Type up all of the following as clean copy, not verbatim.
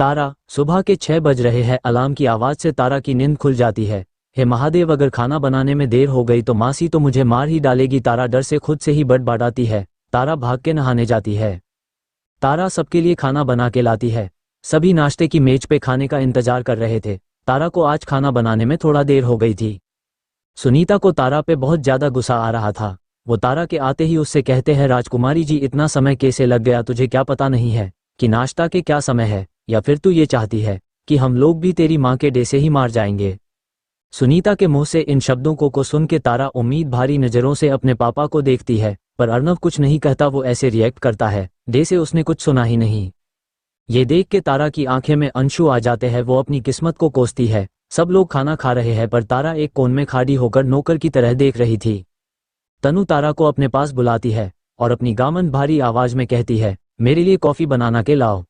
तारा, सुबह के 6 बज रहे हैं। अलार्म की आवाज़ से तारा की नींद खुल जाती है। हे महादेव, अगर खाना बनाने में देर हो गई तो मासी तो मुझे मार ही डालेगी। तारा डर से खुद से ही बड़बड़ाती है। तारा भाग के नहाने जाती है। तारा सबके लिए खाना बना के लाती है। सभी नाश्ते की मेज पे खाने का इंतजार कर रहे थे। तारा को आज खाना बनाने में थोड़ा देर हो गई थी। सुनीता को तारा पे बहुत ज़्यादा गुस्सा आ रहा था। वो तारा के आते ही उससे कहते हैं, राजकुमारी जी, इतना समय कैसे लग गया? तुझे क्या पता नहीं है कि नाश्ता के क्या समय है? या फिर तू ये चाहती है कि हम लोग भी तेरी माँ के डे से ही मार जाएंगे? सुनीता के मुंह से इन शब्दों को सुन के तारा उम्मीद भारी नज़रों से अपने पापा को देखती है, पर अर्नव कुछ नहीं कहता। वो ऐसे रिएक्ट करता है डे से उसने कुछ सुना ही नहीं। ये देख के तारा की आंखें में अंशु आ जाते हैं। वो अपनी किस्मत को कोसती है। सब लोग खाना खा रहे हैं पर तारा एक कोन में खड़ी होकर नौकर की तरह देख रही थी। तनु तारा को अपने पास बुलाती है और अपनी गामन भारी आवाज में कहती है, मेरे लिए कॉफ़ी बनाना के लाओ।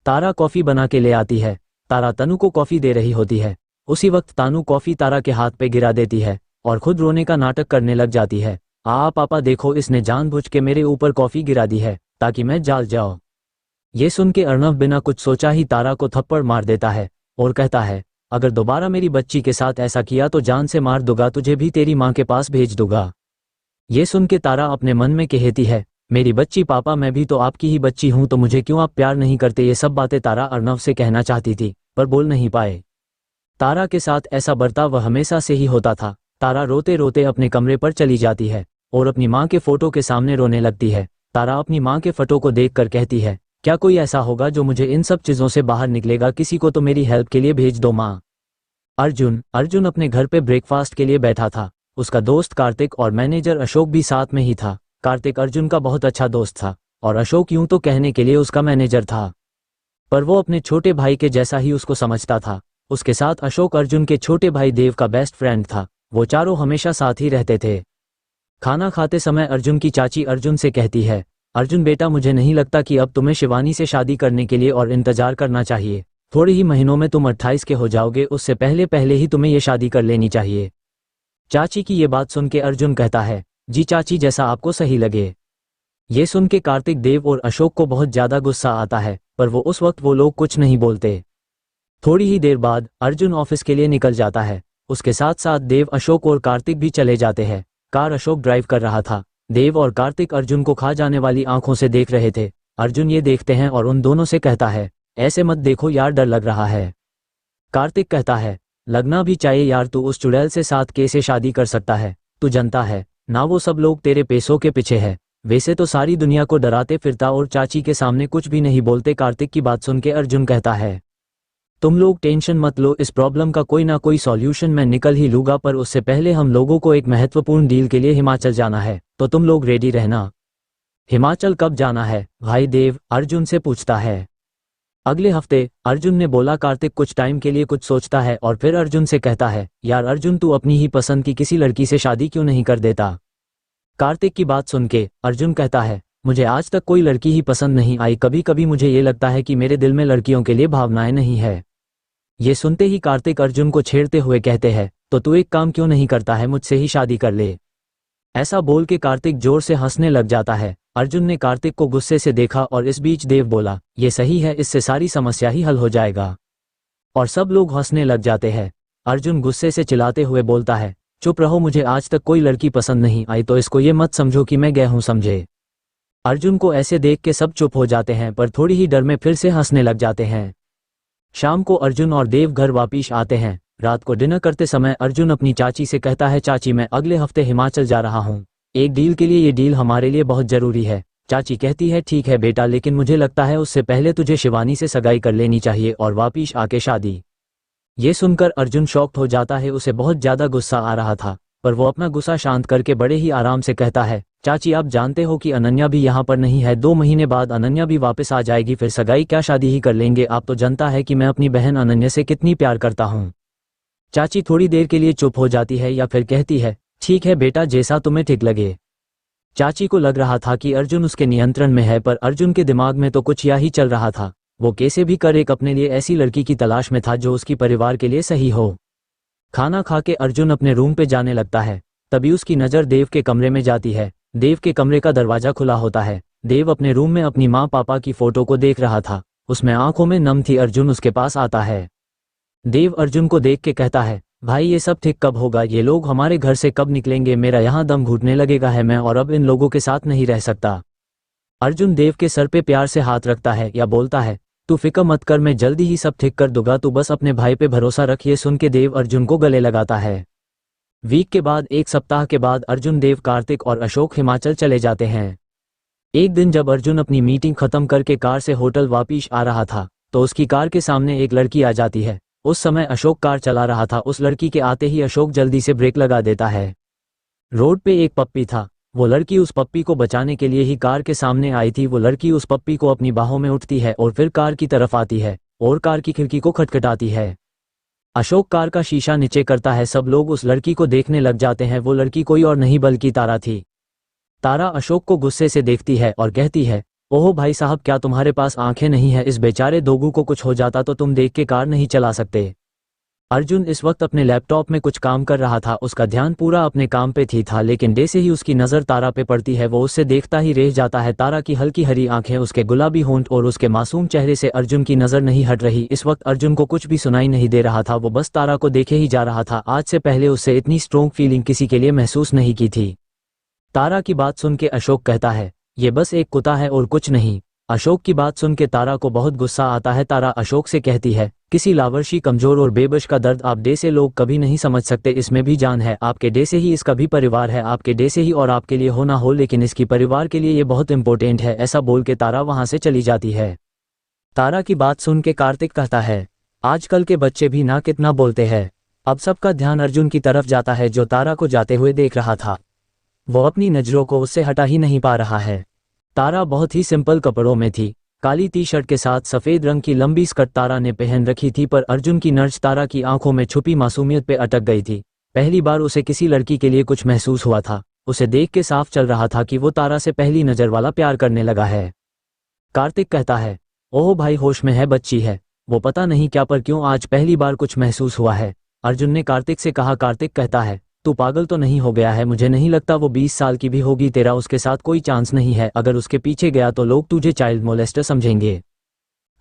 तारा कॉफ़ी बना के ले आती है। तारा तनु को कॉफ़ी दे रही होती है। उसी वक्त तानु कॉफ़ी तारा के हाथ पे गिरा देती है और खुद रोने का नाटक करने लग जाती है। पापा देखो, इसने जानबूझ के मेरे ऊपर कॉफ़ी गिरा दी है ताकि मैं जल जाऊं। ये सुन के अर्नव बिना कुछ सोचा ही तारा को थप्पड़ मार देता है और कहता है, अगर दोबारा मेरी बच्ची के साथ ऐसा किया तो जान से मार दूंगा, तुझे भी तेरी माँ के पास भेज दूंगा। ये सुन के तारा अपने मन में कहती है, मेरी बच्ची पापा, मैं भी तो आपकी ही बच्ची हूं, तो मुझे क्यों आप प्यार नहीं करते? ये सब बातें तारा अर्नव से कहना चाहती थी पर बोल नहीं पाए। तारा के साथ ऐसा बर्ताव हमेशा से ही होता था। तारा रोते रोते अपने कमरे पर चली जाती है और अपनी माँ के फोटो के सामने रोने लगती है। तारा अपनी माँ के फोटो को देखकर कहती है, क्या कोई ऐसा होगा जो मुझे इन सब चीज़ों से बाहर निकलेगा? किसी को तो मेरी हेल्प के लिए भेज दो माँ। अर्जुन अपने घर पे ब्रेकफास्ट के लिए बैठा था। उसका दोस्त कार्तिक और मैनेजर अशोक भी साथ में ही था। कार्तिक अर्जुन का बहुत अच्छा दोस्त था और अशोक यूं तो कहने के लिए उसका मैनेजर था, पर वो अपने छोटे भाई के जैसा ही उसको समझता था। उसके साथ अशोक अर्जुन के छोटे भाई देव का बेस्ट फ्रेंड था। वो चारों हमेशा साथ ही रहते थे। खाना खाते समय अर्जुन की चाची अर्जुन से कहती है, अर्जुन बेटा, मुझे नहीं लगता कि अब तुम्हें शिवानी से शादी करने के लिए और इंतजार करना चाहिए। थोड़े ही महीनों में तुम 28 के हो जाओगे, उससे पहले पहले ही तुम्हें ये शादी कर लेनी चाहिए। चाची की ये बात सुन के अर्जुन कहता है, जी चाची, जैसा आपको सही लगे। ये सुन के कार्तिक, देव और अशोक को बहुत ज़्यादा गुस्सा आता है, पर उस वक्त वो लोग कुछ नहीं बोलते। थोड़ी ही देर बाद अर्जुन ऑफिस के लिए निकल जाता है। उसके साथ साथ देव, अशोक और कार्तिक भी चले जाते हैं। कार अशोक ड्राइव कर रहा था। देव और कार्तिक अर्जुन को खा जाने वाली आंखों से देख रहे थे। अर्जुन ये देखते हैं और उन दोनों से कहता है, ऐसे मत देखो यार, डर लग रहा है। कार्तिक कहता है, लगना भी चाहिए यार, तू उस चुड़ैल से साथ कैसे शादी कर सकता है? तू जनता है ना, वो सब लोग तेरे पैसों के पीछे है। वैसे तो सारी दुनिया को डराते फिरता और चाची के सामने कुछ भी नहीं बोलते। कार्तिक की बात सुन के अर्जुन कहता है, तुम लोग टेंशन मत लो, इस प्रॉब्लम का कोई ना कोई सॉल्यूशन मैं निकल ही लूंगा, पर उससे पहले हम लोगों को एक महत्वपूर्ण डील के लिए हिमाचल जाना है, तो तुम लोग रेडी रहना। हिमाचल कब जाना है भाई? देव अर्जुन से पूछता है। अगले हफ्ते, अर्जुन ने बोला। कार्तिक कुछ टाइम के लिए कुछ सोचता है और फिर अर्जुन से कहता है, यार अर्जुन, तू अपनी ही पसंद की किसी लड़की से शादी क्यों नहीं कर देता? कार्तिक की बात सुन के अर्जुन कहता है, मुझे आज तक कोई लड़की ही पसंद नहीं आई। कभी कभी मुझे ये लगता है कि मेरे दिल में लड़कियों के लिए भावनाएं नहीं है। ये सुनते ही कार्तिक अर्जुन को छेड़ते हुए कहते हैं, तो तू एक काम क्यों नहीं करता है, मुझसे ही शादी कर ले। ऐसा बोल के कार्तिक जोर से हंसने लग जाता है। अर्जुन ने कार्तिक को गुस्से से देखा और इस बीच देव बोला, ये सही है, इससे सारी समस्या ही हल हो जाएगा। और सब लोग हंसने लग जाते हैं। अर्जुन गुस्से से चिल्लाते हुए बोलता है, चुप रहो, मुझे आज तक कोई लड़की पसंद नहीं आई, तो इसको ये मत समझो कि मैं गया हूँ, समझे? अर्जुन को ऐसे देख के सब चुप हो जाते हैं, पर थोड़ी ही डर में फिर से हंसने लग जाते हैं। शाम को अर्जुन और देव घर वापिस आते हैं। रात को डिनर करते समय अर्जुन अपनी चाची से कहता है, चाची, मैं अगले हफ्ते हिमाचल जा रहा हूँ एक डील के लिए। ये डील हमारे लिए बहुत ज़रूरी है। चाची कहती है, ठीक है बेटा, लेकिन मुझे लगता है उससे पहले तुझे शिवानी से सगाई कर लेनी चाहिए और वापिस आके शादी। ये सुनकर अर्जुन शॉक्ड हो जाता है। उसे बहुत ज़्यादा गुस्सा आ रहा था, पर वो अपना गुस्सा शांत करके बड़े ही आराम से कहता है, चाची, आप जानते हो कि अनन्या भी यहाँ पर नहीं है। 2 महीने बाद अनन्या भी वापस आ जाएगी, फिर सगाई क्या, शादी ही कर लेंगे। आप तो जानता है कि मैं अपनी बहन अनन्या से कितनी प्यार करता हूँ। चाची थोड़ी देर के लिए चुप हो जाती है या फिर कहती है, ठीक है बेटा, जैसा तुम्हें ठीक लगे। चाची को लग रहा था कि अर्जुन उसके नियंत्रण में है, पर अर्जुन के दिमाग में तो कुछ यही चल रहा था। वो कैसे भी कर एक अपने लिए ऐसी लड़की की तलाश में था जो उसकी परिवार के लिए सही हो। खाना खा के अर्जुन अपने रूम पे जाने लगता है। तभी उसकी नज़र देव के कमरे में जाती है। देव के कमरे का दरवाज़ा खुला होता है। देव अपने रूम में अपनी माँ पापा की फ़ोटो को देख रहा था। उसमें आंखों में नम थी। अर्जुन उसके पास आता है। देव अर्जुन को देख के कहता है, भाई ये सब ठीक कब होगा? ये लोग हमारे घर से कब निकलेंगे? मेरा यहाँ दम घुटने लगेगा है मैं और अब इन लोगों के साथ नहीं रह सकता। अर्जुन देव के सर पे प्यार से हाथ रखता है या बोलता है, तू फिक्र मत कर, मैं जल्दी ही सब ठीक कर दूंगा, तू बस अपने भाई पे भरोसा रख। ये सुन के देव अर्जुन को गले लगाता है। वीक के बाद, एक सप्ताह के बाद, अर्जुन, देव, कार्तिक और अशोक हिमाचल चले जाते हैं। एक दिन जब अर्जुन अपनी मीटिंग खत्म करके कार से होटल वापिस आ रहा था तो उसकी कार के सामने एक लड़की आ जाती है। उस समय अशोक कार चला रहा था। उस लड़की के आते ही अशोक जल्दी से ब्रेक लगा देता है। रोड पे एक पप्पी था। वो लड़की उस पप्पी को बचाने के लिए ही कार के सामने आई थी। वो लड़की उस पप्पी को अपनी बाहों में उठती है और फिर कार की तरफ आती है और कार की खिड़की को खटखटाती है। अशोक कार का शीशा नीचे करता है। सब लोग उस लड़की को देखने लग जाते हैं। वो लड़की कोई और नहीं बल्कि तारा थी। तारा अशोक को गुस्से से देखती है और कहती है, ओह भाई साहब, क्या तुम्हारे पास आंखें नहीं है? इस बेचारे दोगू को कुछ हो जाता तो तुम देख के कार नहीं चला सकते। अर्जुन इस वक्त अपने लैपटॉप में कुछ काम कर रहा था। उसका ध्यान पूरा अपने काम पे था, लेकिन जैसे ही उसकी नज़र तारा पे पड़ती है वो उससे देखता ही रह जाता है। तारा की हल्की हरी आंखें, उसके गुलाबी होंठ और उसके मासूम चेहरे से अर्जुन की नज़र नहीं हट रही। इस वक्त अर्जुन को कुछ भी सुनाई नहीं दे रहा था। वो बस तारा को देखे ही जा रहा था। आज से पहले उससे इतनी स्ट्रॉन्ग फीलिंग किसी के लिए महसूस नहीं की थी। तारा की बात सुन के अशोक कहता है, ये बस एक कुत्ता है और कुछ नहीं। अशोक की बात सुन के तारा को बहुत गुस्सा आता है। तारा अशोक से कहती है, किसी लावर्शी, कमजोर और बेबस का दर्द आप जैसे लोग कभी नहीं समझ सकते। इसमें भी जान है। आपके जैसे ही इसका भी परिवार है, आपके जैसे ही, और आपके लिए हो ना हो, लेकिन इसकी परिवार के लिए ये बहुत इंपॉर्टेंट है। ऐसा बोल के तारा वहां से चली जाती है। तारा की बात सुन के कार्तिक कहता है, आजकल के बच्चे भी ना कितना बोलते हैं। अब सबका ध्यान अर्जुन की तरफ जाता है जो तारा को जाते हुए देख रहा था। वो अपनी नजरों को उससे हटा ही नहीं पा रहा है। तारा बहुत ही सिंपल कपड़ों में थी। काली टी शर्ट के साथ सफ़ेद रंग की लंबी स्कर्ट तारा ने पहन रखी थी, पर अर्जुन की नज़र तारा की आंखों में छुपी मासूमियत पे अटक गई थी। पहली बार उसे किसी लड़की के लिए कुछ महसूस हुआ था। उसे देख के साफ चल रहा था कि वो तारा से पहली नज़र वाला प्यार करने लगा है। कार्तिक कहता है, ओह भाई, होश में है, बच्ची है वो, पता नहीं क्या, पर क्यों आज पहली बार कुछ महसूस हुआ है। अर्जुन ने कार्तिक से कहा। कार्तिक कहता है, तू पागल तो नहीं हो गया है? मुझे नहीं लगता वो 20 साल की भी होगी। तेरा उसके साथ कोई चांस नहीं है। अगर उसके पीछे गया तो लोग तुझे चाइल्ड मोलेस्टर समझेंगे।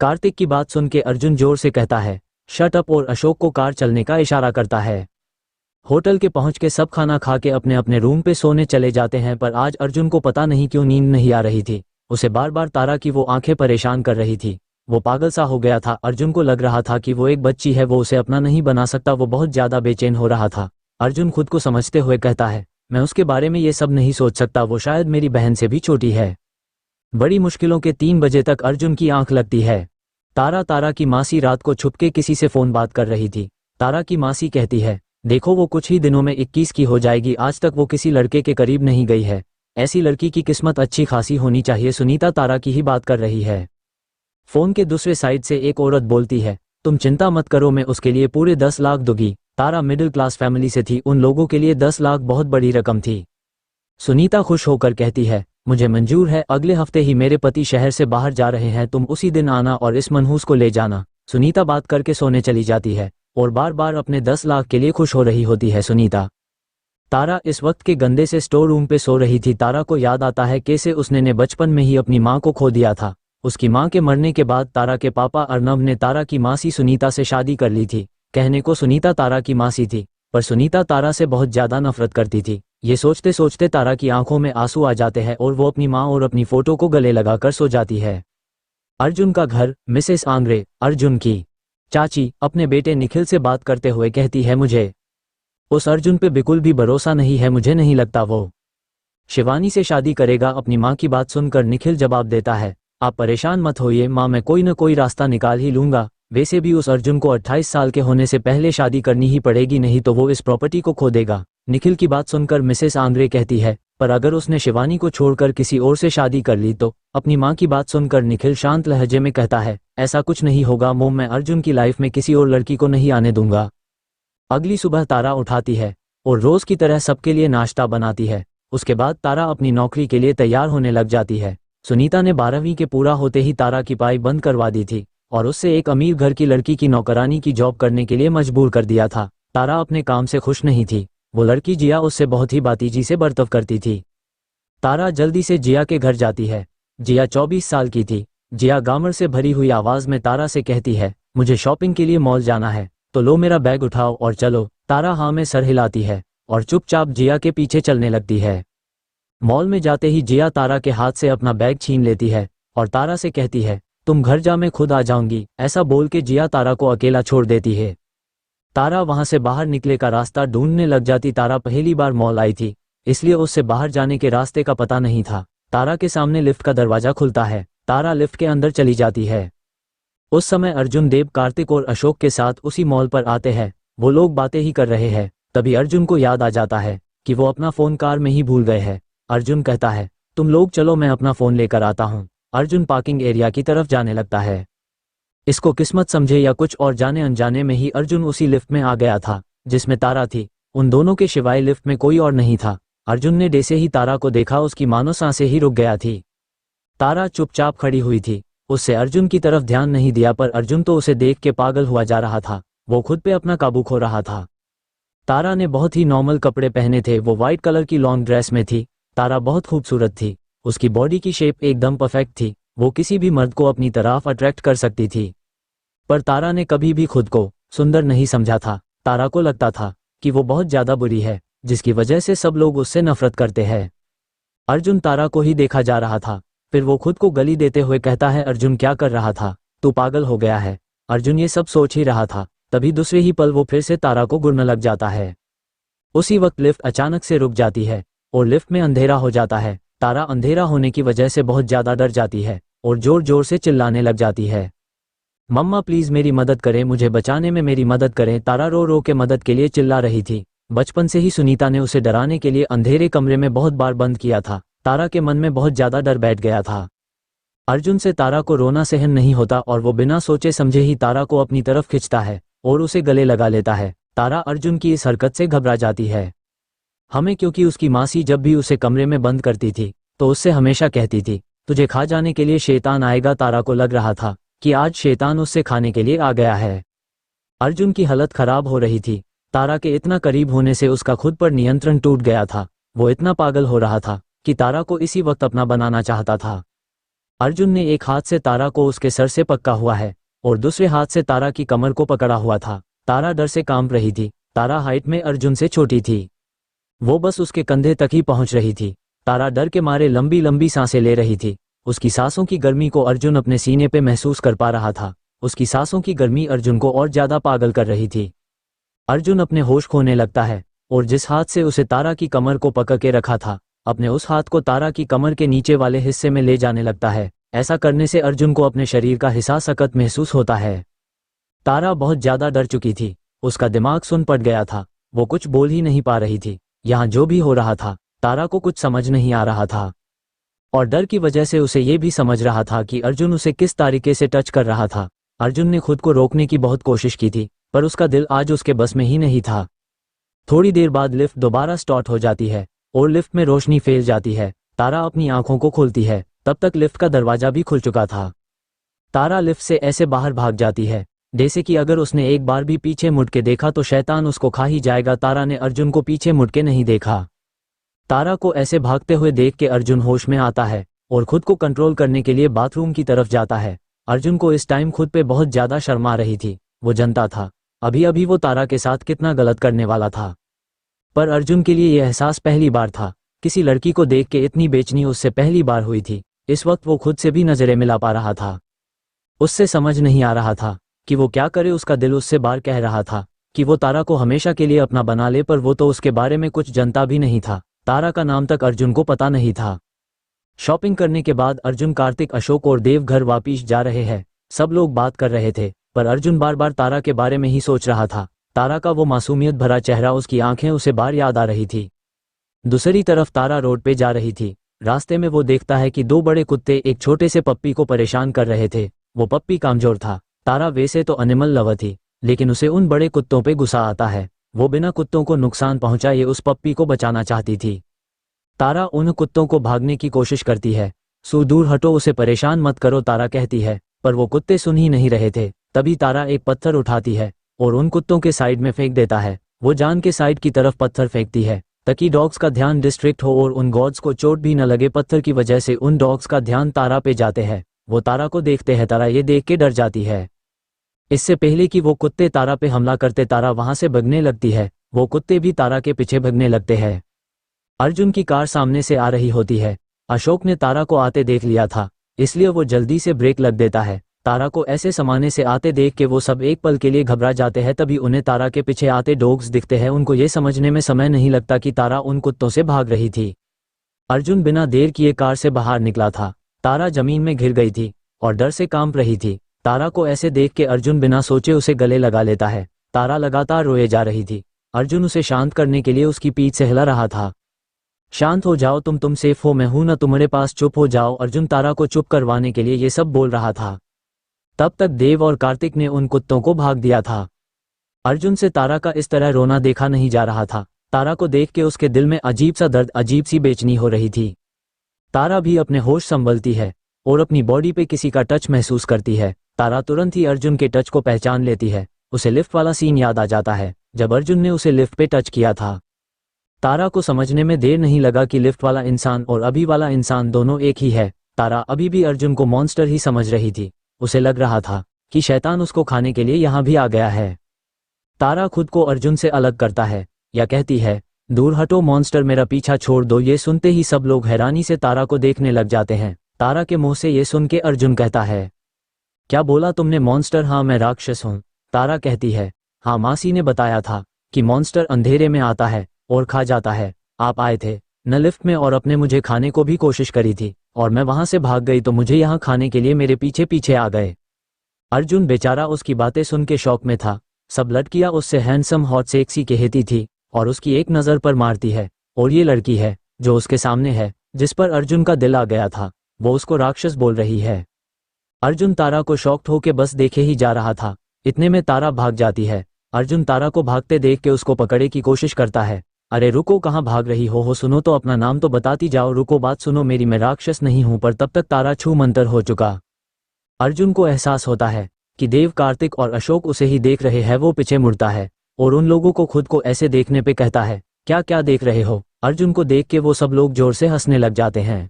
कार्तिक की बात सुन के अर्जुन जोर से कहता है, शट अप, और अशोक को कार चलने का इशारा करता है। होटल के पहुंच के सब खाना खा के अपने अपने रूम पे सोने चले जाते हैं, पर आज अर्जुन को पता नहीं क्यों नींद नहीं आ रही थी। उसे बार बार तारा की वो आंखें परेशान कर रही थी। वो पागल सा हो गया था। अर्जुन को लग रहा था कि वो एक बच्ची है, वो उसे अपना नहीं बना सकता। वो बहुत ज्यादा बेचैन हो रहा था। अर्जुन खुद को समझते हुए कहता है, मैं उसके बारे में ये सब नहीं सोच सकता। वो शायद मेरी बहन से भी छोटी है। बड़ी मुश्किलों के 3 बजे तक अर्जुन की आंख लगती है। तारा की मासी रात को छुपके किसी से फोन बात कर रही थी। तारा की मासी कहती है, देखो वो कुछ ही दिनों में 21 की हो जाएगी। आज तक वो किसी लड़के के करीब नहीं गई है। ऐसी लड़की की किस्मत अच्छी खासी होनी चाहिए। सुनीता तारा की ही बात कर रही है। फोन के दूसरे साइड से एक औरत बोलती है, तुम चिंता मत करो, मैं उसके लिए पूरे 10 लाख दूंगी। तारा मिडिल क्लास फैमिली से थी। उन लोगों के लिए 10 लाख बहुत बड़ी रकम थी। सुनीता खुश होकर कहती है, मुझे मंजूर है। अगले हफ्ते ही मेरे पति शहर से बाहर जा रहे हैं, तुम उसी दिन आना और इस मनहूस को ले जाना। सुनीता बात करके सोने चली जाती है और बार बार अपने 10 लाख के लिए खुश हो रही होती है सुनीता। तारा इस वक्त के गंदे से स्टोर रूम पे सो रही थी। तारा को याद आता है कैसे उसने ने बचपन में ही अपनी माँ को खो दिया था। उसकी माँ के मरने के बाद तारा के पापा अर्नब ने तारा की मासी सुनीता से शादी कर ली थी। कहने को सुनीता तारा की मासी थी, पर सुनीता तारा से बहुत ज्यादा नफरत करती थी। ये सोचते सोचते तारा की आंखों में आंसू आ जाते हैं और वो अपनी माँ और अपनी फोटो को गले लगाकर सो जाती है। अर्जुन का घर। मिसेस आंग्रे, अर्जुन की चाची, अपने बेटे निखिल से बात करते हुए कहती है, मुझे उस अर्जुन पे बिल्कुल भी भरोसा नहीं है। मुझे नहीं लगता वो शिवानी से शादी करेगा। अपनी माँ की बात सुनकर निखिल जवाब देता है, आप परेशान मत होइए माँ, मैं कोई न कोई रास्ता निकाल ही लूंगा। वैसे भी उस अर्जुन को 28 साल के होने से पहले शादी करनी ही पड़ेगी, नहीं तो वो इस प्रॉपर्टी को खो देगा। निखिल की बात सुनकर मिसेस आंद्रे कहती है, पर अगर उसने शिवानी को छोड़कर किसी और से शादी कर ली तो? अपनी माँ की बात सुनकर निखिल शांत लहजे में कहता है, ऐसा कुछ नहीं होगा मोम, मैं अर्जुन की लाइफ में किसी और लड़की को नहीं आने दूंगा। अगली सुबह तारा उठाती है और रोज की तरह सबके लिए नाश्ता बनाती है। उसके बाद तारा अपनी नौकरी के लिए तैयार होने लग जाती है। सुनीता ने 12वीं के पूरा होते ही तारा की पढ़ाई बंद करवा दी थी और उससे एक अमीर घर की लड़की की नौकरानी की जॉब करने के लिए मजबूर कर दिया था। तारा अपने काम से खुश नहीं थी। वो लड़की जिया उससे बहुत ही बातीजी से बर्ताव करती थी। तारा जल्दी से जिया के घर जाती है। जिया 24 साल की थी। जिया गामर से भरी हुई आवाज में तारा से कहती है, मुझे शॉपिंग के लिए मॉल जाना है, तो लो मेरा बैग उठाओ और चलो। तारा हाँ में सर हिलाती है और चुपचाप जिया के पीछे चलने लगती है। मॉल में जाते ही जिया तारा के हाथ से अपना बैग छीन लेती है और तारा से कहती है, तुम घर जा, मैं खुद आ जाऊंगी। ऐसा बोल के जिया तारा को अकेला छोड़ देती है। तारा वहां से बाहर निकले का रास्ता ढूंढने लग जाती। तारा पहली बार मॉल आई थी, इसलिए उससे बाहर जाने के रास्ते का पता नहीं था। तारा के सामने लिफ्ट का दरवाजा खुलता है। तारा लिफ्ट के अंदर चली जाती है। उस समय अर्जुन, देव, कार्तिक और अशोक के साथ उसी मॉल पर आते हैं। वो लोग बातें ही कर रहे हैं। तभी अर्जुन को याद आ जाता है कि वो अपना फ़ोन कार में ही भूल गए हैं। अर्जुन कहता है, तुम लोग चलो, मैं अपना फ़ोन लेकर आता हूँ। अर्जुन पार्किंग एरिया की तरफ जाने लगता है। इसको किस्मत समझे या कुछ और जाने अनजाने में ही अर्जुन उसी लिफ्ट में आ गया था जिसमें तारा थी। उन दोनों के सिवाय लिफ्ट में कोई और नहीं था। अर्जुन ने जैसे ही तारा को देखा, उसकी मानो सांसें ही रुक गया थी। तारा चुपचाप खड़ी हुई थी। उससे अर्जुन की तरफ ध्यान नहीं दिया, पर अर्जुन तो उसे देख के पागल हुआ जा रहा था। वो खुद पे अपना काबू खो रहा था। तारा ने बहुत ही नॉर्मल कपड़े पहने थे। वो वाइट कलर की लॉन्ग ड्रेस में थी। तारा बहुत खूबसूरत थी। उसकी बॉडी की शेप एकदम परफेक्ट थी। वो किसी भी मर्द को अपनी तरफ अट्रैक्ट कर सकती थी। पर तारा ने कभी भी खुद को सुंदर नहीं समझा था। तारा को लगता था कि वो बहुत ज़्यादा बुरी है, जिसकी वजह से सब लोग उससे नफरत करते हैं। अर्जुन तारा को ही देखा जा रहा था। फिर वो खुद को गली देते हुए कहता है, अर्जुन क्या कर रहा था, तू पागल हो गया है। अर्जुन ये सब सोच ही रहा था, तभी दूसरे ही पल वो फिर से तारा को घूरने लग जाता है। उसी वक्त लिफ्ट अचानक से रुक जाती है और लिफ्ट में अंधेरा हो जाता है। तारा अंधेरा होने की वजह से बहुत ज़्यादा डर जाती है और जोर जोर से चिल्लाने लग जाती है, मम्मा प्लीज़ मेरी मदद करें, मुझे बचाने में मेरी मदद करें। तारा रो रो के मदद के लिए चिल्ला रही थी। बचपन से ही सुनीता ने उसे डराने के लिए अंधेरे कमरे में बहुत बार बंद किया था। तारा के मन में बहुत ज़्यादा डर बैठ गया था। अर्जुन से तारा को रोना सहन नहीं होता और वो बिना सोचे समझे ही तारा को अपनी तरफ खींचता है और उसे गले लगा लेता है। तारा अर्जुन की इस हरकत से घबरा जाती है, क्योंकि उसकी मासी जब भी उसे कमरे में बंद करती थी तो उससे हमेशा कहती थी, तुझे खा जाने के लिए शैतान आएगा। तारा को लग रहा था कि आज शैतान उससे खाने के लिए आ गया है। अर्जुन की हालत खराब हो रही थी। तारा के इतना करीब होने से उसका खुद पर नियंत्रण टूट गया था। वो इतना पागल हो रहा था कि तारा को इसी वक्त अपना बनाना चाहता था। अर्जुन ने एक हाथ से तारा को उसके सर से पकड़ा हुआ है और दूसरे हाथ से तारा की कमर को पकड़ा हुआ था। तारा डर से कांप रही थी। तारा हाइट में अर्जुन से छोटी थी। वो बस उसके कंधे तक ही पहुंच रही थी। तारा डर के मारे लंबी लंबी सांसें ले रही थी। उसकी सांसों की गर्मी को अर्जुन अपने सीने पे महसूस कर पा रहा था। उसकी सांसों की गर्मी अर्जुन को और ज्यादा पागल कर रही थी। अर्जुन अपने होश खोने लगता है और जिस हाथ से उसे तारा की कमर को पकड़ के रखा था, अपने उस हाथ को तारा की कमर के नीचे वाले हिस्से में ले जाने लगता है। ऐसा करने से अर्जुन को अपने शरीर का हिस्सा सख्त महसूस होता है। तारा बहुत ज्यादा डर चुकी थी। उसका दिमाग सुन पड़ गया था। वो कुछ बोल ही नहीं पा रही थी। यहाँ जो भी हो रहा था तारा को कुछ समझ नहीं आ रहा था और डर की वजह से उसे ये भी समझ रहा था कि अर्जुन उसे किस तरीके से टच कर रहा था। अर्जुन ने खुद को रोकने की बहुत कोशिश की थी, पर उसका दिल आज उसके बस में ही नहीं था। थोड़ी देर बाद लिफ्ट दोबारा स्टार्ट हो जाती है और लिफ्ट में रोशनी फैल जाती है। तारा अपनी आंखों को खोलती है, तब तक लिफ्ट का दरवाजा भी खुल चुका था। तारा लिफ्ट से ऐसे बाहर भाग जाती है जैसे कि अगर उसने एक बार भी पीछे मुड़ के देखा तो शैतान उसको खा ही जाएगा। तारा ने अर्जुन को पीछे मुड़ के नहीं देखा। तारा को ऐसे भागते हुए देख के अर्जुन होश में आता है और खुद को कंट्रोल करने के लिए बाथरूम की तरफ जाता है। अर्जुन को इस टाइम खुद पे बहुत ज्यादा शर्म आ रही थी। वो जानता था अभी अभी वो तारा के साथ कितना गलत करने वाला था, पर अर्जुन के लिए यह एहसास पहली बार था। किसी लड़की को देख के इतनी बेचैनी उससे पहली बार हुई थी। इस वक्त वो खुद से भी नजरें मिला पा रहा था। उससे समझ नहीं आ रहा था कि वो क्या करे। उसका दिल उससे बार कह रहा था कि वो तारा को हमेशा के लिए अपना बना ले, पर वो तो उसके बारे में कुछ जानता भी नहीं था। तारा का नाम तक अर्जुन को पता नहीं था। शॉपिंग करने के बाद अर्जुन, कार्तिक, अशोक और देव घर वापिस जा रहे हैं। सब लोग बात कर रहे थे, पर अर्जुन बार बार तारा के बारे में ही सोच रहा था। तारा का वो मासूमियत भरा चेहरा, उसकी आंखें उसे बार याद आ रही थी। दूसरी तरफ तारा रोड पे जा रही थी। रास्ते में वो देखता है कि दो बड़े कुत्ते एक छोटे से पप्पी को परेशान कर रहे थे। वो पप्पी कमजोर था। तारा वैसे तो एनिमल लवर थी, लेकिन उसे उन बड़े कुत्तों पे गुस्सा आता है। वो बिना कुत्तों को नुकसान पहुंचाए उस पप्पी को बचाना चाहती थी। तारा उन कुत्तों को भागने की कोशिश करती है। सो दूर हटो, उसे परेशान मत करो, तारा कहती है, पर वो कुत्ते सुन ही नहीं रहे थे। तभी तारा एक पत्थर उठाती है और उन कुत्तों के साइड में फेंक देता है। वो जान के साइड की तरफ पत्थर फेंकती है ताकि डॉग्स का ध्यान डिस्ट्रैक्ट हो और उन गॉड्स को चोट भी न लगे। पत्थर की वजह से उन डॉग्स का ध्यान तारा पे जाते हैं वो तारा को देखते हैं। तारा ये देख के डर जाती है। इससे पहले कि वो कुत्ते तारा पे हमला करते, तारा वहां से भागने लगती है। वो कुत्ते भी तारा के पीछे भागने लगते हैं। अर्जुन की कार सामने से आ रही होती है। अशोक ने तारा को आते देख लिया था, इसलिए वो जल्दी से ब्रेक लग देता है। तारा को ऐसे समाने से आते देख के वो सब एक पल के लिए घबरा जाते हैं। तभी उन्हें तारा के पीछे आते डॉग्स दिखते हैं। उनको ये समझने में समय नहीं लगता कि तारा उन कुत्तों से भाग रही थी। अर्जुन बिना देर किए कार से बाहर निकला था। तारा जमीन में गिर गई थी और डर से कांप रही थी। तारा को ऐसे देख के अर्जुन बिना सोचे उसे गले लगा लेता है। तारा लगातार रोए जा रही थी। अर्जुन उसे शांत करने के लिए उसकी पीठ से हिला रहा था। शांत हो जाओ, तुम सेफ हो, मैं हूं ना तुम्हारे पास, चुप हो जाओ। अर्जुन तारा को चुप करवाने के लिए ये सब बोल रहा था। तब तक देव और कार्तिक ने उन कुत्तों को भाग दिया था। अर्जुन से तारा का इस तरह रोना देखा नहीं जा रहा था। तारा को देख के उसके दिल में अजीब सा दर्द, अजीब सी बेचैनी हो रही थी। तारा भी अपने होश संभलती है और अपनी बॉडी पे किसी का टच महसूस करती है। तारा तुरंत ही अर्जुन के टच को पहचान लेती है। उसे लिफ्ट वाला सीन याद आ जाता है जब अर्जुन ने उसे लिफ्ट पे टच किया था। तारा को समझने में देर नहीं लगा कि लिफ्ट वाला इंसान और अभी वाला इंसान दोनों एक ही है। तारा अभी भी अर्जुन को मॉन्स्टर ही समझ रही थी। उसे लग रहा था कि शैतान उसको खाने के लिए यहाँ भी आ गया है। तारा खुद को अर्जुन से अलग करता है या कहती है, दूर हटो मॉन्स्टर, मेरा पीछा छोड़ दो। ये सुनते ही सब लोग हैरानी से तारा को देखने लग जाते हैं। तारा के मुंह से ये सुन के अर्जुन कहता है, क्या बोला तुमने मॉन्स्टर? हाँ मैं राक्षस हूँ। तारा कहती है, हाँ मासी ने बताया था कि मॉन्स्टर अंधेरे में आता है और खा जाता है। आप आए थे न लिफ्ट में और आपने मुझे खाने को भी कोशिश करी थी और मैं वहां से भाग गई तो मुझे यहाँ खाने के लिए मेरे पीछे पीछे आ गए। अर्जुन बेचारा उसकी बातें सुन के शौक में था। सब लड़कियां उससे हैंडसम हॉट सेक्सी कहती थी और उसकी एक नज़र पर मारती है और ये लड़की है जो उसके सामने है, जिस पर अर्जुन का दिल आ गया था, वो उसको राक्षस बोल रही है। अर्जुन तारा को शॉक्ड होके बस देखे ही जा रहा था। इतने में तारा भाग जाती है। अर्जुन तारा को भागते देख के उसको पकड़े की कोशिश करता है। अरे रुको, कहाँ भाग रही हो? सुनो तो, अपना नाम तो बताती जाओ। रुको, बात सुनो मेरी, मैं राक्षस नहीं हूं। पर तब तक तारा छू मंतर हो चुका। अर्जुन को एहसास होता है कि देव, कार्तिक और अशोक उसे ही देख रहे हैं। वो पीछे मुड़ता है और उन लोगों को खुद को ऐसे देखने पे कहता है, क्या क्या देख रहे हो? अर्जुन को देख के वो सब लोग जोर से हंसने लग जाते हैं।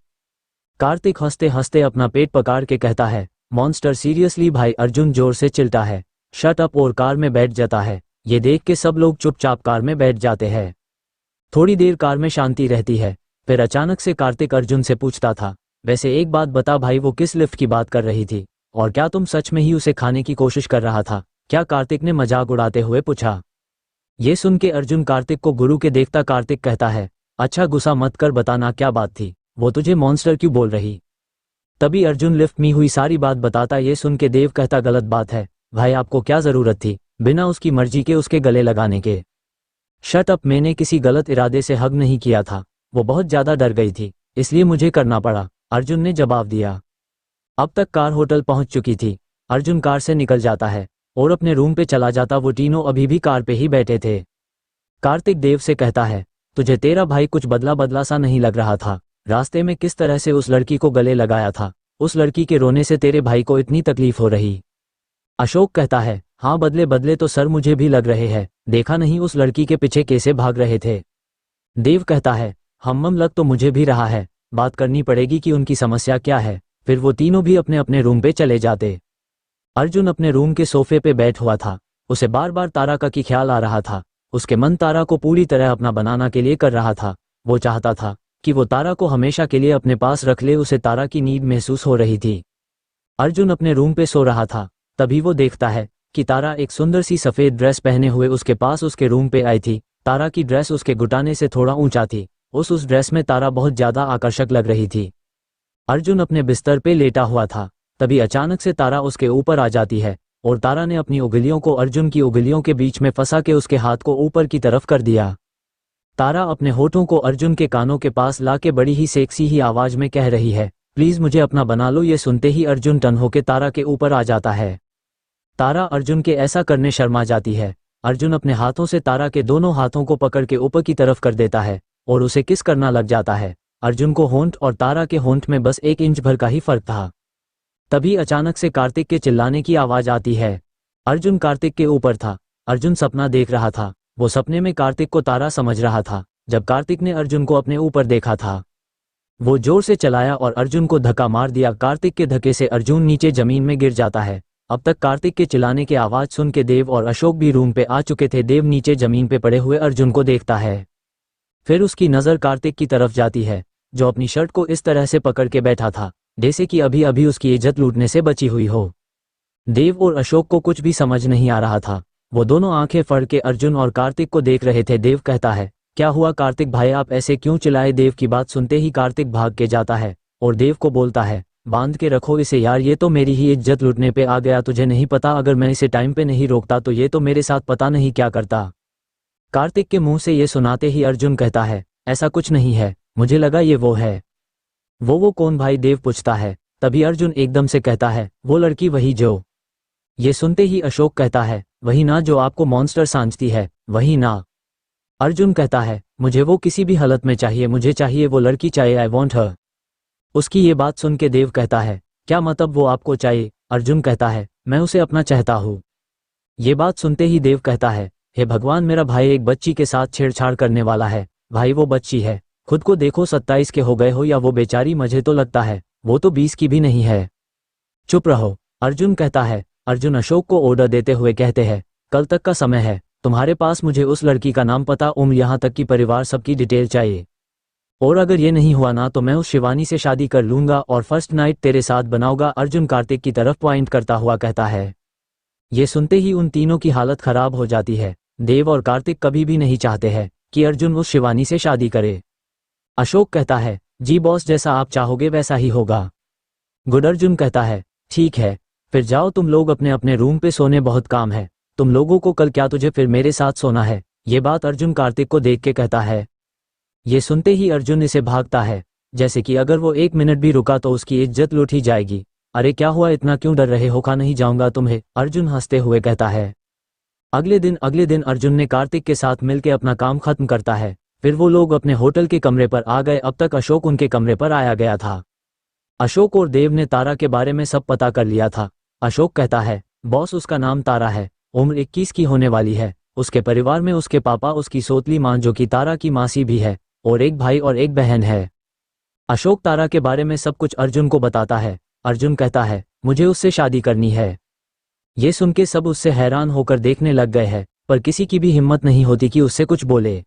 कार्तिक हंसते हंसते अपना पेट पकड़ के कहता है, मॉन्स्टर सीरियसली भाई? अर्जुन जोर से चिल्लाता है, शट अप, और कार में बैठ जाता है। ये देख के सब लोग चुपचाप कार में बैठ जाते हैं। थोड़ी देर कार में शांति रहती है। फिर अचानक से कार्तिक अर्जुन से पूछता था, वैसे एक बात बता भाई, वो किस लिफ्ट की बात कर रही थी और क्या तुम सच में ही उसे खाने की कोशिश कर रहा था क्या? कार्तिक ने मजाक उड़ाते हुए पूछा। ये सुन के अर्जुन कार्तिक को गुरु के देखता कार्तिक कहता है, अच्छा गुस्सा मत कर, बताना क्या बात थी? वो तुझे मॉन्स्टर क्यों बोल रही? तभी अर्जुन लिफ्ट में हुई सारी बात बताता। ये सुन के देव कहता, गलत बात है भाई, आपको क्या जरूरत थी बिना उसकी मर्जी के उसके गले लगाने के? शट अप, मैंने किसी गलत इरादे से हग नहीं किया था। वो बहुत ज्यादा डर गई थी इसलिए मुझे करना पड़ा, अर्जुन ने जवाब दिया। अब तक कार होटल पहुंच चुकी थी। अर्जुन कार से निकल जाता है और अपने रूम पे चला जाता। वो तीनों अभी भी कार पे ही बैठे थे। कार्तिक देव से कहता है, तुझे तेरा भाई कुछ बदला बदला सा नहीं लग रहा था? रास्ते में किस तरह से उस लड़की को गले लगाया था? उस लड़की के रोने से तेरे भाई को इतनी तकलीफ हो रही? अशोक कहता है, हाँ बदले बदले तो सर मुझे भी लग रहे हैं, देखा नहीं उस लड़की के पीछे कैसे भाग रहे थे? देव कहता है, हम लग तो मुझे भी रहा है, बात करनी पड़ेगी कि उनकी समस्या क्या है। फिर वो तीनों भी अपने अपने रूम पे चले जाते। अर्जुन अपने रूम के सोफे पे बैठ हुआ था। उसे बार बार तारा का की ख्याल आ रहा था। उसके मन तारा को पूरी तरह अपना बनाना के लिए कर रहा था। वो चाहता था कि वो तारा को हमेशा के लिए अपने पास रख ले। उसे तारा की नीड महसूस हो रही थी। अर्जुन अपने रूम पे सो रहा था, तभी वो देखता है कि तारा एक सुंदर सी सफ़ेद ड्रेस पहने हुए उसके पास उसके रूम पे आई थी। तारा की ड्रेस उसके घुटाने से थोड़ा ऊंचा थी। उस ड्रेस में तारा बहुत ज़्यादा आकर्षक लग रही थी। अर्जुन अपने बिस्तर पे लेटा हुआ था, तभी अचानक से तारा उसके ऊपर आ जाती है और तारा ने अपनी उंगलियों को अर्जुन की उंगलियों के बीच में फंसा के उसके हाथ को ऊपर की तरफ कर दिया। तारा अपने होठों को अर्जुन के कानों के पास लाके बड़ी ही सेक्सी ही आवाज में कह रही है, प्लीज मुझे अपना बना लो। ये सुनते ही अर्जुन टन होके तारा के ऊपर आ जाता है। तारा अर्जुन के ऐसा करने शर्मा जाती है। अर्जुन अपने हाथों से तारा के दोनों हाथों को पकड़ के ऊपर की तरफ कर देता है और उसे किस करना लग जाता है। अर्जुन को होंठ और तारा के होंठ में बस 1 इंच भर का ही फर्क था। तभी अचानक से कार्तिक के चिल्लाने की आवाज आती है। अर्जुन कार्तिक के ऊपर था। अर्जुन सपना देख रहा था। वो सपने में कार्तिक को तारा समझ रहा था। जब कार्तिक ने अर्जुन को अपने ऊपर देखा था, वो जोर से चलाया और अर्जुन को धक्का मार दिया। कार्तिक के धक्के से अर्जुन नीचे जमीन में गिर जाता है। अब तक कार्तिक के चिल्लाने की आवाज सुन के देव और अशोक भी रूम पे आ चुके थे। देव नीचे जमीन पे पड़े हुए अर्जुन को देखता है। फिर उसकी नज़र कार्तिक की तरफ जाती है, जो अपनी शर्ट को इस तरह से पकड़ के बैठा था जैसे कि अभी अभी उसकी इज्जत लूटने से बची हुई हो। देव और अशोक को कुछ भी समझ नहीं आ रहा था। वो दोनों आंखें फाड़ के अर्जुन और कार्तिक को देख रहे थे। देव कहता है, क्या हुआ कार्तिक भाई, आप ऐसे क्यों चिल्लाए? देव की बात सुनते ही कार्तिक भाग के जाता है और देव को बोलता है, बांध के रखो इसे यार, ये तो मेरी ही इज्जत लूटने पे आ गया। तुझे नहीं पता, अगर मैं इसे टाइम पे नहीं रोकता तो ये तो मेरे साथ पता नहीं क्या करता। कार्तिक के मुंह से ये सुनाते ही अर्जुन कहता है, ऐसा कुछ नहीं है, मुझे लगा ये वो है। वो कौन भाई? देव पूछता है। तभी अर्जुन एकदम से कहता है, वो लड़की वही जो। ये सुनते ही अशोक कहता है, वही ना जो आपको मॉन्स्टर समझती है, वही ना। अर्जुन कहता है, मुझे वो किसी भी हालत में चाहिए, मुझे चाहिए वो लड़की, चाहिए, आई वॉन्ट हर। उसकी ये बात सुन के देव कहता है, क्या मतलब वो आपको चाहिए? अर्जुन कहता है, मैं उसे अपना चाहता हूँ। ये बात सुनते ही देव कहता है, हे भगवान, मेरा भाई एक बच्ची के साथ छेड़छाड़ करने वाला है। भाई वो बच्ची है, खुद को देखो, 27 के हो गए हो या वो बेचारी, मुझे तो लगता है वो तो 20 की भी नहीं है। चुप रहो, अर्जुन कहता है। अर्जुन अशोक को ऑर्डर देते हुए कहते हैं, कल तक का समय है तुम्हारे पास, मुझे उस लड़की का नाम, पता, उम्र, यहाँ तक कि परिवार, सबकी डिटेल चाहिए। और अगर ये नहीं हुआ ना तो मैं उस शिवानी से शादी कर लूंगा और फर्स्ट नाइट तेरे साथ बनाऊंगा। अर्जुन कार्तिक की तरफ पॉइंट करता हुआ कहता है। ये सुनते ही उन तीनों की हालत खराब हो जाती है। देव और कार्तिक कभी भी नहीं चाहते हैं कि अर्जुन उस शिवानी से शादी करे। अशोक कहता है, जी बॉस, जैसा आप चाहोगे वैसा ही होगा। गुड। अर्जुन कहता है, ठीक है, फिर जाओ तुम लोग अपने अपने रूम पे सोने, बहुत काम है तुम लोगों को कल। क्या तुझे फिर मेरे साथ सोना है? ये बात अर्जुन कार्तिक को देख के कहता है। ये सुनते ही अर्जुन इसे भागता है, जैसे कि अगर वो 1 मिनट भी रुका तो उसकी इज्जत लूट ही जाएगी। अरे क्या हुआ, इतना क्यों डर रहे हो? खा नहीं जाऊंगा तुम्हें, अर्जुन हंसते हुए कहता है। अगले दिन अर्जुन ने कार्तिक के साथ मिलकर अपना काम खत्म करता है। फिर वो लोग अपने होटल के कमरे पर आ गए। अब तक अशोक उनके कमरे पर आया गया था। अशोक और देव ने तारा के बारे में सब पता कर लिया था। अशोक कहता है, बॉस, उसका नाम तारा है, उम्र 21 की होने वाली है। उसके परिवार में उसके पापा, उसकी सोतली मां जो कि तारा की मासी भी है, और एक भाई और एक बहन है। अशोक तारा के बारे में सब कुछ अर्जुन को बताता है। अर्जुन कहता है, मुझे उससे शादी करनी है। ये सुन के सब उससे हैरान होकर देखने लग गए हैं, पर किसी की भी हिम्मत नहीं होती कि उससे कुछ बोले।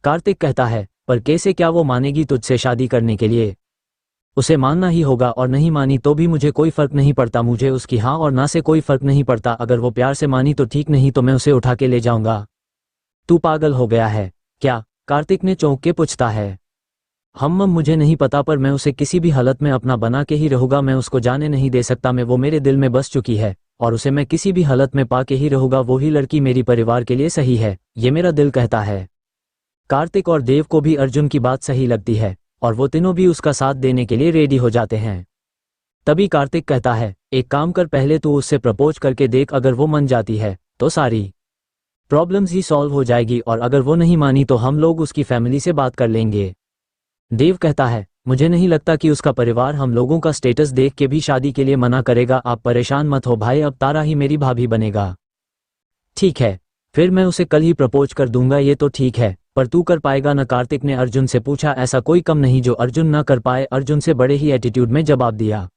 कार्तिक कहता है, पर कैसे, क्या वो मानेगी तुझसे शादी करने के लिए? उसे मानना ही होगा, और नहीं मानी तो भी मुझे कोई फर्क नहीं पड़ता। मुझे उसकी हाँ और ना से कोई फर्क नहीं पड़ता। अगर वो प्यार से मानी तो ठीक, नहीं तो मैं उसे उठा के ले जाऊंगा। तू पागल हो गया है क्या? कार्तिक ने चौंक के पूछता है। मुझे नहीं पता, पर मैं उसे किसी भी हालत में अपना बना के ही रहूंगा। मैं उसको जाने नहीं दे सकता। मैं वो मेरे दिल में बस चुकी है और उसे मैं किसी भी हालत में पा के ही रहूंगा। वो ही लड़की मेरी परिवार के लिए सही है, ये मेरा दिल कहता है। कार्तिक और देव को भी अर्जुन की बात सही लगती है और वो तीनों भी उसका साथ देने के लिए रेडी हो जाते हैं। तभी कार्तिक कहता है, एक काम कर, पहले तू उससे प्रपोज करके देख, अगर वो मन जाती है तो सारी प्रॉब्लम्स ही सॉल्व हो जाएगी, और अगर वो नहीं मानी तो हम लोग उसकी फैमिली से बात कर लेंगे। देव कहता है, मुझे नहीं लगता कि उसका परिवार हम लोगों का स्टेटस देख के भी शादी के लिए मना करेगा। आप परेशान मत हो भाई, अब तारा ही मेरी भाभी बनेगा। ठीक है, फिर मैं उसे कल ही प्रपोज कर दूंगा। ये तो ठीक है, पर तू कर पाएगा ना? कार्तिक ने अर्जुन से पूछा। ऐसा कोई कम नहीं जो अर्जुन ना कर पाए। अर्जुन से बड़े ही एटीट्यूड में जवाब दिया।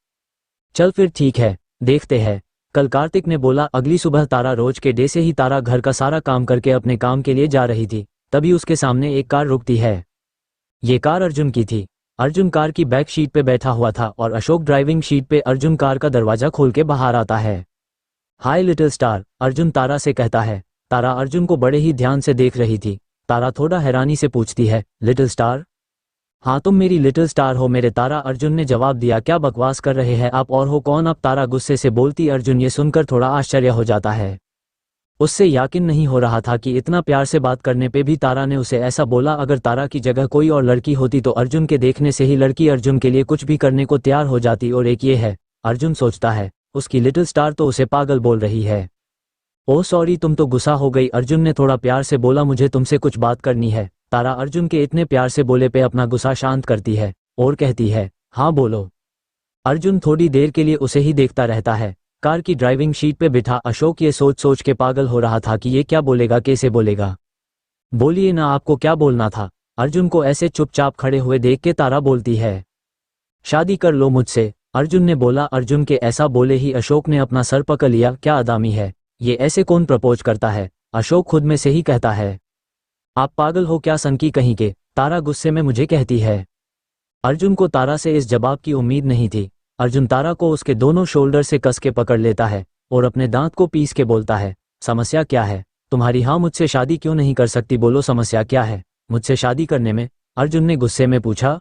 चल फिर ठीक है, देखते हैं कल। कार्तिक ने बोला। अगली सुबह तारा रोज के डे से ही तारा घर का सारा काम करके अपने काम के लिए जा रही थी। तभी उसके सामने एक कार रुकती है। ये कार अर्जुन की थी। अर्जुन कार की बैक सीट पे बैठा हुआ था और अशोक ड्राइविंग सीट पे। अर्जुन कार का दरवाजा खोल के बाहर आता है। हाय लिटिल स्टार, अर्जुन तारा से कहता है। तारा अर्जुन को बड़े ही ध्यान से देख रही थी। तारा थोड़ा हैरानी से पूछती है, लिटिल स्टार? हाँ, तुम मेरी लिटिल स्टार हो मेरे तारा, अर्जुन ने जवाब दिया। क्या बकवास कर रहे हैं आप, और हो कौन आप? तारा गुस्से से बोलती। अर्जुन ये सुनकर थोड़ा आश्चर्य हो जाता है। उससे यकीन नहीं हो रहा था कि इतना प्यार से बात करने पे भी तारा ने उसे ऐसा बोला। अगर तारा की जगह कोई और लड़की होती तो अर्जुन के देखने से ही लड़की अर्जुन के लिए कुछ भी करने को तैयार हो जाती। और एक ये है, अर्जुन सोचता है, उसकी लिटिल स्टार तो उसे पागल बोल रही है। ओह सॉरी, तुम तो गुस्सा हो गई, अर्जुन ने थोड़ा प्यार से बोला। मुझे तुमसे कुछ बात करनी है। तारा अर्जुन के इतने प्यार से बोले पे अपना गुस्सा शांत करती है और कहती है, हाँ बोलो। अर्जुन थोड़ी देर के लिए उसे ही देखता रहता है। कार की ड्राइविंग सीट पे बिठा अशोक ये सोच सोच के पागल हो रहा था कि ये क्या बोलेगा, कैसे बोलेगा। बोलिए ना, आपको क्या बोलना था? अर्जुन को ऐसे चुपचाप खड़े हुए देख के तारा बोलती है, शादी कर लो मुझसे। अर्जुन ने बोला। अर्जुन के ऐसा बोले ही अशोक ने अपना सर पकड़ लिया। क्या आदमी है ये, ऐसे कौन प्रपोज करता है? अशोक खुद में से ही कहता है, आप पागल हो क्या सनकी कहीं के, तारा गुस्से में मुझे कहती है। अर्जुन को तारा से इस जवाब की उम्मीद नहीं थी। अर्जुन तारा को उसके दोनों शोल्डर से कस के पकड़ लेता है और अपने दांत को पीस के बोलता है, समस्या क्या है तुम्हारी? हाँ, मुझसे शादी क्यों नहीं कर सकती? बोलो समस्या क्या है मुझसे शादी करने में? अर्जुन ने गुस्से में पूछा।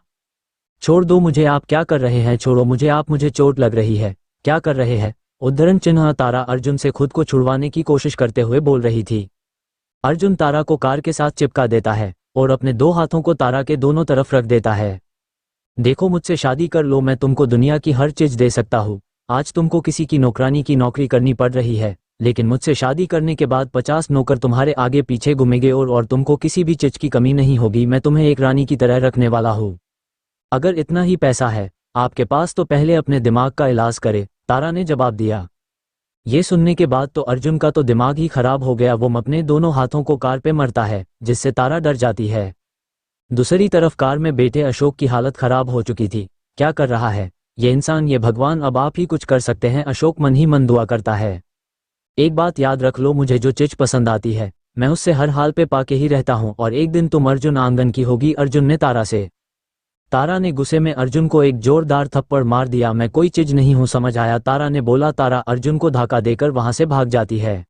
छोड़ दो मुझे, आप क्या कर रहे हैं? छोड़ो मुझे, आप, मुझे चोट लग रही है। क्या कर रहे हैं? उद्धरण चिन्ह। तारा अर्जुन से खुद को छुड़वाने की कोशिश करते हुए बोल रही थी। अर्जुन तारा को कार के साथ चिपका देता है और अपने दो हाथों को तारा के दोनों तरफ रख देता है। देखो मुझसे शादी कर लो, मैं तुमको दुनिया की हर चीज दे सकता हूँ। आज तुमको किसी की नौकरानी की नौकरी करनी पड़ रही है, लेकिन मुझसे शादी करने के बाद 50 नौकर तुम्हारे आगे पीछे घूमेंगे और तुमको किसी भी चीज की कमी नहीं होगी। मैं तुम्हें एक रानी की तरह रखने वाला हूँ। अगर इतना ही पैसा है आपके पास तो पहले अपने दिमाग का इलाज करे, तारा ने जवाब दिया। ये सुनने के बाद तो अर्जुन का तो दिमाग ही खराब हो गया। वो अपने दोनों हाथों को कार पे मरता है, जिससे तारा डर जाती है। दूसरी तरफ कार में बैठे अशोक की हालत खराब हो चुकी थी। क्या कर रहा है ये इंसान, ये भगवान, अब आप ही कुछ कर सकते हैं। अशोक मन ही मन दुआ करता है। एक बात याद रख लो, मुझे जो चीज पसंद आती है मैं उससे हर हाल पे पाके ही रहता हूँ और एक दिन तुम अर्जुन आंगन की होगी। अर्जुन ने तारा ने गुस्से में अर्जुन को एक जोरदार थप्पड़ मार दिया। मैं कोई चीज नहीं हूं, समझ आया? तारा ने बोला। तारा अर्जुन को धक्का देकर वहां से भाग जाती है।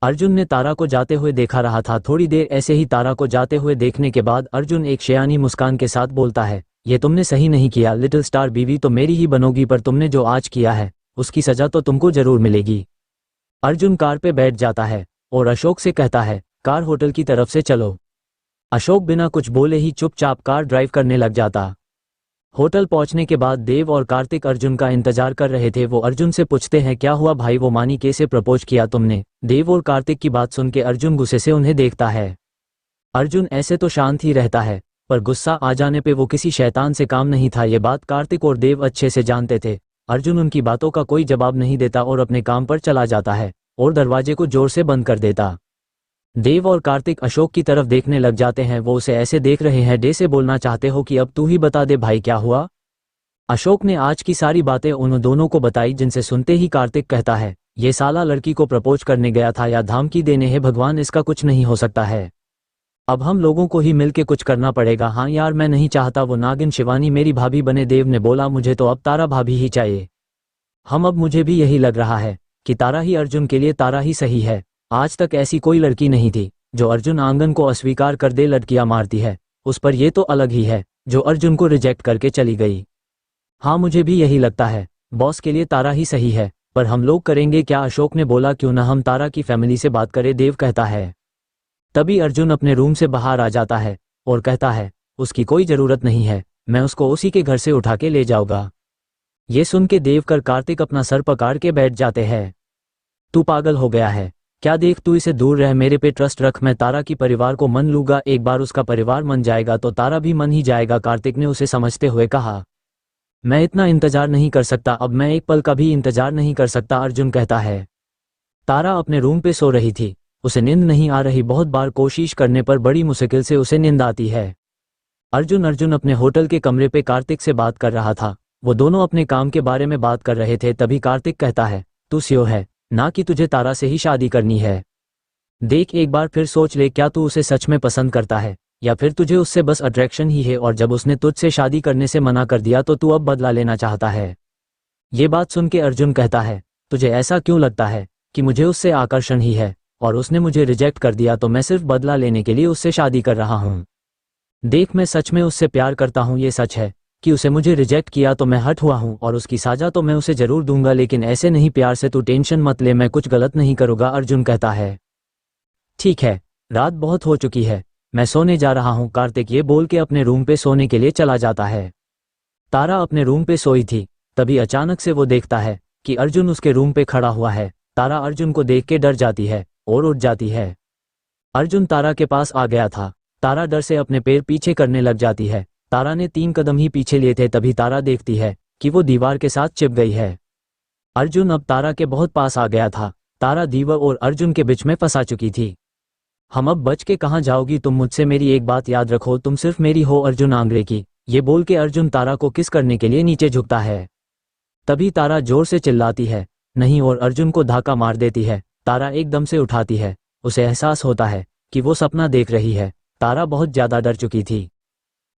अर्जुन ने तारा को जाते हुए देखा रहा था। थोड़ी देर ऐसे ही तारा को जाते हुए देखने के बाद अर्जुन एक शयानी मुस्कान के साथ बोलता है, ये तुमने सही नहीं किया लिटिल स्टार, बीवी तो मेरी ही बनोगी, पर तुमने जो आज किया है उसकी सजा तो तुमको जरूर मिलेगी। अर्जुन कार पे बैठ जाता है और अशोक से कहता है, कार होटल की तरफ से चलो। अशोक बिना कुछ बोले ही चुपचाप कार ड्राइव करने लग जाता। होटल पहुंचने के बाद देव और कार्तिक अर्जुन का इंतजार कर रहे थे। वो अर्जुन से पूछते हैं, क्या हुआ भाई, वो मानी कैसे प्रपोज किया तुमने? देव और कार्तिक की बात सुन के अर्जुन गुस्से से उन्हें देखता है। अर्जुन ऐसे तो शांत ही रहता है, पर गुस्सा आ जाने पे वो किसी शैतान से काम नहीं था। ये बात कार्तिक और देव अच्छे से जानते थे। अर्जुन उनकी बातों का कोई जवाब नहीं देता और अपने काम पर चला जाता है और दरवाजे को जोर से बंद कर देता। देव और कार्तिक अशोक की तरफ देखने लग जाते हैं। वो उसे ऐसे देख रहे हैं जैसे बोलना चाहते हो कि अब तू ही बता दे भाई क्या हुआ। अशोक ने आज की सारी बातें उन दोनों को बताई, जिनसे सुनते ही कार्तिक कहता है, ये साला लड़की को प्रपोज करने गया था या धमकी देने है? भगवान, इसका कुछ नहीं हो सकता है। अब हम लोगों को ही मिलके कुछ करना पड़ेगा। हाँ यार, मैं नहीं चाहता वो नागिन शिवानी मेरी भाभी बने। देव ने बोला, मुझे तो अब तारा भाभी ही चाहिए। अब मुझे भी यही लग रहा है कि तारा ही अर्जुन के लिए, तारा ही सही है। आज तक ऐसी कोई लड़की नहीं थी जो अर्जुन आंगन को अस्वीकार कर दे। लड़कियां मारती है उस पर, ये तो अलग ही है जो अर्जुन को रिजेक्ट करके चली गई। हाँ मुझे भी यही लगता है, बॉस के लिए तारा ही सही है, पर हम लोग करेंगे क्या? अशोक ने बोला, क्यों ना हम तारा की फैमिली से बात करें, देव कहता है। तभी अर्जुन अपने रूम से बाहर आ जाता है और कहता है, उसकी कोई जरूरत नहीं है, मैं उसको उसी के घर से उठा के ले जाऊंगा। ये सुन के देव कर कार्तिक अपना सर पकड़ के बैठ जाते हैं। तू पागल हो गया है क्या? देख तू इसे दूर रह, मेरे पे ट्रस्ट रख, मैं तारा की परिवार को मन लूंगा। एक बार उसका परिवार मन जाएगा तो तारा भी मन ही जाएगा। कार्तिक ने उसे समझते हुए कहा, मैं इतना इंतजार नहीं कर सकता, अब मैं एक पल का भी इंतजार नहीं कर सकता। अर्जुन कहता है। तारा अपने रूम पे सो रही थी, उसे नींद नहीं आ रही। बहुत बार कोशिश करने पर बड़ी मुश्किल से उसे नींद आती है। अर्जुन अपने होटल के कमरे पे कार्तिक से बात कर रहा था। वो दोनों अपने काम के बारे में बात कर रहे थे। तभी कार्तिक कहता है, तू श्योर है ना कि तुझे तारा से ही शादी करनी है? देख एक बार फिर सोच ले, क्या तू उसे सच में पसंद करता है या फिर तुझे उससे बस अट्रैक्शन ही है, और जब उसने तुझसे शादी करने से मना कर दिया तो तू अब बदला लेना चाहता है? ये बात सुन के अर्जुन कहता है, तुझे ऐसा क्यों लगता है कि मुझे उससे आकर्षण ही है और उसने मुझे रिजेक्ट कर दिया तो मैं सिर्फ बदला लेने के लिए उससे शादी कर रहा हूँ? देख मैं सच में उससे प्यार करता हूँ, ये सच है कि उसे मुझे रिजेक्ट किया तो मैं हर्ट हुआ हूँ और उसकी सजा तो मैं उसे जरूर दूंगा, लेकिन ऐसे नहीं प्यार से, तू टेंशन मत ले, मैं कुछ गलत नहीं करूँगा। अर्जुन कहता है, ठीक है, रात बहुत हो चुकी है, मैं सोने जा रहा हूँ। कार्तिक ये बोल के अपने रूम पे सोने के लिए चला जाता है। तारा अपने रूम पे सोई थी, तभी अचानक से वो देखता है कि अर्जुन उसके रूम पे खड़ा हुआ है। तारा अर्जुन को देख के डर जाती है और उठ जाती है। अर्जुन तारा के पास आ गया था। तारा डर से अपने पैर पीछे करने लग जाती है। तारा ने 3 कदम ही पीछे लिए थे, तभी तारा देखती है कि वो दीवार के साथ चिप गई है। अर्जुन अब तारा के बहुत पास आ गया था। तारा दीवार और अर्जुन के बीच में फंसा चुकी थी। हम अब बच के कहाँ जाओगी तुम मुझसे, मेरी एक बात याद रखो, तुम सिर्फ मेरी हो अर्जुन आंग्रे की। ये बोल के अर्जुन तारा को किस करने के लिए नीचे झुकता है। तभी तारा जोर से चिल्लाती है नहीं और अर्जुन को धक्का मार देती है। तारा एकदम से उठाती है, उसे एहसास होता है कि वो सपना देख रही है। तारा बहुत ज्यादा डर चुकी थी।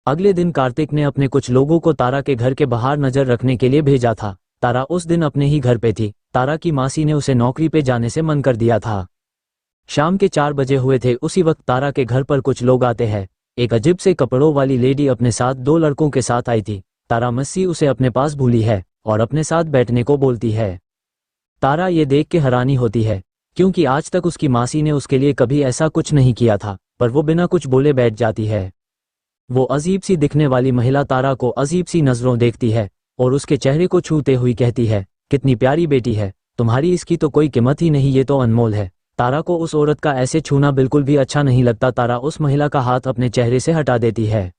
अगले दिन कार्तिक ने अपने कुछ लोगों को तारा के घर के बाहर नजर रखने के लिए भेजा था। तारा उस दिन अपने ही घर पे थी। तारा की मासी ने उसे नौकरी पे जाने से मन कर दिया था। शाम के 4 बजे हुए थे, उसी वक्त तारा के घर पर कुछ लोग आते हैं। एक अजीब से कपड़ों वाली लेडी अपने साथ 2 लड़कों के साथ आई थी। तारा मस्सी उसे अपने पास भूली है और अपने साथ बैठने को बोलती है। तारा ये देख के हैरानी होती है क्योंकि आज तक उसकी मासी ने उसके लिए कभी ऐसा कुछ नहीं किया था, पर वो बिना कुछ बोले बैठ जाती है। वो अजीब सी दिखने वाली महिला तारा को अजीब सी नजरों देखती है और उसके चेहरे को छूते हुई कहती है, कितनी प्यारी बेटी है तुम्हारी, इसकी तो कोई कीमत ही नहीं, ये तो अनमोल है। तारा को उस औरत का ऐसे छूना बिल्कुल भी अच्छा नहीं लगता। तारा उस महिला का हाथ अपने चेहरे से हटा देती है।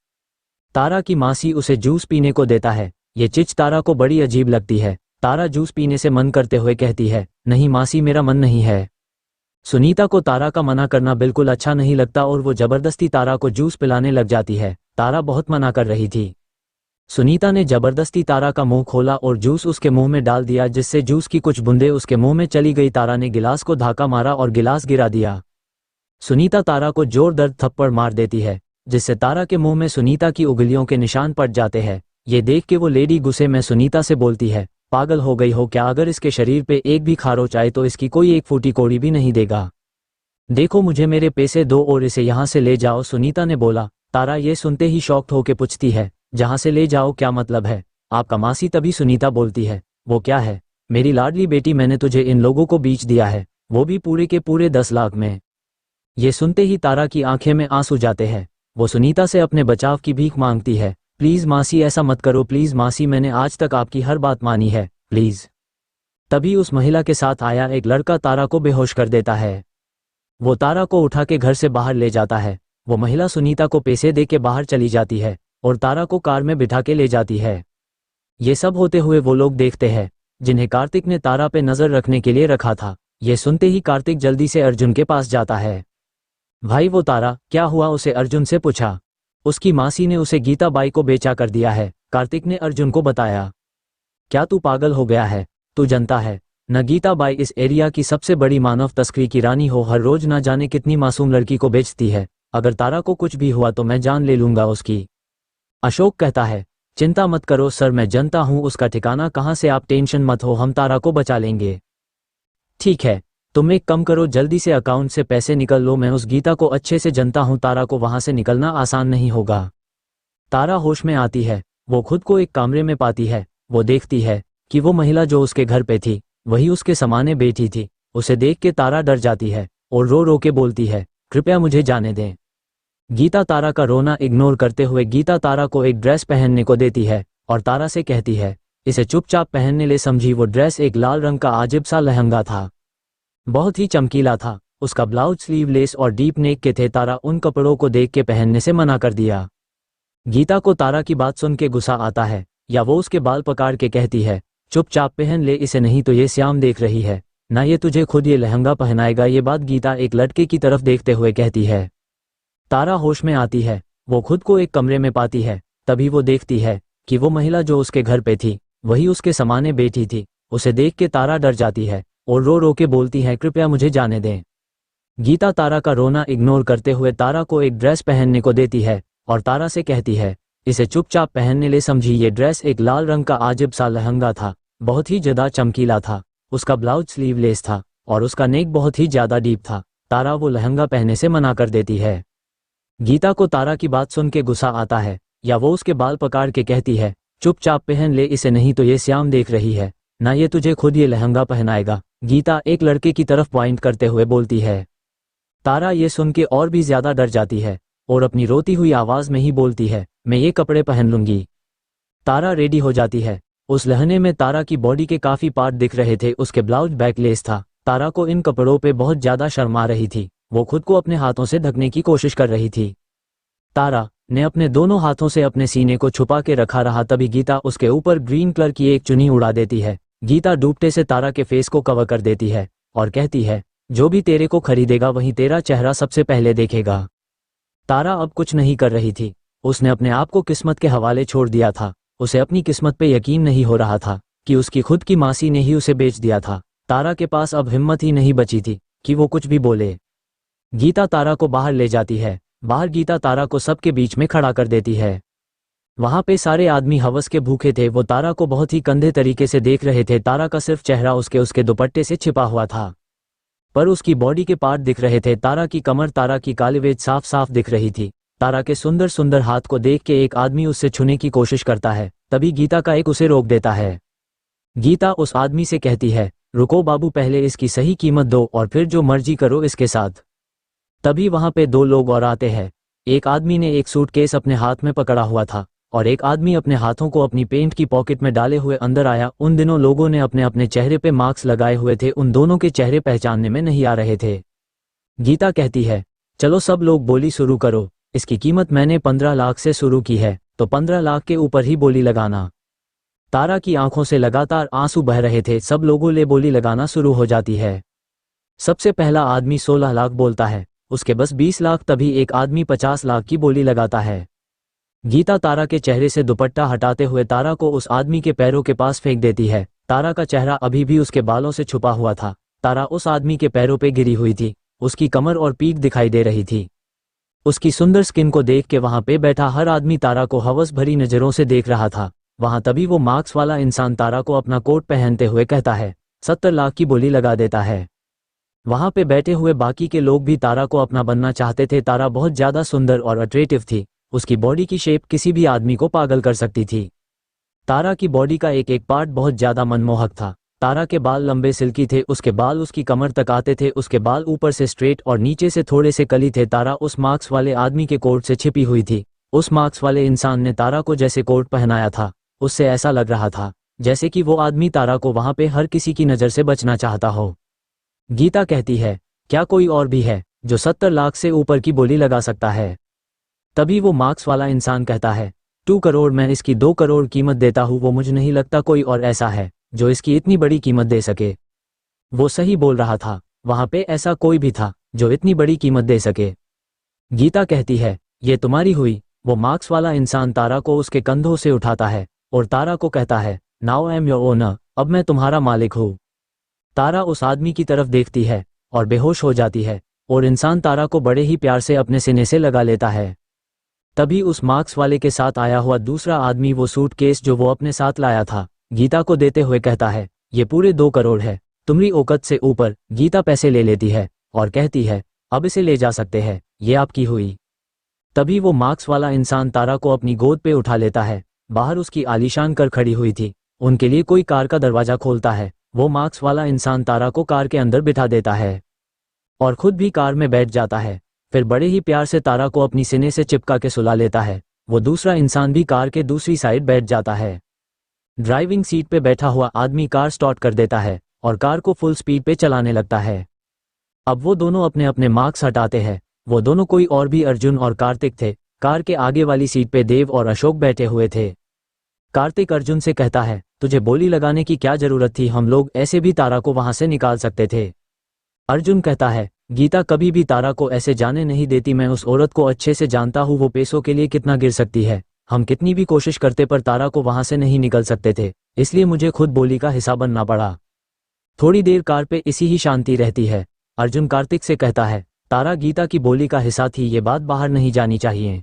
तारा की मासी उसे जूस पीने को देता है। ये चीज तारा को बड़ी अजीब लगती है। तारा जूस पीने से मन करते हुए कहती है, नहीं मासी मेरा मन नहीं है। सुनीता को तारा का मना करना बिल्कुल अच्छा नहीं लगता और वो जबरदस्ती तारा को जूस पिलाने लग जाती है। तारा बहुत मना कर रही थी। सुनीता ने जबरदस्ती तारा का मुंह खोला और जूस उसके मुंह में डाल दिया, जिससे जूस की कुछ बूंदें उसके मुंह में चली गई। तारा ने गिलास को धक्का मारा और गिलास गिरा दिया। सुनीता तारा को जोरदार थप्पड़ मार देती है, जिससे तारा के मुंह में सुनीता की उंगलियों के निशान पड़ जाते हैं। ये देख के वो लेडी गुस्से में सुनीता से बोलती है, पागल हो गई हो क्या, अगर इसके शरीर पे एक भी खारोच आए तो इसकी कोई एक फूटी कौड़ी भी नहीं देगा। देखो मुझे मेरे पैसे दो और इसे यहाँ से ले जाओ, सुनीता ने बोला। तारा ये सुनते ही शॉक्ड होके पूछती है, जहाँ से ले जाओ क्या मतलब है आपका मासी। तभी सुनीता बोलती है, वो क्या है मेरी लाडली बेटी, मैंने तुझे इन लोगों को बेच दिया है, वो भी पूरे के पूरे 10 लाख में। ये सुनते ही तारा की आंखें में आंसू जाते हैं। वो सुनीता से अपने बचाव की भीख मांगती है, प्लीज मासी ऐसा मत करो, प्लीज मासी मैंने आज तक आपकी हर बात मानी है, प्लीज। तभी उस महिला के साथ आया एक लड़का तारा को बेहोश कर देता है। वो तारा को उठा के घर से बाहर ले जाता है। वो महिला सुनीता को पैसे दे के बाहर चली जाती है और तारा को कार में बिठा के ले जाती है। ये सब होते हुए वो लोग देखते हैं जिन्हें कार्तिक ने तारा पे नजर रखने के लिए रखा था। ये सुनते ही कार्तिक जल्दी से अर्जुन के पास जाता है। भाई वो तारा क्या हुआ, उसे अर्जुन से पूछा। उसकी मासी ने उसे गीता बाई को बेचा कर दिया है, कार्तिक ने अर्जुन को बताया। क्या तू पागल हो गया है, तू जनता है न गीता बाई इस एरिया की सबसे बड़ी मानव तस्करी की रानी हो, हर रोज ना जाने कितनी मासूम लड़की को बेचती है। अगर तारा को कुछ भी हुआ तो मैं जान ले लूंगा उसकी। अशोक कहता है, चिंता मत करो सर, मैं जनता हूं, उसका ठिकाना कहां से आप टेंशन मत हो, हम तारा को बचा लेंगे। ठीक है तुम एक कम करो, जल्दी से अकाउंट से पैसे निकल लो, मैं उस गीता को अच्छे से जानता हूं, तारा को वहां से निकलना आसान नहीं होगा। तारा होश में आती है। वो खुद को एक कमरे में पाती है। वो देखती है कि वो महिला जो उसके घर पे थी वही उसके सामने बैठी थी। उसे देख के तारा डर जाती है और रो रो के बोलती है, कृपया मुझे जाने दें। गीता तारा का रोना इग्नोर करते हुए गीता तारा को एक ड्रेस पहनने को देती है और तारा से कहती है, इसे चुपचाप पहनने ले समझी। वो ड्रेस एक लाल रंग का अजीब सा लहंगा था, बहुत ही चमकीला था। उसका ब्लाउज स्लीवलेस और डीप नेक के थे। तारा उन कपड़ों को देख के पहनने से मना कर दिया। गीता को तारा की बात सुन के गुस्सा आता है, या वो उसके बाल पकड़ के कहती है, चुपचाप पहन ले इसे, नहीं तो ये श्याम देख रही है ना, ये तुझे खुद ये लहंगा पहनाएगा। ये बात गीता एक लड़के की तरफ देखते हुए कहती है। तारा होश में आती है। वो खुद को एक कमरे में पाती है। तभी वो देखती है कि वो महिला जो उसके घर पे थी वही उसके सामने बैठी थी। उसे देख के तारा डर जाती है और रो रो के बोलती है, कृपया मुझे जाने दें। गीता तारा का रोना इग्नोर करते हुए तारा को एक ड्रेस पहनने को देती है और तारा से कहती है, इसे चुपचाप पहनने ले समझी। ये ड्रेस एक लाल रंग का अजीब सा लहंगा था, बहुत ही ज्यादा चमकीला था। उसका ब्लाउज स्लीवलेस था और उसका नेक बहुत ही ज्यादा डीप था। तारा वो लहंगा पहनने से मना कर देती है। गीता को तारा की बात सुन के गुस्सा आता है, या वो उसके बाल पकड़ के कहती है, चुपचाप पहन ले इसे, नहीं तो ये श्याम देख रही है ना, ये तुझे खुद ये लहंगा पहनाएगा। गीता एक लड़के की तरफ पॉइंट करते हुए बोलती है। तारा ये सुन के और भी ज्यादा डर जाती है और अपनी रोती हुई आवाज में ही बोलती है, मैं ये कपड़े पहन लूंगी। तारा रेडी हो जाती है। उस लहंगे में तारा की बॉडी के काफी पार्ट दिख रहे थे। उसके ब्लाउज बैकलेस था। तारा को इन कपड़ों पे बहुत ज्यादा शर्म आ रही थी। वो खुद को अपने हाथों से ढकने की कोशिश कर रही थी। तारा ने अपने दोनों हाथों से अपने सीने को छुपा के रखा रहा। तभी गीता उसके ऊपर ग्रीन कलर की एक चुन्नी उड़ा देती है। गीता डूबते से तारा के फेस को कवर कर देती है और कहती है, जो भी तेरे को खरीदेगा वही तेरा चेहरा सबसे पहले देखेगा। तारा अब कुछ नहीं कर रही थी। उसने अपने आप को किस्मत के हवाले छोड़ दिया था। उसे अपनी किस्मत पे यकीन नहीं हो रहा था कि उसकी खुद की मासी ने ही उसे बेच दिया था। तारा के पास अब हिम्मत ही नहीं बची थी कि वो कुछ भी बोले। गीता तारा को बाहर ले जाती है। बाहर गीता तारा को सबके बीच में खड़ा कर देती है। वहां पे सारे आदमी हवस के भूखे थे। वो तारा को बहुत ही कंधे तरीके से देख रहे थे। तारा का सिर्फ चेहरा उसके दुपट्टे से छिपा हुआ था, पर उसकी बॉडी के पार्ट दिख रहे थे। तारा की कमर, तारा की कालीवेज साफ साफ दिख रही थी। तारा के सुंदर सुंदर हाथ को देख के एक आदमी उससे छूने की कोशिश करता है। तभी गीता का एक उसे रोक देता है। गीता उस आदमी से कहती है, रुको बाबू, पहले इसकी सही कीमत दो और फिर जो मर्जी करो इसके साथ। तभी वहां पे दो लोग और आते हैं। एक आदमी ने एक सूटकेस अपने हाथ में पकड़ा हुआ था और एक आदमी अपने हाथों को अपनी पेंट की पॉकेट में डाले हुए अंदर आया। उन दिनों लोगों ने अपने अपने चेहरे पे मास्क लगाए हुए थे। उन दोनों के चेहरे पहचानने में नहीं आ रहे थे। गीता कहती है, चलो सब लोग बोली शुरू करो। इसकी कीमत मैंने 15 लाख से शुरू की है, तो 15 लाख के ऊपर ही बोली लगाना। तारा की आंखों से लगातार आंसू बह रहे थे। सब लोगों ले बोली लगाना शुरू हो जाती है। सबसे पहला आदमी 16 लाख बोलता है, उसके बस 20 लाख। तभी एक आदमी 50 लाख की बोली लगाता है। गीता तारा के चेहरे से दुपट्टा हटाते हुए तारा को उस आदमी के पैरों के पास फेंक देती है। तारा का चेहरा अभी भी उसके बालों से छुपा हुआ था। तारा उस आदमी के पैरों पे गिरी हुई थी। उसकी कमर और पीठ दिखाई दे रही थी। उसकी सुंदर स्किन को देख के वहां पे बैठा हर आदमी तारा को हवस भरी नजरों से देख रहा था। वहां तभी वो मार्क्स वाला इंसान तारा को अपना कोट पहनते हुए कहता है, 70 लाख की बोली लगा देता है। वहां पे बैठे हुए बाकी के लोग भी तारा को अपना बनना चाहते थे। तारा बहुत ज्यादा सुंदर और अट्रैक्टिव थी। उसकी बॉडी की शेप किसी भी आदमी को पागल कर सकती थी। तारा की बॉडी का एक एक पार्ट बहुत ज्यादा मनमोहक था। तारा के बाल लंबे सिल्की थे। उसके बाल उसकी कमर तक आते थे। उसके बाल ऊपर से स्ट्रेट और नीचे से थोड़े से कली थे। तारा उस मार्क्स वाले आदमी के कोट से छिपी हुई थी। उस मार्क्स वाले इंसान ने तारा को जैसे कोट पहनाया था, उससे ऐसा लग रहा था जैसे कि वो आदमी तारा को वहां पे हर किसी की नज़र से बचना चाहता हो। गीता कहती है, क्या कोई और भी है जो 70 लाख से ऊपर की बोली लगा सकता है? तभी वो मार्क्स वाला इंसान कहता है, 2 करोड़, मैं इसकी 2 करोड़ कीमत देता हूँ। वो मुझे नहीं लगता कोई और ऐसा है जो इसकी इतनी बड़ी कीमत दे सके। वो सही बोल रहा था। वहां पे ऐसा कोई भी था जो इतनी बड़ी कीमत दे सके। गीता कहती है, ये तुम्हारी हुई। वो मार्क्स वाला इंसान तारा को उसके कंधों से उठाता है और तारा को कहता है, now I am your owner, अब मैं तुम्हारा मालिक हूँ। तारा उस आदमी की तरफ देखती है और बेहोश हो जाती है और इंसान तारा को बड़े ही प्यार से अपने सीने से लगा लेता है। तभी उस मार्क्स वाले के साथ आया हुआ दूसरा आदमी वो सूटकेस जो वो अपने साथ लाया था, गीता को देते हुए कहता है, ये पूरे 2 करोड़ है, तुम्हारी औकात से ऊपर। गीता पैसे ले लेती है और कहती है, अब इसे ले जा सकते हैं, ये आपकी हुई। तभी वो मार्क्स वाला इंसान तारा को अपनी गोद पे उठा लेता है। बाहर उसकी आलीशान कार खड़ी हुई थी। उनके लिए कोई कार का दरवाजा खोलता है। वो मार्क्स वाला इंसान तारा को कार के अंदर बिठा देता है और खुद भी कार में बैठ जाता है। फिर बड़े ही प्यार से तारा को अपनी सीने से चिपका के सुला लेता है। वो दूसरा इंसान भी कार के दूसरी साइड बैठ जाता है। ड्राइविंग सीट पे बैठा हुआ आदमी कार स्टार्ट कर देता है और कार को फुल स्पीड पे चलाने लगता है। अब वो दोनों अपने अपने मार्क्स हटाते हैं। वो दोनों कोई और भी अर्जुन और कार्तिक थे। कार के आगे वाली सीट पे देव और अशोक बैठे हुए थे। कार्तिक अर्जुन से कहता है, तुझे बोली लगाने की क्या जरूरत थी, हम लोग ऐसे भी तारा को वहां से निकाल सकते थे। अर्जुन कहता है, गीता कभी भी तारा को ऐसे जाने नहीं देती। मैं उस औरत को अच्छे से जानता हूँ, वो पैसों के लिए कितना गिर सकती है। हम कितनी भी कोशिश करते पर तारा को वहां से नहीं निकल सकते थे, इसलिए मुझे खुद बोली का हिस्सा बनना पड़ा। थोड़ी देर कार पे इसी ही शांति रहती है। अर्जुन कार्तिक से कहता है, तारा गीता की बोली का हिस्सा थी, ये बात बाहर नहीं जानी चाहिए।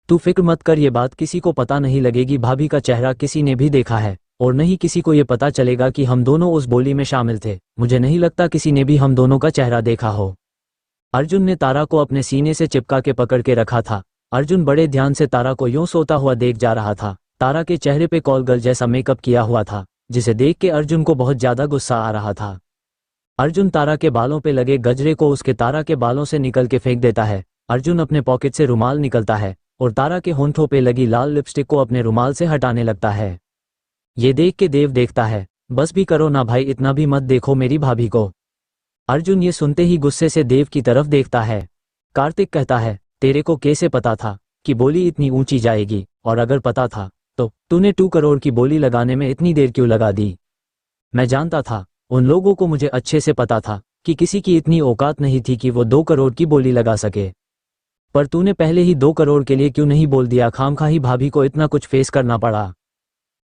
तू फिक्र मत कर, ये बात किसी को पता नहीं लगेगी। भाभी का चेहरा किसी ने भी देखा है और नहीं किसी को ये पता चलेगा कि हम दोनों उस बोली में शामिल थे। मुझे नहीं लगता किसी ने भी हम दोनों का चेहरा देखा हो। अर्जुन ने तारा को अपने सीने से चिपका के पकड़ के रखा था। अर्जुन बड़े ध्यान से तारा को यूं सोता हुआ देख जा रहा था। तारा के चेहरे पे कॉलगर्ल जैसा मेकअप किया हुआ था, जिसे देख के अर्जुन को बहुत ज्यादा गुस्सा आ रहा था। अर्जुन तारा के बालों पे लगे गजरे को उसके तारा के बालों से निकल के फेंक देता है। अर्जुन अपने पॉकेट से रुमाल निकलता है और तारा के होंठों पे लगी लाल लिपस्टिक को अपने रुमाल से हटाने लगता है। ये देख के देव देखता है, बस भी करो ना भाई, इतना भी मत देखो मेरी भाभी को। अर्जुन ये सुनते ही गुस्से से देव की तरफ देखता है। कार्तिक कहता है, तेरे को कैसे पता था कि बोली इतनी ऊंची जाएगी, और अगर पता था तो तूने 2 करोड़ की बोली लगाने में इतनी देर क्यों लगा दी? मैं जानता था, उन लोगों को मुझे अच्छे से पता था कि किसी की इतनी औकात नहीं थी कि वो 2 करोड़ की बोली लगा सके। पर तूने पहले ही 2 करोड़ के लिए क्यों नहीं बोल दिया, खामखा ही भाभी को इतना कुछ फेस करना पड़ा।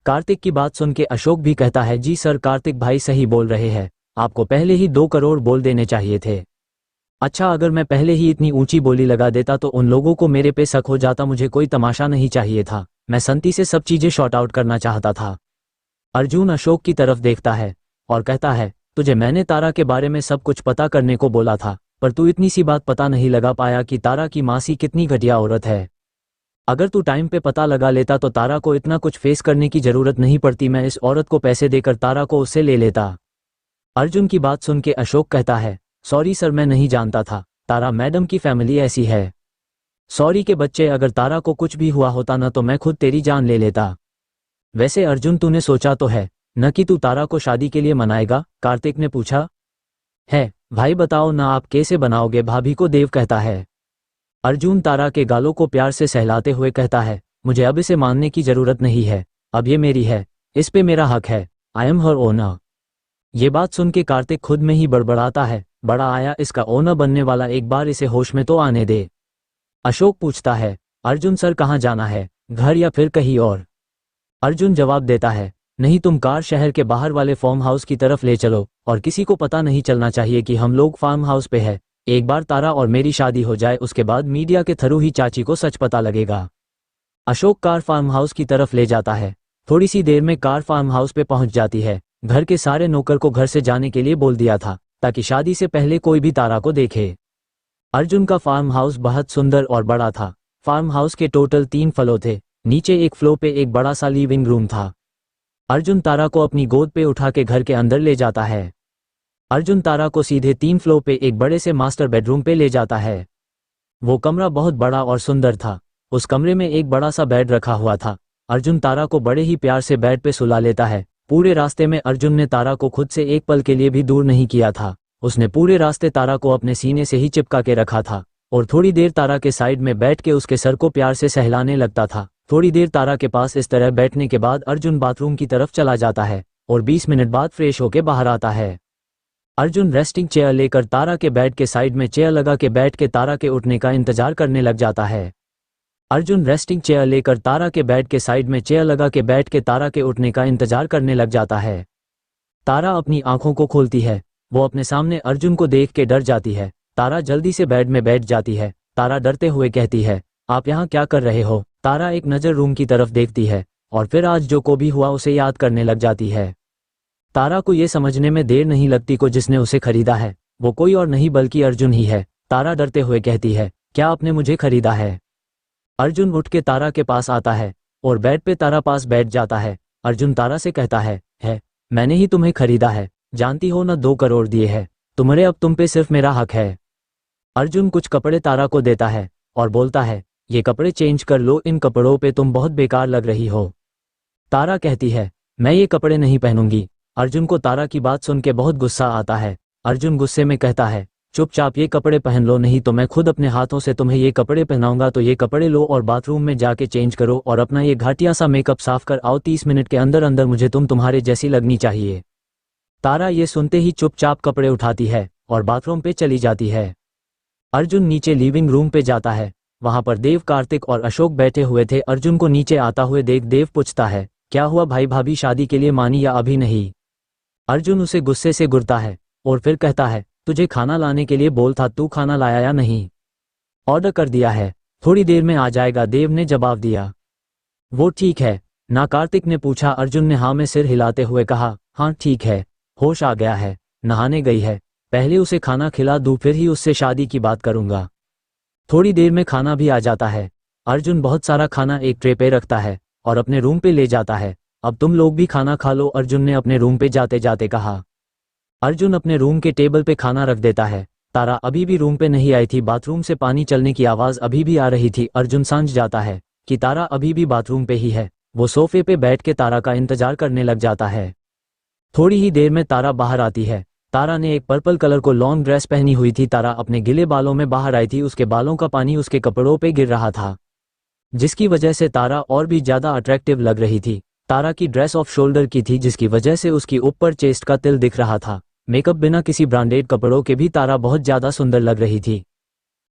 कार्तिक की बात सुन के अशोक भी कहता है, जी सर, कार्तिक भाई सही बोल रहे हैं, आपको पहले ही 2 करोड़ बोल देने चाहिए थे। अच्छा, अगर मैं पहले ही इतनी ऊंची बोली लगा देता तो उन लोगों को मेरे पे शक हो जाता, मुझे कोई तमाशा नहीं चाहिए था, मैं संती से सब चीजें शॉर्ट आउट करना चाहता था। अर्जुन अशोक की तरफ देखता है और कहता है, तुझे मैंने तारा के बारे में सब कुछ पता करने को बोला था, पर तू इतनी सी बात पता नहीं लगा पाया कि तारा की मासी कितनी घटिया औरत है। अगर तू टाइम पे पता लगा लेता तो तारा को इतना कुछ फेस करने की जरूरत नहीं पड़ती, मैं इस औरत को पैसे देकर तारा को उससे ले लेता। अर्जुन की बात सुन के अशोक कहता है, सॉरी सर, मैं नहीं जानता था, तारा मैडम की फैमिली ऐसी है। सॉरी के बच्चे, अगर तारा को कुछ भी हुआ होता ना तो मैं खुद तेरी जान ले लेता। वैसे अर्जुन, तूने सोचा तो है न कि तू तारा को शादी के लिए मनाएगा? कार्तिक ने पूछा। है भाई, बताओ ना आप कैसे बनाओगे, भाभी को देव कहता है। अर्जुन तारा के गालों को प्यार से सहलाते हुए कहता है, मुझे अब इसे मानने की जरूरत नहीं है, अब ये मेरी है, इस पे मेरा हक है, आई एम हर ओनर। ये बात सुन के कार्तिक खुद में ही बड़बड़ाता है, बड़ा आया इसका ओनर बनने वाला, एक बार इसे होश में तो आने दे। अशोक पूछता है, अर्जुन सर कहाँ जाना है, घर या फिर कहीं और? अर्जुन जवाब देता है, नहीं, तुम कार शहर के बाहर वाले फार्म हाउस की तरफ ले चलो और किसी को पता नहीं चलना चाहिए कि हम लोग फार्म हाउस पे है। एक बार तारा और मेरी शादी हो जाए उसके बाद मीडिया के थ्रू ही चाची को सच पता लगेगा। अशोक कार फार्म हाउस की तरफ ले जाता है। थोड़ी सी देर में कार फार्म हाउस पे पहुंच जाती है। घर के सारे नौकर को घर से जाने के लिए बोल दिया था ताकि शादी से पहले कोई भी तारा को देखे। अर्जुन का फार्म हाउस बहुत सुंदर और बड़ा था। फार्म हाउस के टोटल 3 फ्लोर थे। नीचे एक फ्लोर पे एक बड़ा सा लिविंग रूम था। अर्जुन तारा को अपनी गोद पे उठा के घर के अंदर ले जाता है। अर्जुन तारा को सीधे 3 फ्लोर पे एक बड़े से मास्टर बेडरूम पे ले जाता है। वो कमरा बहुत बड़ा और सुंदर था। उस कमरे में एक बड़ा सा बेड रखा हुआ था। अर्जुन तारा को बड़े ही प्यार से बेड पे सुला लेता है। पूरे रास्ते में अर्जुन ने तारा को खुद से एक पल के लिए भी दूर नहीं किया था। उसने पूरे रास्ते तारा को अपने सीने से ही चिपका के रखा था और थोड़ी देर तारा के साइड में बैठ के उसके सर को प्यार से सहलाने लगता था। थोड़ी देर तारा के पास इस तरह बैठने के बाद अर्जुन बाथरूम की तरफ चला जाता है और 20 मिनट बाद फ्रेश होके बाहर आता है। अर्जुन रेस्टिंग चेयर लेकर तारा के बेड के साइड में चेयर लगा के बैठ के तारा के उठने का इंतजार करने लग जाता है। अर्जुन रेस्टिंग चेयर लेकर तारा के बेड के साइड में चेयर लगा के बैठ के तारा के उठने का इंतजार करने लग जाता है। तारा अपनी आंखों को खोलती है। वो अपने सामने अर्जुन को देख के डर जाती है। तारा जल्दी से बेड में बैठ जाती है। तारा डरते हुए कहती है, आप यहाँ क्या कर रहे हो? तारा एक नज़र रूम की तरफ देखती है और फिर आज जो को भी हुआ उसे याद करने लग जाती है। तारा को ये समझने में देर नहीं लगती को जिसने उसे खरीदा है वो कोई और नहीं बल्कि अर्जुन ही है। तारा डरते हुए कहती है, क्या आपने मुझे खरीदा है? अर्जुन उठ के तारा के पास आता है और बेड पे तारा पास बैठ जाता है। अर्जुन तारा से कहता है, मैंने ही तुम्हें खरीदा है, जानती हो ना 2 करोड़ दिए हैं तुम्हारे, अब तुम पे सिर्फ मेरा हक है। अर्जुन कुछ कपड़े तारा को देता है और बोलता है, ये कपड़े चेंज कर लो, इन कपड़ों पे तुम बहुत बेकार लग रही हो। तारा कहती है, मैं ये कपड़े नहीं पहनूंगी। अर्जुन को तारा की बात सुन के बहुत गुस्सा आता है। अर्जुन गुस्से में कहता है, चुपचाप ये कपड़े पहन लो, नहीं तो मैं खुद अपने हाथों से तुम्हें ये कपड़े पहनाऊंगा। तो ये कपड़े लो और बाथरूम में जाके चेंज करो और अपना ये घाटिया सा मेकअप साफ कर आओ। 30 मिनट के अंदर अंदर मुझे तुम्हारे जैसी लगनी चाहिए। तारा ये सुनते ही चुपचाप कपड़े उठाती है और बाथरूम पे चली जाती है। अर्जुन नीचे लिविंग रूम पे जाता है। वहां पर देव, कार्तिक और अशोक बैठे हुए थे। अर्जुन को नीचे आता हुए देख देव पूछता है, क्या हुआ भाई, भाभी शादी के लिए मानी या अभी नहीं? अर्जुन उसे गुस्से से घूरता है और फिर कहता है, तुझे खाना लाने के लिए बोल था, तू खाना लाया या नहीं? ऑर्डर कर दिया है, थोड़ी देर में आ जाएगा, देव ने जवाब दिया। वो ठीक है ना? कार्तिक ने पूछा। अर्जुन ने हाँ में सिर हिलाते हुए कहा, हाँ ठीक है, होश आ गया है, नहाने गई है, पहले उसे खाना खिला दूं फिर ही उससे शादी की बात करूंगा। थोड़ी देर में खाना भी आ जाता है। अर्जुन बहुत सारा खाना एक ट्रे पे रखता है और अपने रूम पे ले जाता है। अब तुम लोग भी खाना खा लो, अर्जुन ने अपने रूम पे जाते जाते कहा। अर्जुन अपने रूम के टेबल पे खाना रख देता है। तारा अभी भी रूम पे नहीं आई थी। बाथरूम से पानी चलने की आवाज़ अभी भी आ रही थी। अर्जुन समझ जाता है कि तारा अभी भी बाथरूम पे ही है। वो सोफे पे बैठ के तारा का इंतजार करने लग जाता है। थोड़ी ही देर में तारा बाहर आती है। तारा ने एक पर्पल कलर को लॉन्ग ड्रेस पहनी हुई थी। तारा अपने गिले बालों में बाहर आई थी। उसके बालों का पानी उसके कपड़ों पे गिर रहा था, जिसकी वजह से तारा और भी ज़्यादा अट्रैक्टिव लग रही थी। तारा की ड्रेस ऑफ शोल्डर की थी, जिसकी वजह से उसकी ऊपर चेस्ट का तिल दिख रहा था। मेकअप बिना किसी ब्रांडेड कपड़ों के भी तारा बहुत ज़्यादा सुंदर लग रही थी।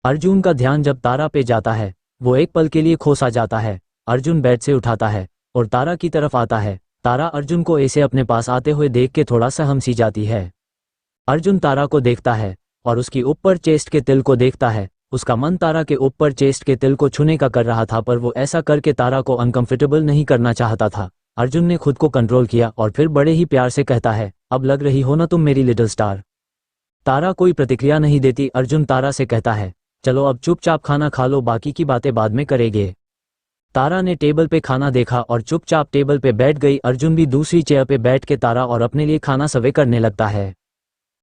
अर्जुन का ध्यान जब तारा पे जाता है वो एक पल के लिए खो सा जाता है। अर्जुन बेड से उठाता है और तारा की तरफ आता है। तारा अर्जुन को ऐसे अपने पास आते हुए देख के थोड़ा सा हंसी जाती है। अर्जुन तारा को देखता है और उसकी ऊपर चेस्ट के तिल को देखता है। उसका मन तारा के ऊपर चेस्ट के तिल को छूने का कर रहा था, पर वो ऐसा करके तारा को अनकंफर्टेबल नहीं करना चाहता था। अर्जुन ने खुद को कंट्रोल किया और फिर बड़े ही प्यार से कहता है, अब लग रही हो ना तुम मेरी लिटिल स्टार। तारा कोई प्रतिक्रिया नहीं देती। अर्जुन तारा से कहता है, चलो अब चुपचाप खाना खा लो, बाकी की बातें बाद में करेंगे। तारा ने टेबल पे खाना देखा और चुपचाप टेबल पे बैठ गई। अर्जुन भी दूसरी चेयर पे बैठ के तारा और अपने लिए खाना सर्व करने लगता है।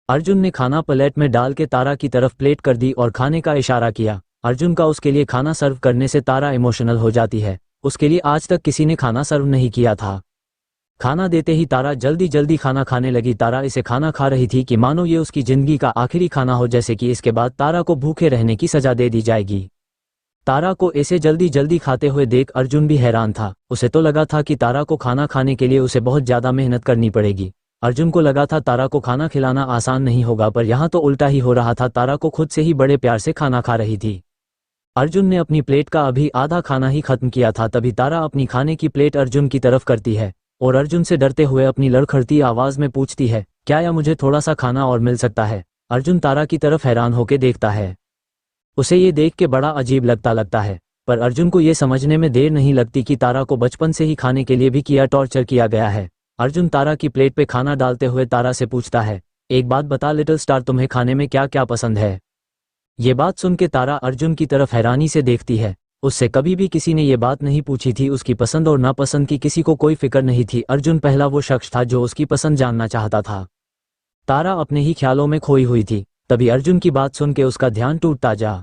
अर्जुन ने खाना प्लेट में डाल के तारा की तरफ प्लेट कर दी और खाने का इशारा किया। अर्जुन का उसके लिए खाना सर्व करने से तारा इमोशनल हो जाती है। उसके लिए आज तक किसी ने खाना सर्व नहीं किया था। खाना देते ही तारा जल्दी जल्दी खाना खाने लगी। तारा इसे खाना खा रही थी कि मानो ये उसकी जिंदगी का आखिरी खाना हो, जैसे कि इसके बाद तारा को भूखे रहने की सजा दे दी जाएगी। तारा को ऐसे जल्दी जल्दी खाते हुए देख अर्जुन भी हैरान था। उसे तो लगा था कि तारा को खाना खाने के लिए उसे बहुत ज़्यादा मेहनत करनी पड़ेगी। अर्जुन को लगा था तारा को खाना खिलाना आसान नहीं होगा, पर यहाँ तो उल्टा ही हो रहा था। तारा को खुद से ही बड़े प्यार से खाना खा रही थी। अर्जुन ने अपनी प्लेट का अभी आधा खाना ही खत्म किया था, तभी तारा अपनी खाने की प्लेट अर्जुन की तरफ करती है और अर्जुन से डरते हुए अपनी लड़खड़ती आवाज़ में पूछती है, क्या या मुझे थोड़ा सा खाना और मिल सकता है। अर्जुन तारा की तरफ हैरान होकर देखता है। उसे ये देख के बड़ा अजीब लगता है, पर अर्जुन को ये समझने में देर नहीं लगती कि तारा को बचपन से ही खाने के लिए भी टॉर्चर किया गया है। अर्जुन तारा की प्लेट पे खाना डालते हुए तारा से पूछता है, एक बात बता लिटिल स्टार, तुम्हें खाने में क्या क्या पसंद है। ये बात सुन के तारा अर्जुन की तरफ हैरानी से देखती है। उससे कभी भी किसी ने ये बात नहीं पूछी थी। उसकी पसंद और नापसंद की किसी को कोई फिक्र नहीं थी। अर्जुन पहला वो शख्स था जो उसकी पसंद जानना चाहता था। तारा अपने ही ख्यालों में खोई हुई थी। तभी अर्जुन की बात सुन के उसका ध्यान टूटता जा।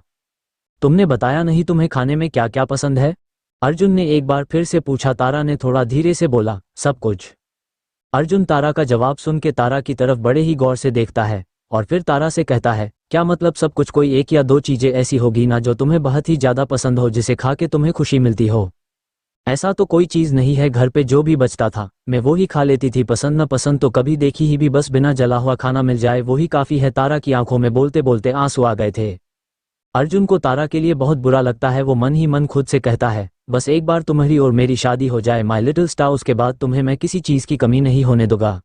तुमने बताया नहीं तुम्हें खाने में क्या क्या पसंद है। अर्जुन ने एक बार फिर से पूछा। तारा ने थोड़ा धीरे से बोला, सब कुछ। अर्जुन तारा का जवाब सुन के तारा की तरफ बड़े ही गौर से देखता है और फिर तारा से कहता है, क्या मतलब सब कुछ। कोई एक या दो चीजें ऐसी होगी ना जो तुम्हें बहुत ही ज्यादा पसंद हो, जिसे खा के तुम्हें खुशी मिलती हो। ऐसा तो कोई चीज नहीं है। घर पे जो भी बचता था मैं वो ही खा लेती थी। पसंद न पसंद तो कभी देखी ही भी, बस बिना जला हुआ खाना मिल जाए वो ही काफी है। तारा की आंखों में बोलते बोलते आंसू आ गए थे। अर्जुन को तारा के लिए बहुत बुरा लगता है। वो मन ही मन खुद से कहता है, बस एक बार तुम्हारी और मेरी शादी हो जाए माय लिटिल स्टार, उसके बाद तुम्हें मैं किसी चीज की कमी नहीं होने दूंगा।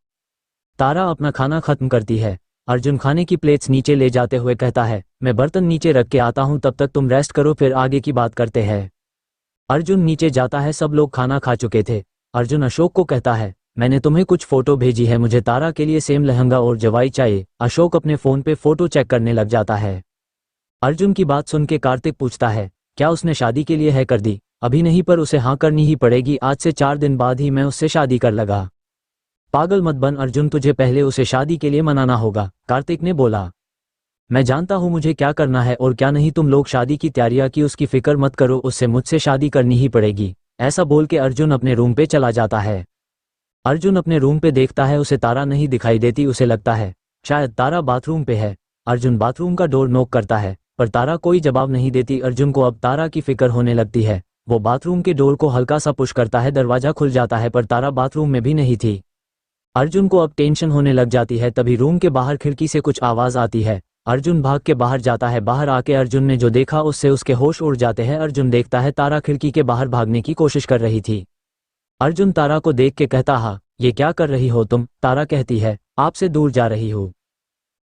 तारा अपना खाना खत्म करती है। अर्जुन खाने की प्लेट्स नीचे ले जाते हुए कहता है, मैं बर्तन नीचे रख के आता हूं, तब तक तुम रेस्ट करो, फिर आगे की बात करते हैं। अर्जुन नीचे जाता है। सब लोग खाना खा चुके थे। अर्जुन अशोक को कहता है, मैंने तुम्हें कुछ फोटो भेजी है, मुझे तारा के लिए सेम लहंगा और जवाई चाहिए। अशोक अपने फोन पे फोटो चेक करने लग जाता है। अर्जुन की बात सुन के कार्तिक पूछता है, क्या उसने शादी के लिए है कर दी। अभी नहीं, पर उसे हाँ करनी ही पड़ेगी। आज से 4 दिन बाद ही मैं उससे शादी कर लगा। पागल मत बन अर्जुन, तुझे पहले उसे शादी के लिए मनाना होगा, कार्तिक ने बोला। मैं जानता हूँ मुझे क्या करना है और क्या नहीं। तुम लोग शादी की तैयारियां की, उसकी फिक्र मत करो, उससे मुझसे शादी करनी ही पड़ेगी। ऐसा बोल के अर्जुन अपने रूम पे चला जाता है। अर्जुन अपने रूम पे देखता है, उसे तारा नहीं दिखाई देती। उसे लगता है शायद तारा बाथरूम पे है। अर्जुन बाथरूम का डोर नॉक करता है, पर तारा कोई जवाब नहीं देती। अर्जुन को अब तारा की फिक्र होने लगती है। वो बाथरूम के डोर को हल्का सा पुश करता है, दरवाजा खुल जाता है, पर तारा बाथरूम में भी नहीं थी। अर्जुन को अब टेंशन होने लग जाती है। तभी रूम के बाहर खिड़की से कुछ आवाज आती है। अर्जुन भाग के बाहर जाता है। बाहर आके अर्जुन ने जो देखा उससे उसके होश उड़ जाते हैं। अर्जुन देखता है तारा खिड़की के बाहर भागने की कोशिश कर रही थी। अर्जुन तारा को देख के कहता, हाँ ये क्या कर रही हो तुम। तारा कहती है, आपसे दूर जा रही हो।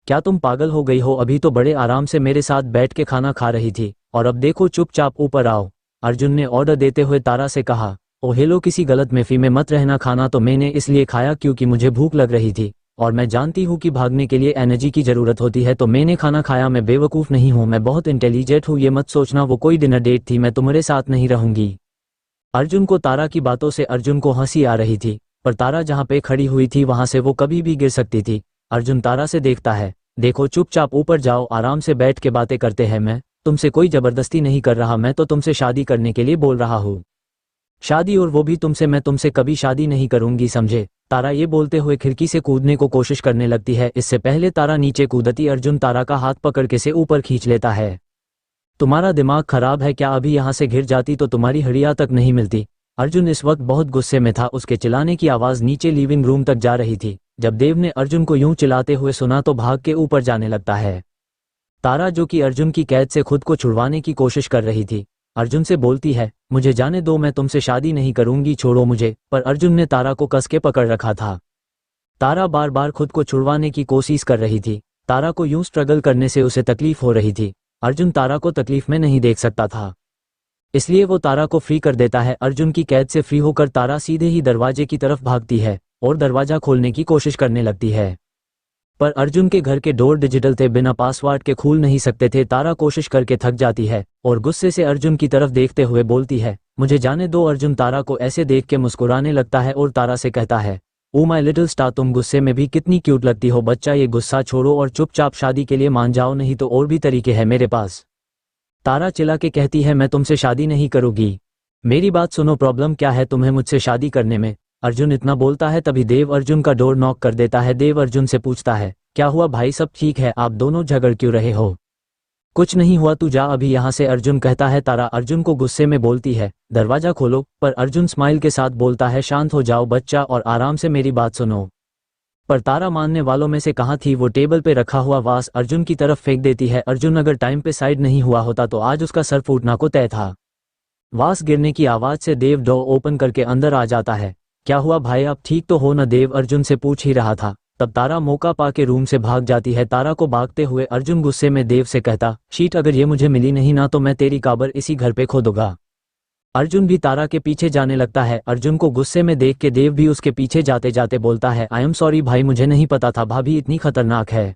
क्या तुम पागल हो गई हो। अभी तो बड़े आराम से मेरे साथ बैठ के खाना खा रही थी और अब देखो चुपचाप ऊपर आओ। अर्जुन ने ऑर्डर देते हुए तारा से कहा, ओ हेलो, किसी गलतफहमी में मत रहना। खाना तो मैंने इसलिए खाया क्योंकि मुझे भूख लग रही थी और मैं जानती हूँ कि भागने के लिए एनर्जी की जरूरत होती है, तो मैंने खाना खाया। मैं बेवकूफ़ नहीं हूँ, मैं बहुत इंटेलिजेंट हूँ। ये मत सोचना वो कोई डिनर डेट थी, मैं तुम्हारे साथ नहीं रहूंगी। अर्जुन को तारा की बातों से अर्जुन को हंसी आ रही थी, पर तारा जहाँ पे खड़ी हुई थी वहां से वो कभी भी गिर सकती थी। अर्जुन तारा से देखता है, देखो चुपचाप ऊपर जाओ, आराम से बैठ के बातें करते हैं। मैं तुमसे कोई जबरदस्ती नहीं कर रहा, मैं तो तुमसे शादी करने के लिए बोल रहा हूँ। शादी, और वो भी तुमसे। मैं तुमसे कभी शादी नहीं करूंगी, समझे। तारा ये बोलते हुए खिड़की से कूदने को कोशिश करने लगती है। इससे पहले तारा नीचे कूदती अर्जुन तारा का हाथ पकड़ के से ऊपर खींच लेता है। तुम्हारा दिमाग खराब है क्या। अभी यहाँ से गिर जाती तो तुम्हारी हड्डियां तक नहीं मिलती। अर्जुन इस वक्त बहुत गुस्से में था। उसके चिल्लाने की आवाज़ नीचे लिविंग रूम तक जा रही थी। जब देव ने अर्जुन को यूं चिल्लाते हुए सुना तो भाग के ऊपर जाने लगता है। तारा जो कि अर्जुन की कैद से खुद को छुड़वाने की कोशिश कर रही थी, अर्जुन से बोलती है, मुझे जाने दो, मैं तुमसे शादी नहीं करूंगी, छोड़ो मुझे। पर अर्जुन ने तारा को कस के पकड़ रखा था। तारा बार बार खुद को छुड़वाने की कोशिश कर रही थी। तारा को यूं स्ट्रगल करने से उसे तकलीफ हो रही थी। अर्जुन तारा को तकलीफ में नहीं देख सकता था, इसलिए वो तारा को फ्री कर देता है। अर्जुन की कैद से फ्री होकर तारा सीधे ही दरवाजे की तरफ भागती है और दरवाजा खोलने की कोशिश करने लगती है। पर अर्जुन के घर के डोर डिजिटल थे, बिना पासवर्ड के खुल नहीं सकते थे। तारा कोशिश करके थक जाती है और गुस्से से अर्जुन की तरफ देखते हुए बोलती है, मुझे जाने दो। अर्जुन तारा को ऐसे देख के मुस्कुराने लगता है और तारा से कहता है, ओ माय लिटिल स्टार, तुम गुस्से में भी कितनी क्यूट लगती हो। बच्चा, ये गुस्सा छोड़ो और चुपचाप शादी के लिए मान जाओ, नहीं तो और भी तरीके हैं मेरे पास। तारा चिल्ला के कहती है, मैं तुमसे शादी नहीं करूंगी, मेरी बात सुनो, प्रॉब्लम क्या है तुम्हें मुझसे शादी करने में। अर्जुन इतना बोलता है तभी देव अर्जुन का डोर नॉक कर देता है। देव अर्जुन से पूछता है, क्या हुआ भाई, सब ठीक है, आप दोनों झगड़ क्यों रहे हो। कुछ नहीं हुआ, तू जा अभी यहाँ से, अर्जुन कहता है। तारा अर्जुन को गुस्से में बोलती है, दरवाजा खोलो। पर अर्जुन स्माइल के साथ बोलता है, शांत हो जाओ बच्चा और आराम से मेरी बात सुनो। पर तारा मानने वालों में से कहाँ थी। वो टेबल पे रखा हुआ वास अर्जुन की तरफ फेंक देती है। अर्जुन अगर टाइम पे साइड नहीं हुआ होता तो आज उसका सर फूटना को तय था। वास गिरने की आवाज से देव डोर ओपन करके अंदर आ जाता है। क्या हुआ भाई, आप ठीक तो हो ना, देव अर्जुन से पूछ ही रहा था। तब तारा मौका पाके रूम से भाग जाती है। तारा को भागते हुए अर्जुन गुस्से में देव से कहता, शीट अगर ये मुझे मिली नहीं ना तो मैं तेरी काबर इसी घर पे खोदूंगा। अर्जुन भी तारा के पीछे जाने लगता है। अर्जुन को गुस्से में देख के देव भी उसके पीछे जाते जाते बोलता है, आई एम सॉरी भाई, मुझे नहीं पता था भाभी इतनी खतरनाक है।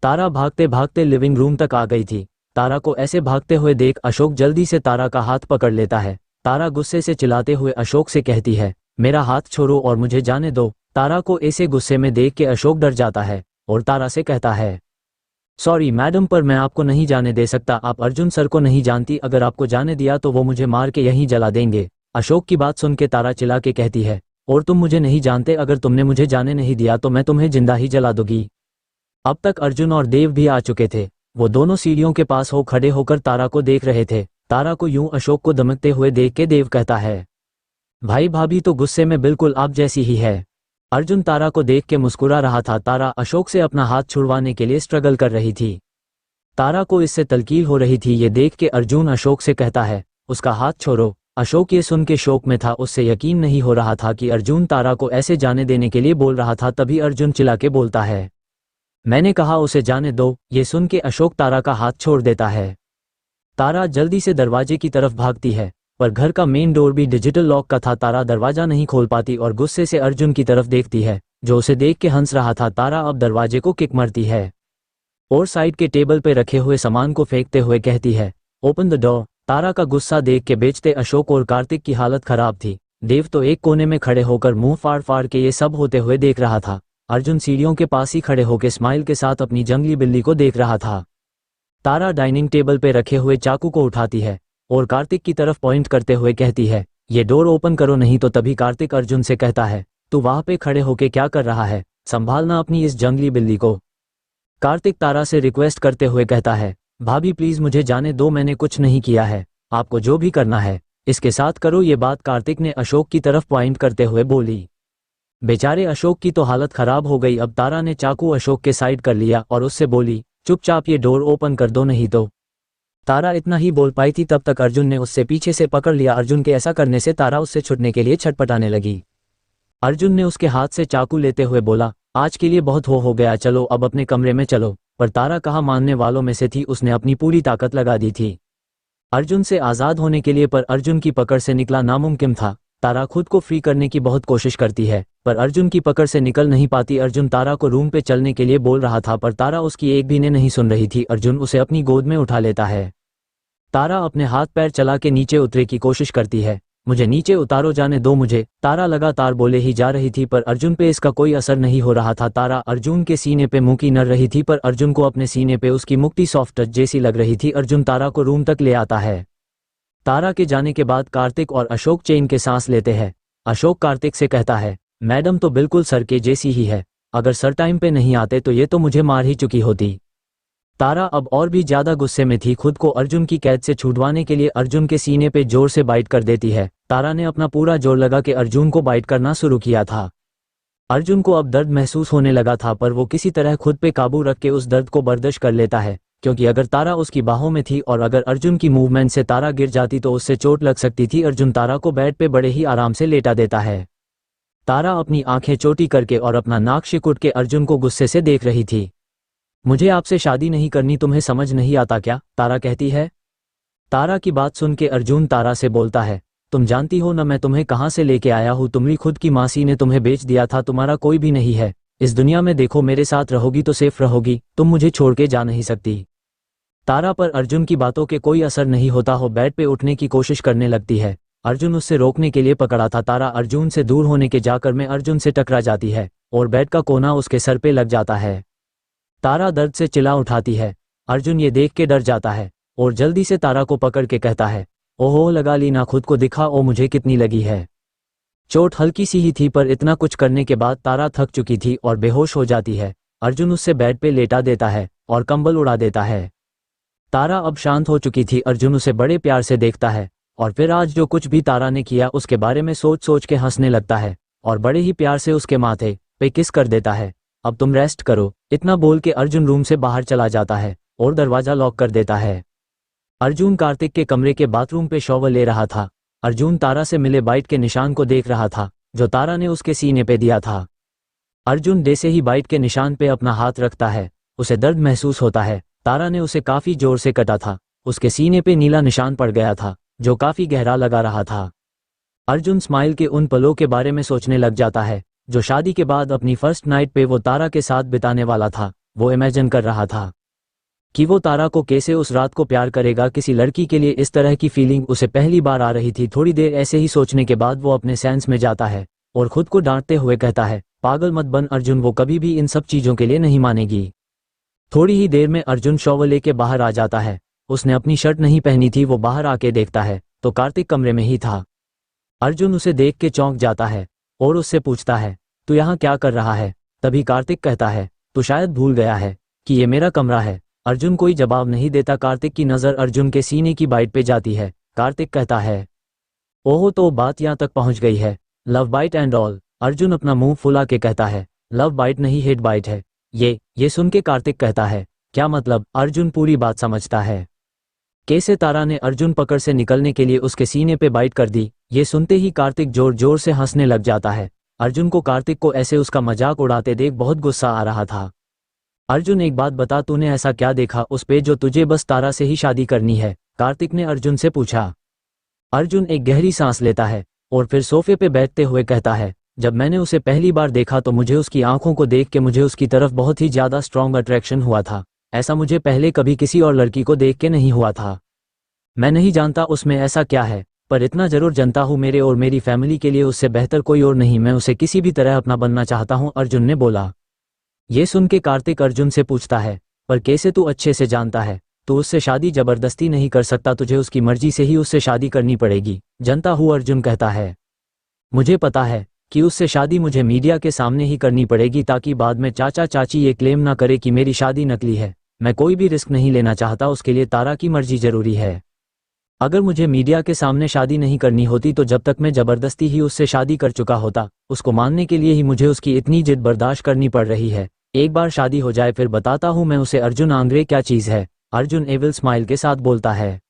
तारा भागते भागते लिविंग रूम तक आ गई थी। तारा को ऐसे भागते हुए देख अशोक जल्दी से तारा का हाथ पकड़ लेता है। तारा गुस्से से चिल्लाते हुए अशोक से कहती है, मेरा हाथ छोड़ो और मुझे जाने दो। तारा को ऐसे गुस्से में देख के अशोक डर जाता है और तारा से कहता है, सॉरी मैडम, पर मैं आपको नहीं जाने दे सकता। आप अर्जुन सर को नहीं जानती, अगर आपको जाने दिया तो वो मुझे मार के यहीं जला देंगे। अशोक की बात सुन के तारा चिल्ला के कहती है, और तुम मुझे नहीं जानते, अगर तुमने मुझे जाने नहीं दिया तो मैं तुम्हें जिंदा ही जला दूंगी। अब तक अर्जुन और देव भी आ चुके थे। वो दोनों सीढ़ियों के पास हो खड़े होकर तारा को देख रहे थे। तारा को यूं अशोक को धमकते हुए देख के देव कहता है, भाई भाभी तो गुस्से में बिल्कुल आप जैसी ही है। अर्जुन तारा को देख के मुस्कुरा रहा था। तारा अशोक से अपना हाथ छुड़वाने के लिए स्ट्रगल कर रही थी। तारा को इससे तलकील हो रही थी। ये देख के अर्जुन अशोक से कहता है, उसका हाथ छोड़ो। अशोक ये सुन के शौक में था, उससे यकीन नहीं हो रहा था कि अर्जुन तारा को ऐसे जाने देने के लिए बोल रहा था। तभी अर्जुन चिल्ला के बोलता है, मैंने कहा उसे जाने दो। ये सुन के अशोक तारा का हाथ छोड़ देता है। तारा जल्दी से दरवाजे की तरफ भागती है, पर घर का मेन डोर भी डिजिटल लॉक का था। तारा दरवाजा नहीं खोल पाती और गुस्से से अर्जुन की तरफ देखती है, जो उसे देख के हंस रहा था। तारा अब दरवाजे को किक मारती है और साइड के टेबल पे रखे हुए सामान को फेंकते हुए कहती है, ओपन द डोर। तारा का गुस्सा देख के बेचते अशोक और कार्तिक की हालत खराब थी। देव तो एक कोने में खड़े होकर मुंह फाड़ फाड़ के ये सब होते हुए देख रहा था। अर्जुन सीढ़ियों के पास ही खड़े होकर स्माइल के साथ अपनी जंगली बिल्ली को देख रहा था। तारा डाइनिंग टेबल पे रखे हुए चाकू को उठाती है और कार्तिक की तरफ पॉइंट करते हुए कहती है, ये डोर ओपन करो नहीं तो। तभी कार्तिक अर्जुन से कहता है, तू वहां पे खड़े होके क्या कर रहा है, संभालना अपनी इस जंगली बिल्ली को। कार्तिक तारा से रिक्वेस्ट करते हुए कहता है, भाभी प्लीज मुझे जाने दो, मैंने कुछ नहीं किया है, आपको जो भी करना है इसके साथ करो। ये बात कार्तिक ने अशोक की तरफ पॉइंट करते हुए बोली। बेचारे अशोक की तो हालत खराब हो गई। अब तारा ने चाकू अशोक के साइड कर लिया और उससे बोली, चुपचाप ये डोर ओपन कर दो नहीं तो। तारा इतना ही बोल पाई थी तब तक अर्जुन ने उससे पीछे से पकड़ लिया। अर्जुन के ऐसा करने से तारा उससे छुटने के लिए छटपटाने लगी। अर्जुन ने उसके हाथ से चाकू लेते हुए बोला, आज के लिए बहुत हो गया, चलो अब अपने कमरे में चलो। पर तारा कहाँ मानने वालों में से थी, उसने अपनी पूरी ताकत लगा दी थी अर्जुन से आज़ाद होने के लिए, पर अर्जुन की पकड़ से निकला नामुमकिन था। तारा खुद को फ्री करने की बहुत कोशिश करती है पर अर्जुन की पकड़ से निकल नहीं पाती। अर्जुन तारा को रूम पे चलने के लिए बोल रहा था पर तारा उसकी एक भी ने नहीं सुन रही थी। अर्जुन उसे अपनी गोद में उठा लेता है। तारा अपने हाथ पैर चला के नीचे उतरे की कोशिश करती है, मुझे नीचे उतारो, जाने दो मुझे। तारा लगातार बोले ही जा रही थी पर अर्जुन पे इसका कोई असर नहीं हो रहा था। तारा अर्जुन के सीने पे मुंह की नर रही थी पर अर्जुन को अपने सीने पे उसकी मुक्ति सॉफ्ट टच जैसी लग रही थी। अर्जुन तारा को रूम तक ले आता है। तारा के जाने के बाद कार्तिक और अशोक चैन के सांस लेते हैं। अशोक कार्तिक से कहता है, मैडम तो बिल्कुल सर के जैसी ही है, अगर सर टाइम पे नहीं आते तो ये तो मुझे मार ही चुकी होती। तारा अब और भी ज्यादा गुस्से में थी। खुद को अर्जुन की कैद से छुड़वाने के लिए अर्जुन के सीने पे जोर से बाइट कर देती है। तारा ने अपना पूरा जोर लगा के अर्जुन को बाइट करना शुरू किया था। अर्जुन को अब दर्द महसूस होने लगा था, पर वो किसी तरह खुद पे काबू रख के उस दर्द को बर्दाश्त कर लेता है, क्योंकि अगर तारा उसकी बाहों में थी और अगर अर्जुन की मूवमेंट से तारा गिर जाती तो उससे चोट लग सकती थी। अर्जुन तारा को बेड पे बड़े ही आराम से लेटा देता है। तारा अपनी आंखें चोटी करके और अपना नाक सिकुड़ के अर्जुन को गुस्से से देख रही थी। मुझे आपसे शादी नहीं करनी, तुम्हें समझ नहीं आता क्या? तारा कहती है। तारा की बात सुन के अर्जुन तारा से बोलता है, तुम जानती हो ना मैं तुम्हें कहाँ से लेके आया हूँ? तुम्हारी खुद की मासी ने तुम्हें बेच दिया था, तुम्हारा कोई भी नहीं है इस दुनिया में। देखो मेरे साथ रहोगी तो सेफ रहोगी, तुम मुझे छोड़ के जा नहीं सकती। तारा पर अर्जुन की बातों के कोई असर नहीं होता हो बेड पे उठने की कोशिश करने लगती है। अर्जुन उससे रोकने के लिए पकड़ा था। तारा अर्जुन से दूर होने के जाकर में अर्जुन से टकरा जाती है और बेड का कोना उसके सर पे लग जाता है। तारा दर्द से चिल्ला उठाती है। अर्जुन ये देख के डर जाता है और जल्दी से तारा को पकड़ के कहता है, ओहो लगा ली ना, खुद को दिखा ओ मुझे कितनी लगी है। चोट हल्की सी ही थी, पर इतना कुछ करने के बाद तारा थक चुकी थी और बेहोश हो जाती है। अर्जुन उससे बेड पे लेटा देता है और कंबल उड़ा देता है। तारा अब शांत हो चुकी थी। अर्जुन उसे बड़े प्यार से देखता है और फिर आज जो कुछ भी तारा ने किया उसके बारे में सोच सोच के हंसने लगता है और बड़े ही प्यार से उसके माथे पे किस कर देता है। अब तुम रेस्ट करो, इतना बोल के अर्जुन रूम से बाहर चला जाता है और दरवाजा लॉक कर देता है। अर्जुन कार्तिक के कमरे के बाथरूम पे शॉवर ले रहा था। अर्जुन तारा से मिले बाइट के निशान को देख रहा था जो तारा ने उसके सीने पे दिया था। अर्जुन जैसे ही बाइट के निशान पे अपना हाथ रखता है उसे दर्द महसूस होता है। तारा ने उसे काफी जोर से कटा था। उसके सीने पे नीला निशान पड़ गया था जो काफी गहरा लगा रहा था। अर्जुन स्माइल के उन पलों के बारे में सोचने लग जाता है जो शादी के बाद अपनी फर्स्ट नाइट पे वो तारा के साथ बिताने वाला था। वो इमेजिन कर रहा था कि वो तारा को कैसे उस रात को प्यार करेगा। किसी लड़की के लिए इस तरह की फीलिंग उसे पहली बार आ रही थी। थोड़ी देर ऐसे ही सोचने के बाद वो अपने सेंस में जाता है और खुद को डांटते हुए कहता है, पागल मत बन अर्जुन, वो कभी भी इन सब चीजों के लिए नहीं मानेगी। थोड़ी ही देर में अर्जुन शॉवर लेके बाहर आ जाता है। उसने अपनी शर्ट नहीं पहनी थी। वो बाहर आके देखता है तो कार्तिक कमरे में ही था। अर्जुन उसे देख के चौंक जाता है और उससे पूछता है, तू यहाँ क्या कर रहा है? तभी कार्तिक कहता है, तू शायद भूल गया है कि ये मेरा कमरा है। अर्जुन कोई जवाब नहीं देता। कार्तिक की नज़र अर्जुन के सीने की बाइट पे जाती है। कार्तिक कहता है, ओहो तो बात यहाँ तक पहुँच गई है, love bite and all. Arjun अपना मुंह फुला के कहता है, लव बाइट नहीं हेड बाइट है ये सुन के कार्तिक कहता है, क्या मतलब? अर्जुन पूरी बात समझता है। कैसे तारा ने अर्जुन पकड़ से निकलने के लिए उसके सीने पे बाइट कर दी। ये सुनते ही कार्तिक जोर जोर से हंसने लग जाता है। अर्जुन को कार्तिक को ऐसे उसका मजाक उड़ाते देख बहुत गुस्सा आ रहा था। अर्जुन एक बात बता, तूने ऐसा क्या देखा उस पे जो तुझे बस तारा से ही शादी करनी है? कार्तिक ने अर्जुन से पूछा। अर्जुन एक गहरी सांस लेता है और फिर सोफे पे बैठते हुए कहता है, जब मैंने उसे पहली बार देखा तो मुझे उसकी आंखों को देख के मुझे उसकी तरफ बहुत ही ज्यादा स्ट्रॉन्ग अट्रैक्शन हुआ था। ऐसा मुझे पहले कभी किसी और लड़की को देख के नहीं हुआ था। मैं नहीं जानता उसमें ऐसा क्या है, पर इतना जरूर जानता हूँ मेरे और मेरी फैमिली के लिए उससे बेहतर कोई और नहीं। मैं उसे किसी भी तरह अपना बनना चाहता हूँ, अर्जुन ने बोला। ये सुन के कार्तिक अर्जुन से पूछता है, पर कैसे? तू अच्छे से जानता है तू उससे शादी जबरदस्ती नहीं कर सकता, तुझे उसकी मर्जी से ही उससे शादी करनी पड़ेगी। जानता हूँ, अर्जुन कहता है। मुझे पता है कि उससे शादी मुझे मीडिया के सामने ही करनी पड़ेगी ताकि बाद में चाचा चाची ये क्लेम ना करे कि मेरी शादी नकली है। मैं कोई भी रिस्क नहीं लेना चाहता, उसके लिए तारा की मर्जी जरूरी है। अगर मुझे मीडिया के सामने शादी नहीं करनी होती तो जब तक मैं जबरदस्ती ही उससे शादी कर चुका होता। उसको मानने के लिए ही मुझे उसकी इतनी जिद बर्दाश्त करनी पड़ रही है। एक बार शादी हो जाए फिर बताता हूँ मैं उसे। अर्जुन आंद्रे क्या चीज है? अर्जुन एविल स्माइल के साथ बोलता है।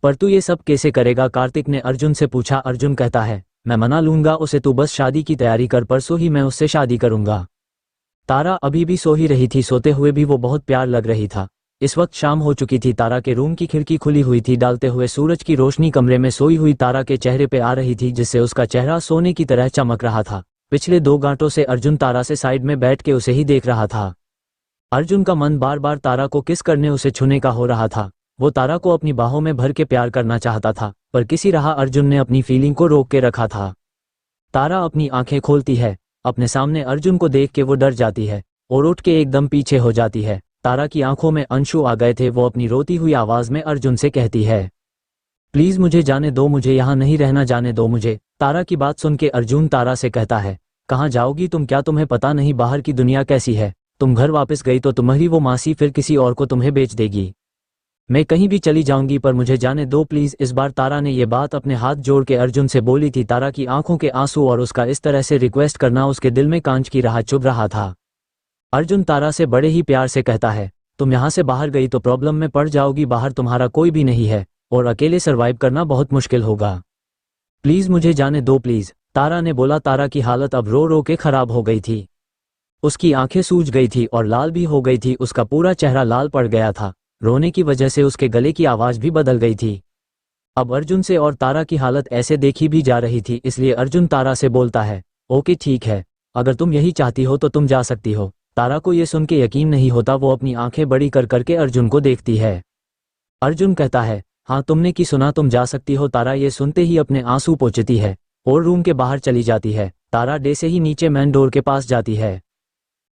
पर तू ये सब कैसे करेगा? कार्तिक ने अर्जुन से पूछा। अर्जुन कहता है, मैं मना लूंगा उसे, तू बस शादी की तैयारी कर, परसों ही मैं उससे शादी करूंगा। तारा अभी भी सो ही रही थी। सोते हुए भी वो बहुत प्यार लग रही था। इस वक्त शाम हो चुकी थी। तारा के रूम की खिड़की खुली हुई थी। डालते हुए सूरज की रोशनी कमरे में सोई हुई तारा के चेहरे पे आ रही थी, जिससे उसका चेहरा सोने की तरह चमक रहा था। पिछले 2 घंटों से अर्जुन तारा से साइड में बैठ के उसे ही देख रहा था। अर्जुन का मन बार बार तारा को किस करने, उसे छूने का हो रहा था। वो तारा को अपनी बाहों में भर के प्यार करना चाहता था, पर किसी राह अर्जुन ने अपनी फीलिंग को रोक के रखा था। तारा अपनी आंखें खोलती है। अपने सामने अर्जुन को देख के वो डर जाती है और उठ के एकदम पीछे हो जाती है। तारा की आंखों में अंशु आ गए थे। वो अपनी रोती हुई आवाज में अर्जुन से कहती है, प्लीज मुझे जाने दो, मुझे यहाँ नहीं रहना, जाने दो मुझे। तारा की बात सुन के अर्जुन तारा से कहता है, कहाँ जाओगी तुम? क्या तुम्हें पता नहीं बाहर की दुनिया कैसी है? तुम घर वापस गई तो तुम्हारी वो मासी फिर किसी और को तुम्हें बेच देगी। मैं कहीं भी चली जाऊंगी पर मुझे जाने दो प्लीज। इस बार तारा ने ये बात अपने हाथ जोड़ के अर्जुन से बोली थी। तारा की आंखों के आंसू और उसका इस तरह से रिक्वेस्ट करना उसके दिल में कांच की राह चुभ रहा था। अर्जुन तारा से बड़े ही प्यार से कहता है, तुम यहाँ से बाहर गई तो प्रॉब्लम में पड़ जाओगी, बाहर तुम्हारा कोई भी नहीं है और अकेले सरवाइव करना बहुत मुश्किल होगा, प्लीज मुझे जाने दो प्लीज। तारा ने बोला। तारा की हालत अब रो रो के खराब हो गई थी। उसकी आंखें सूज गई थी और लाल भी हो गई थी, उसका पूरा चेहरा लाल पड़ गया था। रोने की वजह से उसके गले की आवाज भी बदल गई थी। अब अर्जुन से और तारा की हालत ऐसे देखी भी जा रही थी, इसलिए अर्जुन तारा से बोलता है, ओके ठीक है, अगर तुम यही चाहती हो तो तुम जा सकती हो। तारा को ये सुन के यकीन नहीं होता, वो अपनी आंखें बड़ी कर करके अर्जुन को देखती है। अर्जुन कहता है, हाँ तुमने की सुना, तुम जा सकती हो। तारा ये सुनते ही अपने आंसू पोंछती है और रूम के बाहर चली जाती है। तारा डे से ही नीचे मेन डोर के पास जाती है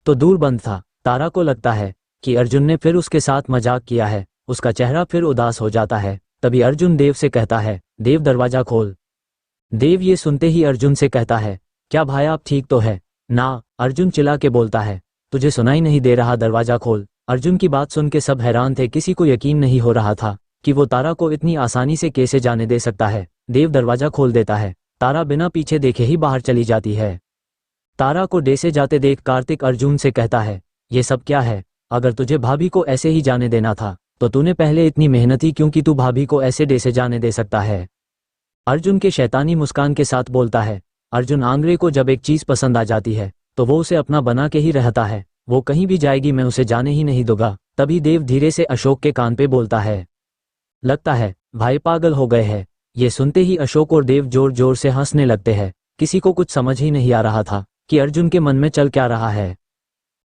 तो दूर बंद था। तारा को लगता है कि अर्जुन ने फिर उसके साथ मजाक किया है। उसका चेहरा फिर उदास हो जाता है। तभी अर्जुन देव से कहता है, देव दरवाजा खोल। देव ये सुनते ही अर्जुन से कहता है, क्या भाई आप ठीक तो है ना? अर्जुन चिल्ला के बोलता है, तुझे सुनाई नहीं दे रहा, दरवाजा खोल। अर्जुन की बात सुन के सब हैरान थे, किसी को यकीन नहीं हो रहा था कि वो तारा को इतनी आसानी से कैसे जाने दे सकता है। देव दरवाजा खोल देता है। तारा बिना पीछे देखे ही बाहर चली जाती है। तारा को डे से जाते देख कार्तिक अर्जुन से कहता है, ये सब क्या है? अगर तुझे भाभी को ऐसे ही जाने देना था तो तूने पहले इतनी मेहनत ही क्यों की? तू भाभी को ऐसे डे से जाने दे सकता है? अर्जुन के शैतानी मुस्कान के साथ बोलता है। अर्जुन आंद्रे को जब एक चीज पसंद आ जाती है तो वो उसे अपना बना के ही रहता है। वो कहीं भी जाएगी मैं उसे जाने ही नहीं दूंगा। तभी देव धीरे से अशोक के कान पे बोलता है, लगता है भाई पागल हो गए हैं। ये सुनते ही अशोक और देव जोर जोर से हंसने लगते हैं। किसी को कुछ समझ ही नहीं आ रहा था कि अर्जुन के मन में चल क्या रहा है।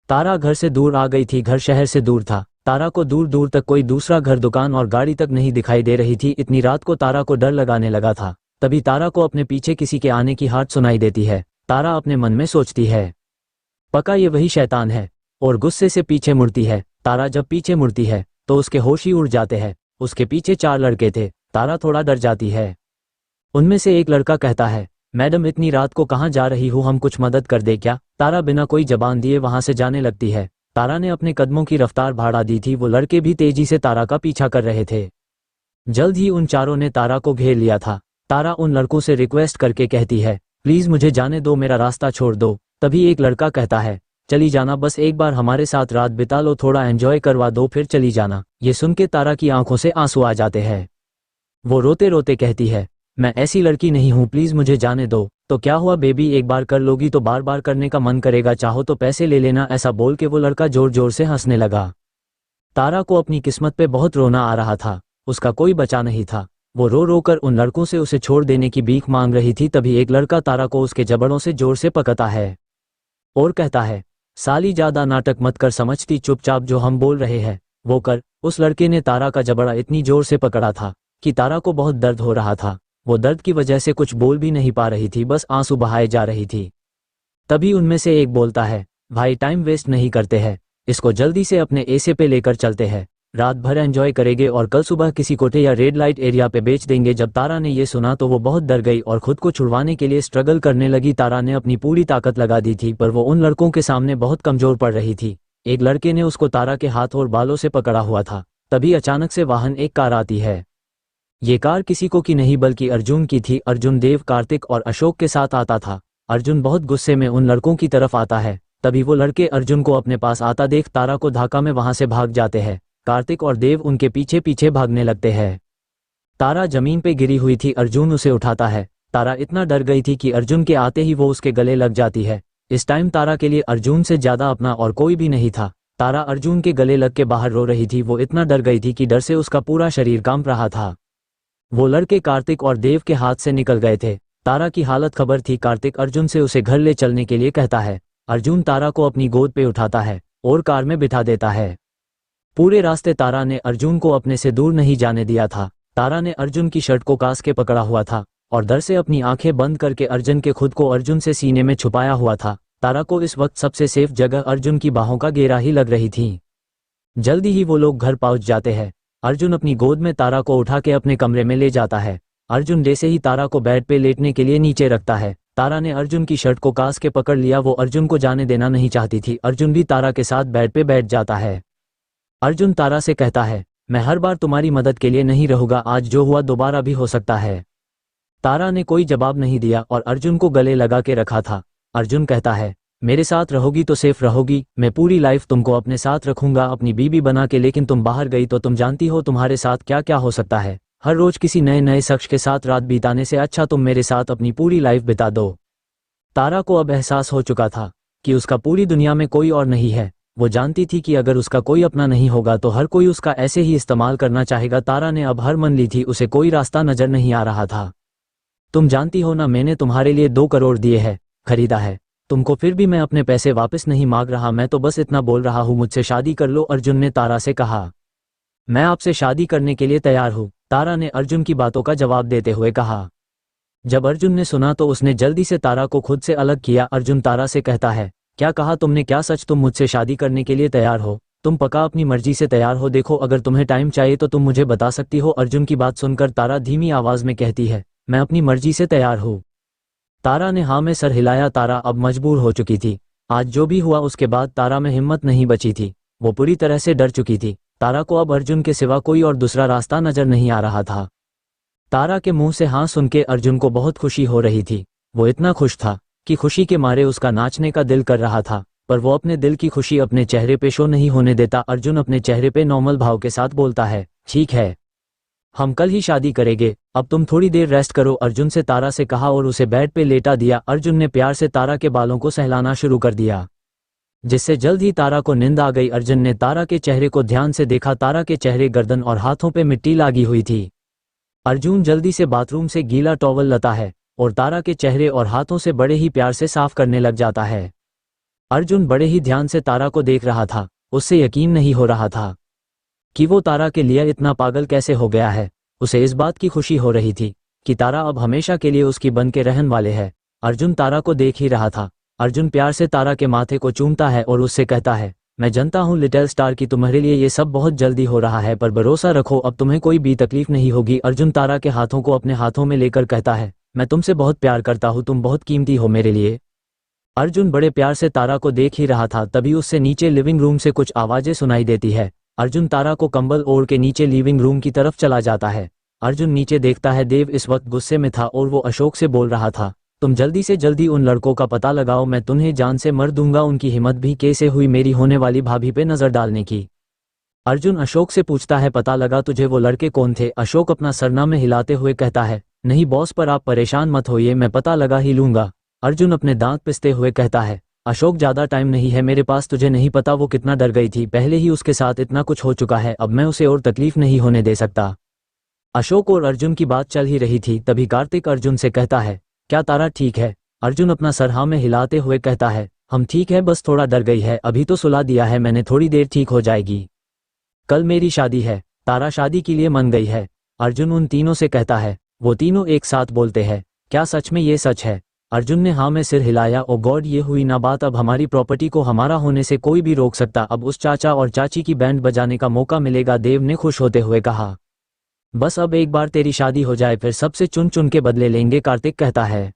तारा घर से दूर आ गई थी, घर शहर से दूर था। तारा को दूर दूर तक कोई दूसरा घर, दुकान और गाड़ी तक नहीं दिखाई दे रही थी। इतनी रात को तारा को डर लगाने लगा था। तभी तारा को अपने पीछे किसी के आने की हाथ सुनाई देती है। तारा अपने मन में सोचती है, पक्का ये वही शैतान है, और गुस्से से पीछे मुड़ती है। तारा जब पीछे मुड़ती है तो उसके होश ही उड़ जाते हैं। उसके पीछे 4 लड़के थे। तारा थोड़ा डर जाती है। उनमें से एक लड़का कहता है, मैडम इतनी रात को कहाँ जा रही हूँ, हम कुछ मदद कर दे क्या? तारा बिना कोई जबान दिए वहां से जाने लगती है। तारा ने अपने कदमों की रफ्तार बढ़ा दी थी। वो लड़के भी तेजी से तारा का पीछा कर रहे थे। जल्द ही उन चारों ने तारा को घेर लिया था। तारा उन लड़कों से रिक्वेस्ट करके कहती है, प्लीज मुझे जाने दो, मेरा रास्ता छोड़ दो। तभी एक लड़का कहता है, चली जाना, बस एक बार हमारे साथ रात बिता लो, थोड़ा एंजॉय करवा दो, फिर चली जाना। ये सुन के तारा की आंखों से आंसू आ जाते हैं। वो रोते रोते कहती है, मैं ऐसी लड़की नहीं हूँ, प्लीज मुझे जाने दो। तो क्या हुआ बेबी, एक बार कर लोगी तो बार बार करने का मन करेगा, चाहो तो पैसे ले लेना। ऐसा बोल के वो लड़का जोर जोर से हंसने लगा। तारा को अपनी किस्मत पे बहुत रोना आ रहा था। उसका कोई बचा नहीं था। वो रो रो कर उन लड़कों से उसे छोड़ देने की भीख मांग रही थी। तभी एक लड़का तारा को उसके जबड़ों से जोर से पकड़ता है और कहता है, साली ज्यादा नाटक मत कर, समझती, चुपचाप जो हम बोल रहे हैं वो कर। उस लड़के ने तारा का जबड़ा इतनी जोर से पकड़ा था कि तारा को बहुत दर्द हो रहा था। वो दर्द की वजह से कुछ बोल भी नहीं पा रही थी, बस आंसू बहाए जा रही थी। तभी उनमें से एक बोलता है, भाई टाइम वेस्ट नहीं करते हैं, इसको जल्दी से अपने एसे पे लेकर चलते हैं, रात भर एंजॉय करेंगे और कल सुबह किसी कोठे या रेड लाइट एरिया पे बेच देंगे। जब तारा ने ये सुना तो वो बहुत डर गई और खुद को छुड़वाने के लिए स्ट्रगल करने लगी। तारा ने अपनी पूरी ताकत लगा दी थी पर वो उन लड़कों के सामने बहुत कमजोर पड़ रही थी। एक लड़के ने उसको तारा के हाथ और बालों से पकड़ा हुआ था। तभी अचानक से वाहन एक कार आती है। ये कार किसी को की नहीं बल्कि अर्जुन की थी। अर्जुन देव, कार्तिक और अशोक के साथ आता था। अर्जुन बहुत गुस्से में उन लड़कों की तरफ आता है। तभी वो लड़के अर्जुन को अपने पास आता देख तारा को धक्का में वहां से भाग जाते हैं। कार्तिक और देव उनके पीछे पीछे भागने लगते हैं। तारा जमीन पे गिरी हुई थी। अर्जुन उसे उठाता है। तारा इतना डर गई थी कि अर्जुन के आते ही वो उसके गले लग जाती है। इस टाइम तारा के लिए अर्जुन से ज्यादा अपना और कोई भी नहीं था। तारा अर्जुन के गले लग के बाहर रो रही थी। वो इतना डर गई थी कि डर से उसका पूरा शरीर कांप रहा था। वो लड़के कार्तिक और देव के हाथ से निकल गए थे। तारा की हालत खबर थी। कार्तिक अर्जुन से उसे घर ले चलने के लिए कहता है। अर्जुन तारा को अपनी गोद पे उठाता है और कार में बिठा देता है। पूरे रास्ते तारा ने अर्जुन को अपने से दूर नहीं जाने दिया था। तारा ने अर्जुन की शर्ट को कास के पकड़ा हुआ था और डर से अपनी आंखें बंद करके अर्जुन के खुद को अर्जुन से सीने में छुपाया हुआ था। तारा को इस वक्त सबसे सेफ जगह अर्जुन की बाहों का घेरा ही लग रही थी। जल्दी ही वो लोग घर पहुंच जाते हैं। अर्जुन अपनी गोद में तारा को उठा के अपने कमरे में ले जाता है। अर्जुन जैसे ही तारा को बेड पे लेटने के लिए नीचे रखता है, तारा ने अर्जुन की शर्ट को कास के पकड़ लिया। वो अर्जुन को जाने देना नहीं चाहती थी। अर्जुन भी तारा के साथ बेड पे बैठ जाता है। अर्जुन तारा से कहता है, मैं हर बार तुम्हारी मदद के लिए नहीं रहूंगा, आज जो हुआ दोबारा भी हो सकता है। तारा ने कोई जवाब नहीं दिया और अर्जुन को गले लगा के रखा था। अर्जुन कहता है, मेरे साथ रहोगी तो सेफ रहोगी, मैं पूरी लाइफ तुमको अपने साथ रखूंगा अपनी बीबी बना के, लेकिन तुम बाहर गई तो तुम जानती हो तुम्हारे साथ क्या क्या हो सकता है। हर रोज किसी नए नए शख्स के साथ रात बिताने से अच्छा तुम मेरे साथ अपनी पूरी लाइफ बिता दो। तारा को अब एहसास हो चुका था कि उसका पूरी दुनिया में कोई और नहीं है। वो जानती थी कि अगर उसका कोई अपना नहीं होगा तो हर कोई उसका ऐसे ही इस्तेमाल करना चाहेगा। तारा ने अब हर मन ली थी, उसे कोई रास्ता नजर नहीं आ रहा था। तुम जानती हो ना, मैंने तुम्हारे लिए 2 करोड़ दिए हैं, खरीदा है तुमको, फिर भी मैं अपने पैसे वापस नहीं मांग रहा, मैं तो बस इतना बोल रहा हूँ मुझसे शादी कर लो। अर्जुन ने तारा से कहा, मैं आपसे शादी करने के लिए तैयार हूँ, तारा ने अर्जुन की बातों का जवाब देते हुए कहा। जब अर्जुन ने सुना तो उसने जल्दी से तारा को खुद से अलग किया। अर्जुन तारा से कहता है, क्या कहा तुमने, क्या सच तुम मुझसे शादी करने के लिए तैयार हो? तुम पक्का अपनी मर्जी से तैयार हो? देखो अगर तुम्हें टाइम चाहिए तो तुम मुझे बता सकती हो। अर्जुन की बात सुनकर तारा धीमी आवाज में कहती है, मैं अपनी मर्जी से तैयार हूँ। तारा ने हाँ में सर हिलाया। तारा अब मजबूर हो चुकी थी। आज जो भी हुआ उसके बाद तारा में हिम्मत नहीं बची थी, वो पूरी तरह से डर चुकी थी। तारा को अब अर्जुन के सिवा कोई और दूसरा रास्ता नजर नहीं आ रहा था। तारा के मुंह से हाँ सुन के अर्जुन को बहुत खुशी हो रही थी। वो इतना खुश था कि खुशी के मारे उसका नाचने का दिल कर रहा था, पर वो अपने दिल की खुशी अपने चेहरे पे शो नहीं होने देता। अर्जुन अपने चेहरे पे नॉर्मल भाव के साथ बोलता है, ठीक है, हम कल ही शादी करेंगे, अब तुम थोड़ी देर रेस्ट करो, अर्जुन से तारा से कहा और उसे बेड पे लेटा दिया। अर्जुन ने प्यार से तारा के बालों को सहलाना शुरू कर दिया, जिससे जल्द ही तारा को नींद आ गई। अर्जुन ने तारा के चेहरे को ध्यान से देखा। तारा के चेहरे, गर्दन और हाथों पे मिट्टी लगी हुई थी। अर्जुन जल्दी से बाथरूम से गीला टॉवल लाता है और तारा के चेहरे और हाथों से बड़े ही प्यार से साफ करने लग जाता है। अर्जुन बड़े ही ध्यान से तारा को देख रहा था। उससे यकीन नहीं हो रहा था कि वो तारा के लिए इतना पागल कैसे हो गया है। उसे इस बात की खुशी हो रही थी कि तारा अब हमेशा के लिए उसकी बन के रहने वाले है। अर्जुन तारा को देख ही रहा था। अर्जुन प्यार से तारा के माथे को चूमता है और उससे कहता है, मैं जानता हूँ लिटिल स्टार की तुम्हारे लिए ये सब बहुत जल्दी हो रहा है, पर भरोसा रखो अब तुम्हें कोई भी तकलीफ नहीं होगी। अर्जुन तारा के हाथों को अपने हाथों में लेकर कहता है, मैं तुमसे बहुत प्यार करता हूँ, तुम बहुत कीमती हो मेरे लिए। अर्जुन बड़े प्यार से तारा को देख ही रहा था, तभी उससे नीचे लिविंग रूम से कुछ आवाजें सुनाई देती है। अर्जुन तारा को कंबल ओढ़ के नीचे लिविंग रूम की तरफ चला जाता है। अर्जुन नीचे देखता है, देव इस वक्त गुस्से में था और वो अशोक से बोल रहा था, तुम जल्दी से जल्दी उन लड़कों का पता लगाओ, मैं तुम्हें जान से मर दूंगा। उनकी हिम्मत भी कैसे हुई मेरी होने वाली भाभी पे नजर डालने की। अर्जुन अशोक से पूछता है, पता लगा तुझे वो लड़के कौन थे? अशोक अपना सरनामा में हिलाते हुए कहता है, नहीं बॉस, पर आप परेशान मत होइए, मैं पता लगा ही लूंगा। अर्जुन अपने दांत पिसते हुए कहता है, अशोक ज्यादा टाइम नहीं है मेरे पास, तुझे नहीं पता वो कितना डर गई थी, पहले ही उसके साथ इतना कुछ हो चुका है, अब मैं उसे और तकलीफ नहीं होने दे सकता। अशोक और अर्जुन की बात चल ही रही थी, तभी कार्तिक अर्जुन से कहता है, क्या तारा ठीक है? अर्जुन अपना सर हाँ में हिलाते हुए कहता है, हम ठीक है, बस थोड़ा डर गई है, अभी तो सुला दिया है मैंने, थोड़ी देर ठीक हो जाएगी। कल मेरी शादी है। तारा शादी के लिए मन गई है। अर्जुन उन तीनों से कहता है। वो तीनों एक साथ बोलते हैं, क्या सच में ये सच है? अर्जुन ने हाँ में सिर हिलाया। ओ गॉड, ये हुई ना बात, अब हमारी प्रॉपर्टी को हमारा होने से कोई भी रोक सकता, अब उस चाचा और चाची की बैंड बजाने का मौका मिलेगा। देव ने खुश होते हुए कहा, बस अब एक बार तेरी शादी हो जाए फिर सबसे चुन चुन के बदले लेंगे। कार्तिक कहता है,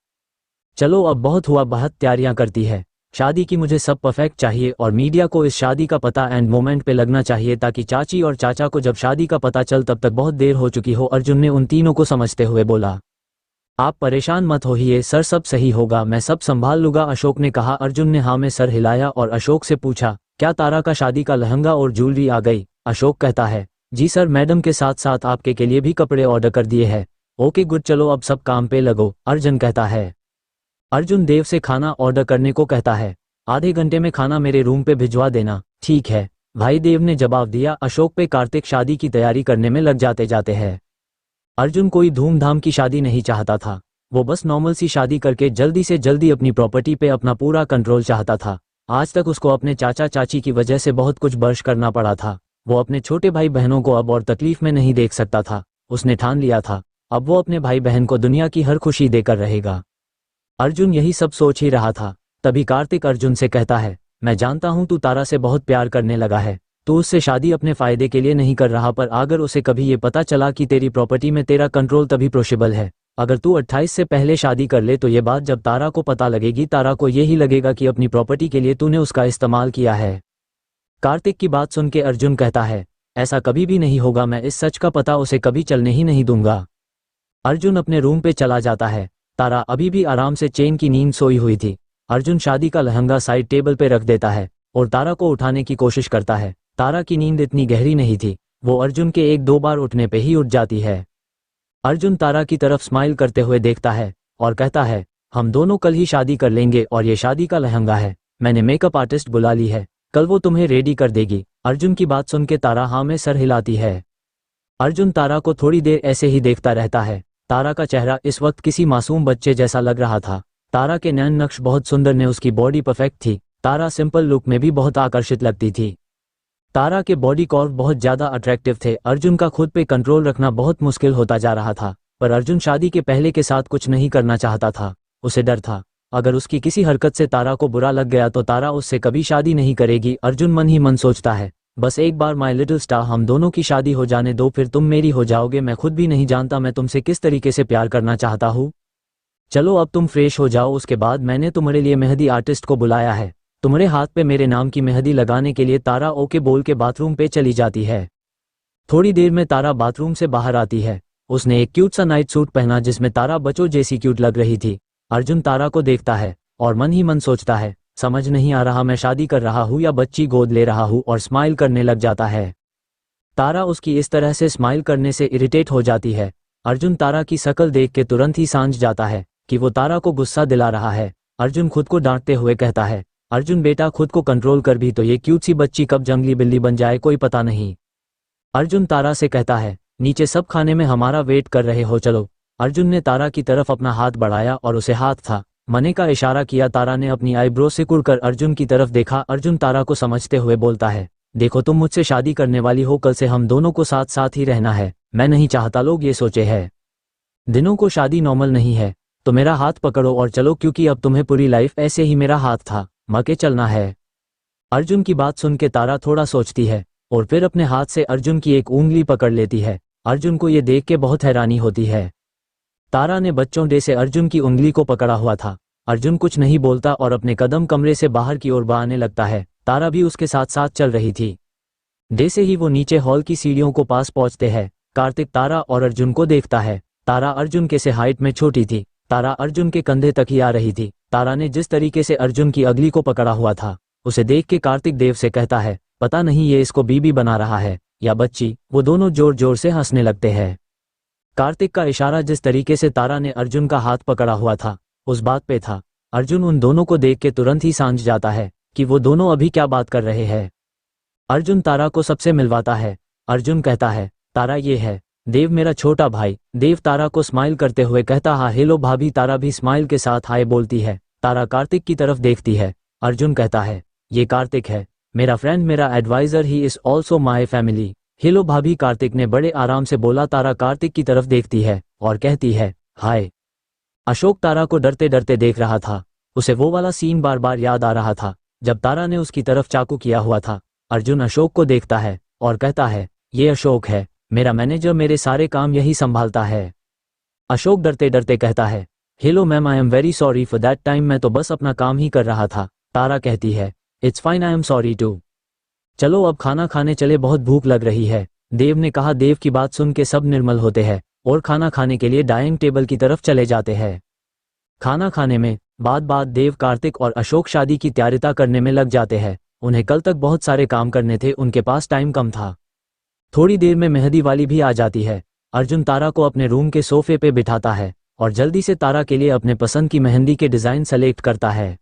चलो अब बहुत हुआ, बहुत तैयारियां करती है, शादी की मुझे सब परफेक्ट चाहिए और मीडिया को इस शादी का पता एंड मोमेंट पे लगना चाहिए, ताकि चाची और चाचा को जब शादी का पता चल तब तक बहुत देर हो चुकी हो। अर्जुन ने उन तीनों को समझते हुए बोला, आप परेशान मत होइए सर, सब सही होगा, मैं सब संभाल लूंगा। अशोक ने कहा। अर्जुन ने हाँ में सर हिलाया और अशोक से पूछा, क्या तारा का शादी का लहंगा और ज्वेलरी आ गई? अशोक कहता है, जी सर, मैडम के साथ साथ आपके के लिए भी कपड़े ऑर्डर कर दिए हैं। ओके गुड, चलो अब सब काम पे लगो। अर्जुन कहता है। अर्जुन देव से खाना ऑर्डर करने को कहता है, आधे घंटे में खाना मेरे रूम पे भिजवा देना। ठीक है भाई, देव ने जवाब दिया। अशोक पे कार्तिक शादी की तैयारी करने में लग जाते हैं। अर्जुन कोई धूमधाम की शादी नहीं चाहता था, वो बस नॉर्मल सी शादी करके जल्दी से जल्दी अपनी प्रॉपर्टी पे अपना पूरा कंट्रोल चाहता था। आज तक उसको अपने चाचा चाची की वजह से बहुत कुछ बर्दाश्त करना पड़ा था। वो अपने छोटे भाई बहनों को अब और तकलीफ में नहीं देख सकता था। उसने ठान लिया था, अब वो अपने भाई बहन को दुनिया की हर खुशी देकर रहेगा। अर्जुन यही सब सोच ही रहा था, तभी कार्तिक अर्जुन से कहता है, मैं जानता हूँ तू तारा से बहुत प्यार करने लगा है, तू उससे शादी अपने फायदे के लिए नहीं कर रहा, पर अगर उसे कभी ये पता चला कि तेरी प्रॉपर्टी में तेरा कंट्रोल तभी पॉसिबल है। अगर तू 28 से पहले शादी कर ले तो ये बात जब तारा को पता लगेगी, तारा को यही लगेगा कि अपनी प्रॉपर्टी के लिए तूने उसका इस्तेमाल किया है। कार्तिक की बात सुन के अर्जुन कहता है, ऐसा कभी भी नहीं होगा, मैं इस सच का पता उसे कभी चलने ही नहीं दूंगा। अर्जुन अपने रूम पे चला जाता है। तारा अभी भी आराम से चैन की नींद सोई हुई थी। अर्जुन शादी का लहंगा साइड टेबल पे रख देता है और तारा को उठाने की कोशिश करता है। तारा की नींद इतनी गहरी नहीं थी, वो अर्जुन के एक दो बार उठने पे ही उठ जाती है। अर्जुन तारा की तरफ स्माइल करते हुए देखता है और कहता है, हम दोनों कल ही शादी कर लेंगे और ये शादी का लहंगा है, मैंने मेकअप आर्टिस्ट बुला ली है, कल वो तुम्हें रेडी कर देगी। अर्जुन की बात सुन के तारा हाँ में सर हिलाती है। अर्जुन तारा को थोड़ी देर ऐसे ही देखता रहता है। तारा का चेहरा इस वक्त किसी मासूम बच्चे जैसा लग रहा था। तारा के नैन नक्श बहुत सुंदर ने, उसकी बॉडी परफेक्ट थी। तारा सिंपल लुक में भी बहुत आकर्षित लगती थी। तारा के बॉडी कर्व बहुत ज़्यादा अट्रैक्टिव थे। अर्जुन का खुद पे कंट्रोल रखना बहुत मुश्किल होता जा रहा था, पर अर्जुन शादी के पहले के साथ कुछ नहीं करना चाहता था। उसे डर था, अगर उसकी किसी हरकत से तारा को बुरा लग गया तो तारा उससे कभी शादी नहीं करेगी। अर्जुन मन ही मन सोचता है, बस एक बार माय लिटिल स्टार, हम दोनों की शादी हो जाने दो, फिर तुम मेरी हो जाओगे। मैं खुद भी नहीं जानता मैं तुमसे किस तरीके से प्यार करना चाहता हूँ। चलो अब तुम फ्रेश हो जाओ, उसके बाद मैंने तुम्हारे लिए मेहंदी आर्टिस्ट को बुलाया है, तुम्हारे हाथ पे मेरे नाम की मेहंदी लगाने के लिए। तारा ओके बोल के बाथरूम पे चली जाती है। थोड़ी देर में तारा बाथरूम से बाहर आती है। उसने एक क्यूट सा नाइट सूट पहना जिसमें तारा बच्चों जैसी क्यूट लग रही थी। अर्जुन तारा को देखता है और मन ही मन सोचता है, समझ नहीं आ रहा मैं शादी कर रहा हूँ या बच्ची गोद ले रहा हूँ, और स्माइल करने लग जाता है। तारा उसकी इस तरह से स्माइल करने से इरिटेट हो जाती है। अर्जुन तारा की शक्ल देख के तुरंत ही समझ जाता है कि वो तारा को गुस्सा दिला रहा है। अर्जुन खुद को डांटते हुए कहता है, अर्जुन बेटा खुद को कंट्रोल कर भी तो, ये क्यूट सी बच्ची कब जंगली बिल्ली बन जाए कोई पता नहीं। अर्जुन तारा से कहता है, नीचे सब खाने में हमारा वेट कर रहे हो, चलो। अर्जुन ने तारा की तरफ अपना हाथ बढ़ाया और उसे हाथ था मने का इशारा किया। तारा ने अपनी आईब्रो सिकुड़कर अर्जुन की तरफ देखा। अर्जुन तारा को समझते हुए बोलता है, देखो तुम मुझसे शादी करने वाली हो, कल से हम दोनों को साथ साथ ही रहना है। मैं नहीं चाहता लोग ये सोचे है दिनों को शादी नॉर्मल नहीं है, तो मेरा हाथ पकड़ो और चलो, क्योंकि अब तुम्हें पूरी लाइफ ऐसे ही मेरा हाथ था मके चलना है। अर्जुन की बात सुन के तारा थोड़ा सोचती है और फिर अपने हाथ से अर्जुन की एक उंगली पकड़ लेती है। अर्जुन को ये देख के बहुत हैरानी होती है। तारा ने बच्चों जैसे अर्जुन की उंगली को पकड़ा हुआ था। अर्जुन कुछ नहीं बोलता और अपने कदम कमरे से बाहर की ओर बढ़ाने लगता है। तारा भी उसके साथ साथ चल रही थी। जैसे ही वो नीचे हॉल की सीढ़ियों को पास पहुंचते हैं, कार्तिक तारा और अर्जुन को देखता है। तारा अर्जुन के से हाइट में छोटी थी। तारा अर्जुन के कंधे तक ही आ रही थी। तारा ने जिस तरीके से अर्जुन की अगली को पकड़ा हुआ था, उसे देख के कार्तिक देव से कहता है, पता नहीं ये इसको बीबी बना रहा है या बच्ची। वो दोनों जोर जोर से हंसने लगते हैं। कार्तिक का इशारा जिस तरीके से तारा ने अर्जुन का हाथ पकड़ा हुआ था, उस बात पे था। अर्जुन उन दोनों को देख के तुरंत ही समझ जाता है कि वो दोनों अभी क्या बात कर रहे हैं। अर्जुन तारा को सबसे मिलवाता है। अर्जुन कहता है, तारा ये है देव मेरा छोटा भाई। देव तारा को स्माइल करते हुए कहता, हाँ हेलो भाभी। तारा भी स्माइल के साथ हाय बोलती है। तारा कार्तिक की तरफ देखती है। अर्जुन कहता है, ये कार्तिक है मेरा फ्रेंड, मेरा adviser, he is also my family. Hello भाभी, कार्तिक ने बड़े आराम से बोला। तारा कार्तिक की तरफ देखती है और कहती है, हाय। अशोक तारा को डरते डरते देख रहा था। उसे वो वाला सीन बार बार याद आ रहा था जब तारा ने उसकी तरफ चाकू किया हुआ था। अर्जुन अशोक को देखता है और कहता है, ये अशोक है मेरा मैनेजर, मेरे सारे काम यही संभालता है। अशोक डरते डरते कहता है, hello ma'am, I am very sorry for that time, मैं तो बस अपना काम ही कर रहा था। तारा कहती है, it's fine, I am sorry too. चलो अब खाना खाने चले, बहुत भूख लग रही है। देव ने कहा। देव की बात सुन के सब निर्मल होते हैं और खाना खाने के लिए डाइनिंग टेबल की तरफ चले जाते हैं। खाना खाने में बाद देव, कार्तिक और अशोक शादी की तैयारियां करने में लग जाते हैं। उन्हें कल तक बहुत सारे काम करने थे, उनके पास टाइम कम था। थोड़ी देर में मेहंदी वाली भी आ जाती है। अर्जुन तारा को अपने रूम के सोफे पे बिठाता है और जल्दी से तारा के लिए अपने पसंद की मेहंदी के डिज़ाइन सेलेक्ट करता है।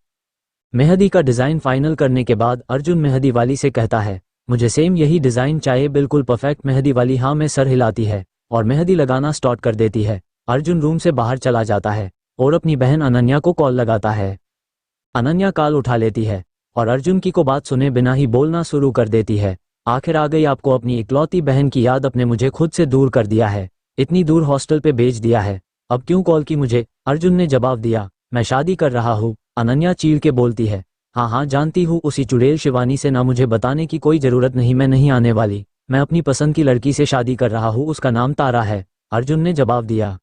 मेहंदी का डिज़ाइन फाइनल करने के बाद अर्जुन मेहंदी वाली से कहता है, मुझे सेम यही डिज़ाइन चाहिए, बिल्कुल परफेक्ट। मेहंदी वाली हाँ में सर हिलाती है और मेहंदी लगाना स्टार्ट कर देती है। अर्जुन रूम से बाहर चला जाता है और अपनी बहन अनन्या को कॉल लगाता है। अनन्या कॉल उठा लेती है और अर्जुन की को बात सुने बिना ही बोलना शुरू कर देती है, आखिर आ गई आपको अपनी इकलौती बहन की याद, अपने मुझे खुद से दूर कर दिया है, इतनी दूर हॉस्टल पे भेज दिया है, अब क्यों कॉल की मुझे। अर्जुन ने जवाब दिया, मैं शादी कर रहा हूँ। अनन्या चीड़ के बोलती है, हाँ जानती हूँ, उसी चुड़ैल शिवानी से ना, मुझे बताने की कोई ज़रूरत नहीं, मैं नहीं आने वाली। मैं अपनी पसंद की लड़की से शादी कर रहा हूँ, उसका नाम तारा है। अर्जुन ने जवाब दिया,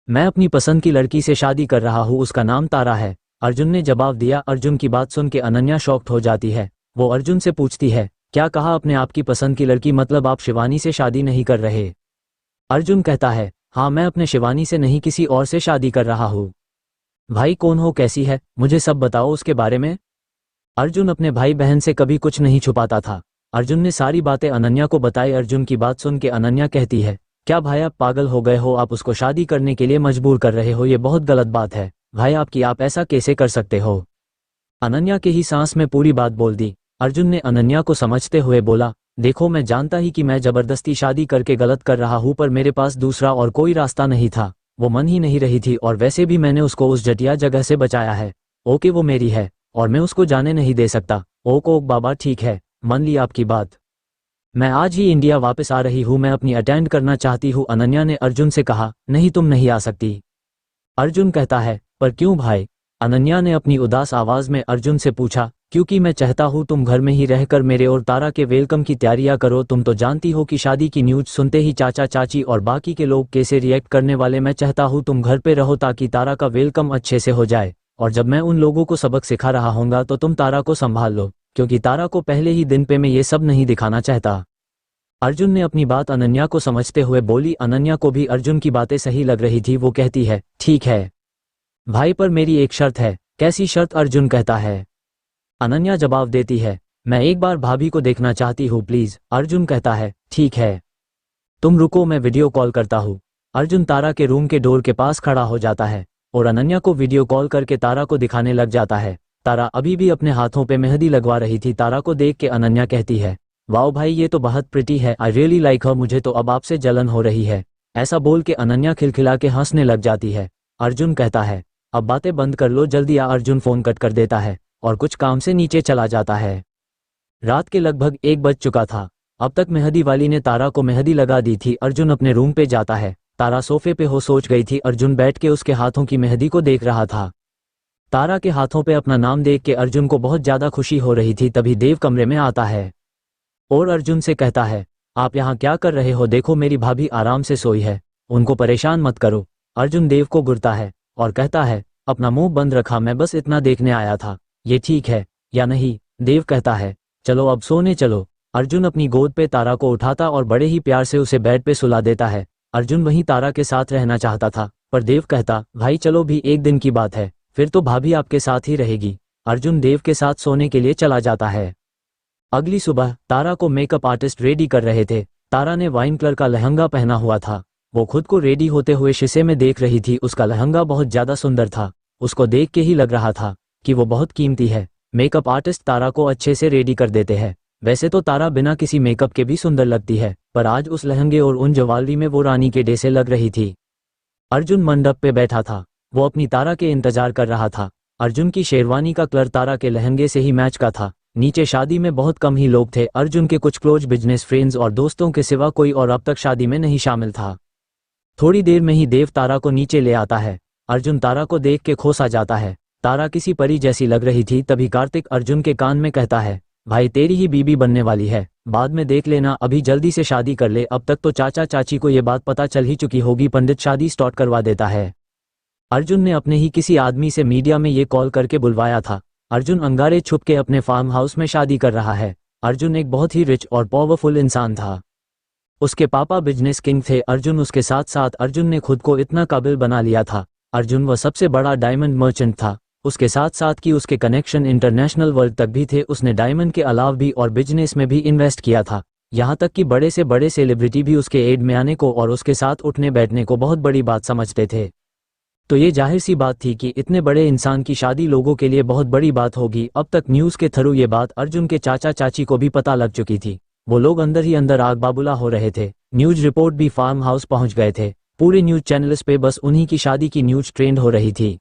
मैं अपनी पसंद की लड़की से शादी कर रहा हूँ, उसका नाम तारा है। अर्जुन ने जवाब दिया। अर्जुन की बात सुन के अनन्या शॉक्ड हो जाती है। वो अर्जुन से पूछती है, क्या कहा अपने आप की पसंद की लड़की, मतलब आप शिवानी से शादी नहीं कर रहे? अर्जुन कहता है, हाँ मैं अपने शिवानी से नहीं किसी और से शादी कर रहा हूँ। भाई कौन हो, कैसी है, मुझे सब बताओ उसके बारे में। अर्जुन अपने भाई बहन से कभी कुछ नहीं छुपाता था। अर्जुन ने सारी बातें अनन्या को बताई। अर्जुन की बात सुन के अनन्या कहती है, क्या भाई आप पागल हो गए हो, आप उसको शादी करने के लिए मजबूर कर रहे हो, ये बहुत गलत बात है भाई आपकी, आप ऐसा कैसे कर सकते हो। अनन्या के ही सांस में पूरी बात बोल दी। अर्जुन ने अनन्या को समझते हुए बोला, देखो मैं जानता ही कि मैं जबरदस्ती शादी करके गलत कर रहा हूँ, पर मेरे पास दूसरा और कोई रास्ता नहीं था, वो मन ही नहीं रही थी, और वैसे भी मैंने उसको उस जटिया जगह से बचाया है। ओके वो मेरी है और मैं उसको जाने नहीं दे सकता। ओक बाबा ठीक है, मान ली आपकी बात, मैं आज ही इंडिया वापस आ रही हूँ, मैं अपनी अटेंड करना चाहती हूँ। अनन्या ने अर्जुन से कहा, नहीं तुम नहीं आ सकती। अर्जुन कहता है, पर क्यों भाई? अनन्या ने अपनी उदास आवाज में अर्जुन से पूछा, क्योंकि मैं चाहता हूँ तुम घर में ही रहकर मेरे और तारा के वेलकम की तैयारियां करो। तुम तो जानती हो कि शादी की न्यूज सुनते ही चाचा चाची और बाकी के लोग कैसे रिएक्ट करने वाले। मैं चाहता हूँ तुम घर पे रहो ताकि तारा का वेलकम अच्छे से हो जाए, और जब मैं उन लोगों को सबक सिखा रहा हूँगा तो तुम तारा को संभाल लो, क्योंकि तारा को पहले ही दिन पे मैं ये सब नहीं दिखाना चाहता। अर्जुन ने अपनी बात अनन्या को समझते हुए बोली। अनन्या को भी अर्जुन की बातें सही लग रही थी। वो कहती है, ठीक है भाई, पर मेरी एक शर्त है। कैसी शर्त? अर्जुन कहता है। अनन्या जवाब देती है, मैं एक बार भाभी को देखना चाहती हूँ प्लीज। अर्जुन कहता है, ठीक है तुम रुको, मैं वीडियो कॉल करता हूँ। अर्जुन तारा के रूम के डोर के पास खड़ा हो जाता है और अनन्या को वीडियो कॉल करके तारा को दिखाने लग जाता है। तारा अभी भी अपने हाथों पे मेहंदी लगवा रही थी। तारा को देख के अनन्या कहती है, वाओ भाई ये तो बहुत प्रिटी है, आई रियली लाइक हर, मुझे तो अब आपसे जलन हो रही है। ऐसा बोल के अनन्या खिलखिला के हंसने लग जाती है। अर्जुन कहता है, अब बातें बंद कर लो जल्दी आ। अर्जुन फोन कट कर देता है और कुछ काम से नीचे चला जाता है। रात के लगभग 1 बज चुका था। अब तक मेहंदी वाली ने तारा को मेहंदी लगा दी थी। अर्जुन अपने रूम पे जाता है। तारा सोफे पे हो सोच गई थी। अर्जुन बैठ के उसके हाथों की मेहंदी को देख रहा था। तारा के हाथों पे अपना नाम देख के अर्जुन को बहुत ज्यादा खुशी हो रही थी। तभी देव कमरे में आता है और अर्जुन से कहता है, आप यहाँ क्या कर रहे हो? देखो मेरी भाभी आराम से सोई है, उनको परेशान मत करो। अर्जुन देव को घूरता है और कहता है, अपना मुंह बंद रखा, मैं बस इतना देखने आया था, ये ठीक है या नहीं? देव कहता है, चलो अब सोने चलो। अर्जुन अपनी गोद पे तारा को उठाता और बड़े ही प्यार से उसे बेड पे सुला देता है। अर्जुन वहीं तारा के साथ रहना चाहता था, पर देव कहता, भाई चलो भी एक दिन की बात है, फिर तो भाभी आपके साथ ही रहेगी। अर्जुन देव के साथ सोने के लिए चला जाता है। अगली सुबह तारा को मेकअप आर्टिस्ट रेडी कर रहे थे। तारा ने वाइन कलर का लहंगा पहना हुआ था। वो खुद को रेडी होते हुए शीशे में देख रही थी। उसका लहंगा बहुत ज्यादा सुंदर था। उसको देख के ही लग रहा था कि वो बहुत कीमती है। मेकअप आर्टिस्ट तारा को अच्छे से रेडी कर देते हैं। वैसे तो तारा बिना किसी मेकअप के भी सुंदर लगती है, पर आज उस लहंगे और उन ज्वेलरी में वो रानी के जैसे लग रही थी। अर्जुन मंडप पे बैठा था। वो अपनी तारा के इंतजार कर रहा था। अर्जुन की शेरवानी का कलर तारा के लहंगे से ही मैच का था। नीचे शादी में बहुत कम ही लोग थे। अर्जुन के कुछ क्लोज बिजनेस फ्रेंड्स और दोस्तों के सिवा कोई और अब तक शादी में नहीं शामिल था। थोड़ी देर में ही देव तारा को नीचे ले आता है। अर्जुन तारा को देख के खोसा जाता है। तारा किसी परी जैसी लग रही थी। तभी कार्तिक अर्जुन के कान में कहता है, भाई तेरी ही बीबी बनने वाली है, बाद में देख लेना, अभी जल्दी से शादी कर ले। अब तक तो चाचा चाची को ये बात पता चल ही चुकी होगी। पंडित शादी स्टार्ट करवा देता है। अर्जुन ने अपने ही किसी आदमी से मीडिया में ये कॉल करके बुलवाया था। अर्जुन अंगारे छुप के अपने फार्म हाउस में शादी कर रहा है। अर्जुन एक बहुत ही रिच और पावरफुल इंसान था। उसके पापा बिजनेस किंग थे। अर्जुन उसके साथ साथ अर्जुन ने खुद को इतना काबिल बना लिया था। अर्जुन वह सबसे बड़ा डायमंड मर्चेंट था। उसके साथ साथ कि उसके कनेक्शन इंटरनेशनल वर्ल्ड तक भी थे। उसने डायमंड के अलावा भी और बिजनेस में भी इन्वेस्ट किया था। यहाँ तक कि बड़े से बड़े सेलिब्रिटी भी उसके एड में आने को और उसके साथ उठने बैठने को बहुत बड़ी बात समझते थे। तो ये जाहिर सी बात थी कि इतने बड़े इंसान की शादी लोगों के लिए बहुत बड़ी बात होगी। अब तक न्यूज़ के थ्रू ये बात अर्जुन के चाचा चाची को भी पता लग चुकी थी। वो लोग अंदर ही अंदर आग बाबूला हो रहे थे। न्यूज रिपोर्ट भी फार्म हाउस पहुंच गए थे। पूरे न्यूज चैनल्स पे बस उन्हीं की शादी की न्यूज ट्रेंड हो रही थी।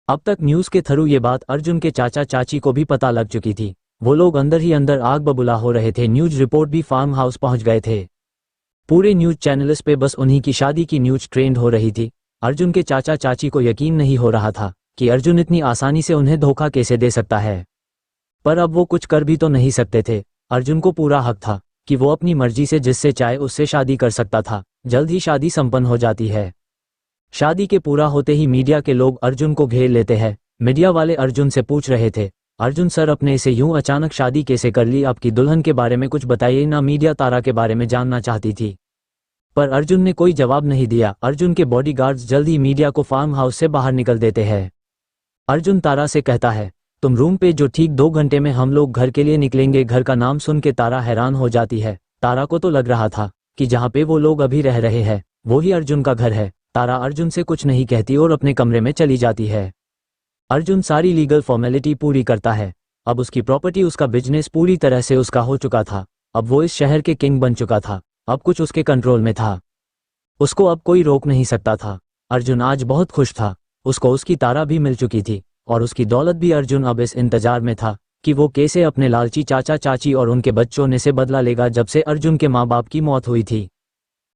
अब तक न्यूज़ के थ्रू ये बात अर्जुन के चाचा चाची को भी पता लग चुकी थी। वो लोग अंदर ही अंदर आग बबूला हो रहे थे। न्यूज रिपोर्ट भी फार्म हाउस पहुंच गए थे। पूरे न्यूज चैनल्स पे बस उन्हीं की शादी की न्यूज ट्रेंड हो रही थी। अर्जुन के चाचा चाची को यकीन नहीं हो रहा था कि अर्जुन इतनी आसानी से उन्हें धोखा कैसे दे सकता है। पर अब वो कुछ कर भी तो नहीं सकते थे। अर्जुन को पूरा हक था कि वो अपनी मर्जी से जिससे चाहे उससे शादी कर सकता था। जल्द ही शादी संपन्न हो जाती है। शादी के पूरा होते ही मीडिया के लोग अर्जुन को घेर लेते हैं। मीडिया वाले अर्जुन से पूछ रहे थे, अर्जुन सर, अपने इसे यूं अचानक शादी कैसे कर ली? आपकी दुल्हन के बारे में कुछ बताइए ना। मीडिया तारा के बारे में जानना चाहती थी, पर अर्जुन ने कोई जवाब नहीं दिया। अर्जुन के बॉडीगार्ड्स जल्द ही मीडिया को फार्म हाउस से बाहर निकल देते हैं। अर्जुन तारा से कहता है, तुम रूम पे जो, ठीक 2 घंटे में हम लोग घर के लिए निकलेंगे। घर का नाम सुन के तारा हैरान हो जाती है। तारा को तो लग रहा था कि जहाँ पे वो लोग अभी रह रहे हैं वो ही अर्जुन का घर है। तारा अर्जुन से कुछ नहीं कहती और अपने कमरे में चली जाती है। अर्जुन सारी लीगल फॉर्मेलिटी पूरी करता है। अब उसकी प्रॉपर्टी, उसका बिजनेस पूरी तरह से उसका हो चुका था। अब वो इस शहर के किंग बन चुका था। अब कुछ उसके कंट्रोल में था, उसको अब कोई रोक नहीं सकता था। अर्जुन आज बहुत खुश था। उसको उसकी तारा भी मिल चुकी थी और उसकी दौलत भी। अर्जुन अब इस इंतजार में था कि वो कैसे अपने लालची चाचा चाची और उनके बच्चों ने से बदला लेगा जब से अर्जुन के माँ बाप की मौत हुई थी।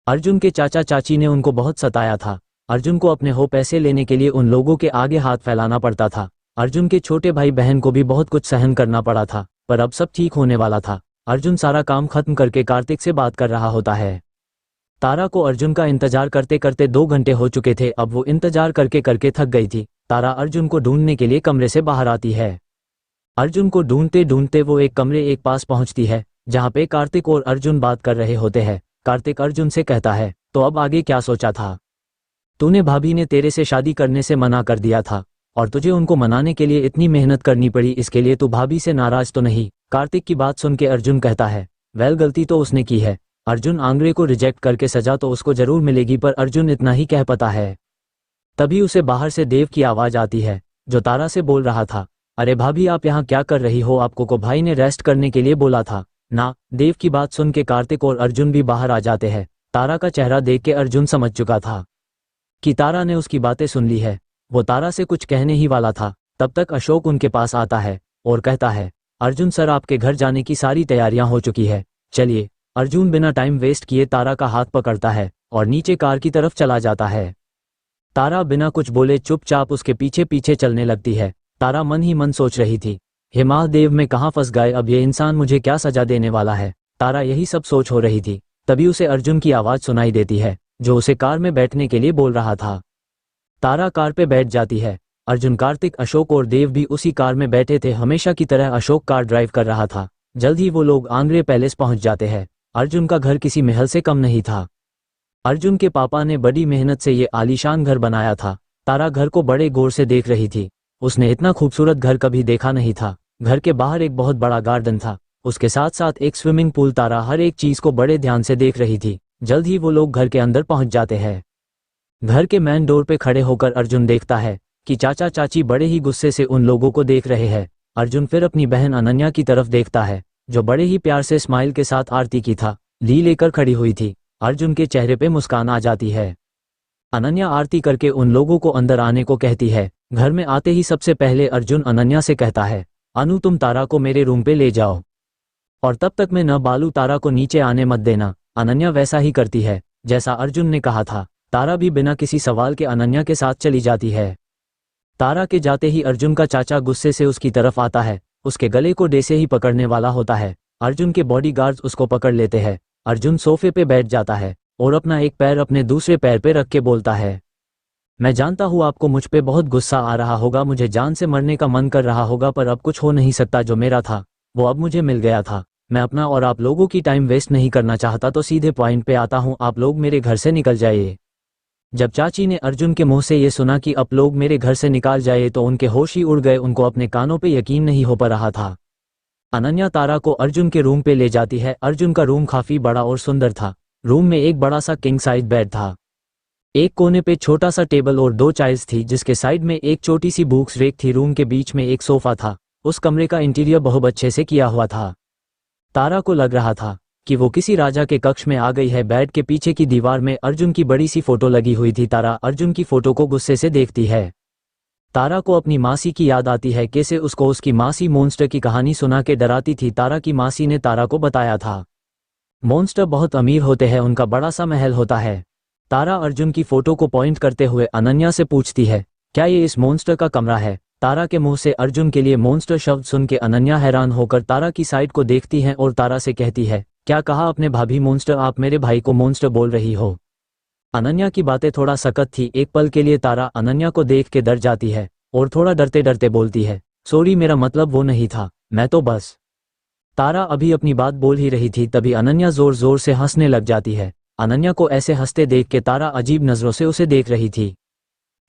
अर्जुन के चाचा चाची ने उनको बहुत सताया था। अर्जुन को अपने पैसे लेने के लिए उन लोगों के आगे हाथ फैलाना पड़ता था। अर्जुन के छोटे भाई बहन को भी बहुत कुछ सहन करना पड़ा था, पर अब सब ठीक होने वाला था। अर्जुन सारा काम खत्म करके कार्तिक से बात कर रहा होता है। तारा को अर्जुन का इंतजार करते करते 2 घंटे हो चुके थे। अब वो इंतजार करके करके थक गई थी। तारा अर्जुन को ढूंढने के लिए कमरे से बाहर आती है। अर्जुन को ढूंढते ढूंढते वो एक कमरे एक पास पहुंचती है जहां पे कार्तिक और अर्जुन बात कर रहे होते हैं। कार्तिक अर्जुन से कहता है, तो अब आगे क्या सोचा था? तूने भाभी ने तेरे से शादी करने से मना कर दिया था और तुझे उनको मनाने के लिए इतनी मेहनत करनी पड़ी, इसके लिए तू भाभी से नाराज तो नहीं? कार्तिक की बात सुन के अर्जुन कहता है, वेल, गलती तो उसने की है। अर्जुन आंग्रे को रिजेक्ट करके सजा तो उसको जरूर मिलेगी, पर अर्जुन इतना ही कह पाता है। तभी उसे बाहर से देव की आवाज आती है जो तारा से बोल रहा था, अरे भाभी, आप यहाँ क्या कर रही हो? आपको को भाई ने रेस्ट करने के लिए बोला था ना। देव की बात सुन के कार्तिक और अर्जुन भी बाहर आ जाते हैं। तारा का चेहरा देख के अर्जुन समझ चुका था कि तारा ने उसकी बातें सुन ली है। वो तारा से कुछ कहने ही वाला था, तब तक अशोक उनके पास आता है और कहता है, अर्जुन सर, आपके घर जाने की सारी तैयारियां हो चुकी है, चलिए। अर्जुन बिना टाइम वेस्ट किए तारा का हाथ पकड़ता है और नीचे कार की तरफ चला जाता है। तारा बिना कुछ बोले चुपचाप उसके पीछे पीछे चलने लगती है। तारा मन ही मन सोच रही थी, हे महादेव, मैं कहाँ फंस गए? अब ये इंसान मुझे क्या सजा देने वाला है? तारा यही सब सोच हो रही थी। तभी उसे अर्जुन की आवाज सुनाई देती है जो उसे कार में बैठने के लिए बोल रहा था। तारा कार पे बैठ जाती है। अर्जुन, कार्तिक, अशोक और देव भी उसी कार में बैठे थे। हमेशा की तरह अशोक कार ड्राइव कर रहा था। जल्द ही वो लोग आंग्रे पैलेस पहुंच जाते हैं। अर्जुन का घर किसी महल से कम नहीं था। अर्जुन के पापा ने बड़ी मेहनत से ये आलीशान घर बनाया था। तारा घर को बड़े गौर से देख रही थी। उसने इतना खूबसूरत घर कभी देखा नहीं था। घर के बाहर एक बहुत बड़ा गार्डन था, उसके साथ साथ एक स्विमिंग पूल। तारा हर एक चीज को बड़े ध्यान से देख रही थी। जल्द ही वो लोग घर के अंदर पहुंच जाते हैं। घर के मेन डोर पे खड़े होकर अर्जुन देखता है कि चाचा चाची बड़े ही गुस्से से उन लोगों को देख रहे हैं। अर्जुन फिर अपनी बहन अनन्या की तरफ देखता है जो बड़े ही प्यार से स्माइल के साथ आरती की था ली लेकर खड़ी हुई थी। अर्जुन के चेहरे पे मुस्कान आ जाती है। अनन्या आरती करके उन लोगों को अंदर आने को कहती है। घर में आते ही सबसे पहले अर्जुन अनन्या से कहता है, अनु, तुम तारा को मेरे रूम पे ले जाओ और तब तक मैं न बालू, तारा को नीचे आने मत देना। अनन्या वैसा ही करती है जैसा अर्जुन ने कहा था। तारा भी बिना किसी सवाल के अनन्या के साथ चली जाती है। तारा के जाते ही अर्जुन का चाचा गुस्से से उसकी तरफ आता है। उसके गले को डे से ही पकड़ने वाला होता है। अर्जुन के बॉडीगार्ड्स उसको पकड़ लेते हैं। अर्जुन सोफे पे बैठ जाता है और अपना एक पैर अपने दूसरे पैर पे रख के बोलता है, मैं जानता हूँ आपको मुझ पे बहुत गुस्सा आ रहा होगा, मुझे जान से मरने का मन कर रहा होगा, पर अब कुछ हो नहीं सकता। जो मेरा था वो अब मुझे मिल गया था। मैं अपना और आप लोगों की टाइम वेस्ट नहीं करना चाहता, तो सीधे पॉइंट पे आता हूँ, आप लोग मेरे घर से निकल जाइए। जब चाची ने अर्जुन के मुंह से ये सुना कि आप लोग मेरे घर से निकाल जाए तो उनके होश ही उड़ गए। उनको अपने कानों पे यकीन नहीं हो पा रहा था। अनन्या तारा को अर्जुन के रूम पे ले जाती है। अर्जुन का रूम काफी बड़ा और सुंदर था। रूम में एक बड़ा सा किंग साइज बेड था। एक कोने पे छोटा सा टेबल और 2 चेयर्स थी, जिसके साइड में एक छोटी सी बुक्स रैक थी। रूम के बीच में एक सोफा था। उस कमरे का इंटीरियर बहुत अच्छे से किया हुआ था। तारा को लग रहा था कि वो किसी राजा के कक्ष में आ गई है। बेड के पीछे की दीवार में अर्जुन की बड़ी सी फोटो लगी हुई थी। तारा अर्जुन की फोटो को गुस्से से देखती है। तारा को अपनी मासी की याद आती है, कैसे उसको उसकी मासी मॉन्स्टर की कहानी सुना के डराती थी। तारा की मासी ने तारा को बताया था मॉन्स्टर बहुत अमीर होते हैं, उनका बड़ा सा महल होता है। तारा अर्जुन की फोटो को पॉइंट करते हुए अनन्या से पूछती है, क्या ये इस मॉन्स्टर का कमरा है? तारा के मुंह से अर्जुन के लिए मॉन्स्टर शब्द सुन के अनन्या हैरान होकर तारा की साइड को देखती है और तारा से कहती है, क्या कहा अपने भाभी मॉन्स्टर? आप मेरे भाई को मॉन्स्टर बोल रही हो? अनन्या की बातें थोड़ा सख्त थी। एक पल के लिए तारा अनन्या को देख के डर जाती है और थोड़ा डरते डरते बोलती है, सॉरी, मेरा मतलब वो नहीं था, मैं तो बस। तारा अभी अपनी बात बोल ही रही थी तभी अनन्या जोर जोर से हंसने लग जाती है। अनन्या को ऐसे हंसते देख के तारा अजीब नजरों से उसे देख रही थी।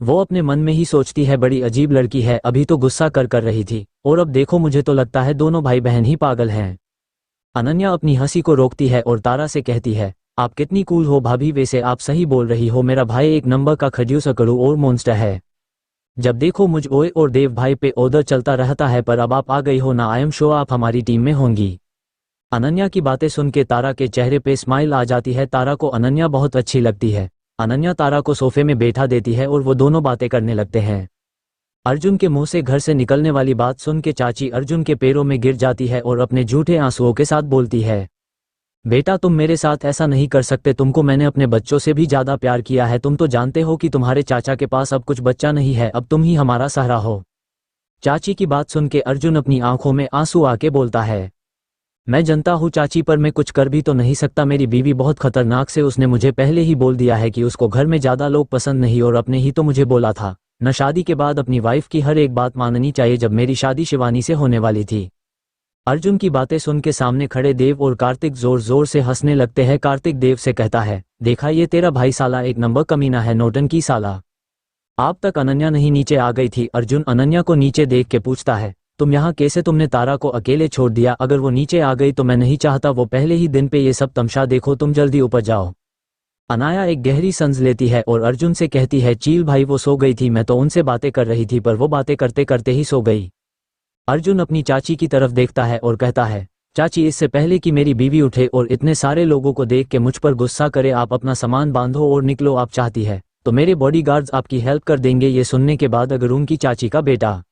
वो अपने मन में ही सोचती है, बड़ी अजीब लड़की है, अभी तो गुस्सा कर रही थी और अब देखो, मुझे तो लगता है दोनों भाई बहन ही पागल हैं। अनन्या अपनी हंसी को रोकती है और तारा से कहती है, आप कितनी कूल हो भाभी, वैसे आप सही बोल रही हो, मेरा भाई एक नंबर का खड़ूस अकड़ू और मॉन्स्टर है। जब देखो मुझ ओए और देव भाई पे ओदर चलता रहता है, पर अब आप आ गई हो ना, आई एम श्योर आप हमारी टीम में होंगी। अनन्या की बातें सुन के तारा के चेहरे पे स्माइल आ जाती है। तारा को अनन्या बहुत अच्छी लगती है। अनन्या तारा को सोफे में बैठा देती है और वो दोनों बातें करने लगते हैं। अर्जुन के मुंह से घर से निकलने वाली बात सुन के चाची अर्जुन के पैरों में गिर जाती है और अपने झूठे आंसुओं के साथ बोलती है, बेटा तुम मेरे साथ ऐसा नहीं कर सकते, तुमको मैंने अपने बच्चों से भी ज्यादा प्यार किया है, तुम तो जानते हो कि तुम्हारे चाचा के पास अब कुछ बच्चा नहीं है, अब तुम ही हमारा सहारा हो। चाची की बात सुन के अर्जुन अपनी आंखों में आंसू आके बोलता है, मैं जानता हूँ चाची, पर मैं कुछ कर भी तो नहीं सकता, मेरी बीवी बहुत खतरनाक से, उसने मुझे पहले ही बोल दिया है कि उसको घर में ज्यादा लोग पसंद नहीं, और अपने ही तो मुझे बोला था न, शादी के बाद अपनी वाइफ की हर एक बात माननी चाहिए। जब मेरी शादी शिवानी से होने वाली थी। अर्जुन की बातें सुन के सामने खड़े देव और कार्तिक जोर जोर से हंसने लगते हैं। कार्तिक देव से कहता है, देखा ये तेरा भाई साला एक नंबर कमीना है, नौटंकी साला। अब तक अनन्या नहीं नीचे आ गई थी। अर्जुन अनन्या को नीचे देख के पूछता है, तुम यहाँ कैसे, तुमने तारा को अकेले छोड़ दिया, अगर वो नीचे आ गई तो मैं नहीं चाहता वो पहले ही दिन पे ये सब तमाशा देखो, तुम जल्दी ऊपर जाओ। अनाया एक गहरी सांस लेती है और अर्जुन से कहती है, चील भाई वो सो गई थी, मैं तो उनसे बातें कर रही थी, पर वो बातें करते करते ही सो गई। अर्जुन अपनी चाची की तरफ देखता है और कहता है, चाची इससे पहले कि मेरी बीवी उठे और इतने सारे लोगों को देख के मुझ पर गुस्सा करे, आप अपना सामान बांधो और निकलो, आप चाहती है तो मेरे बॉडीगार्ड्स आपकी हेल्प कर देंगे। ये सुनने के बाद अगर उनकी चाची का बेटा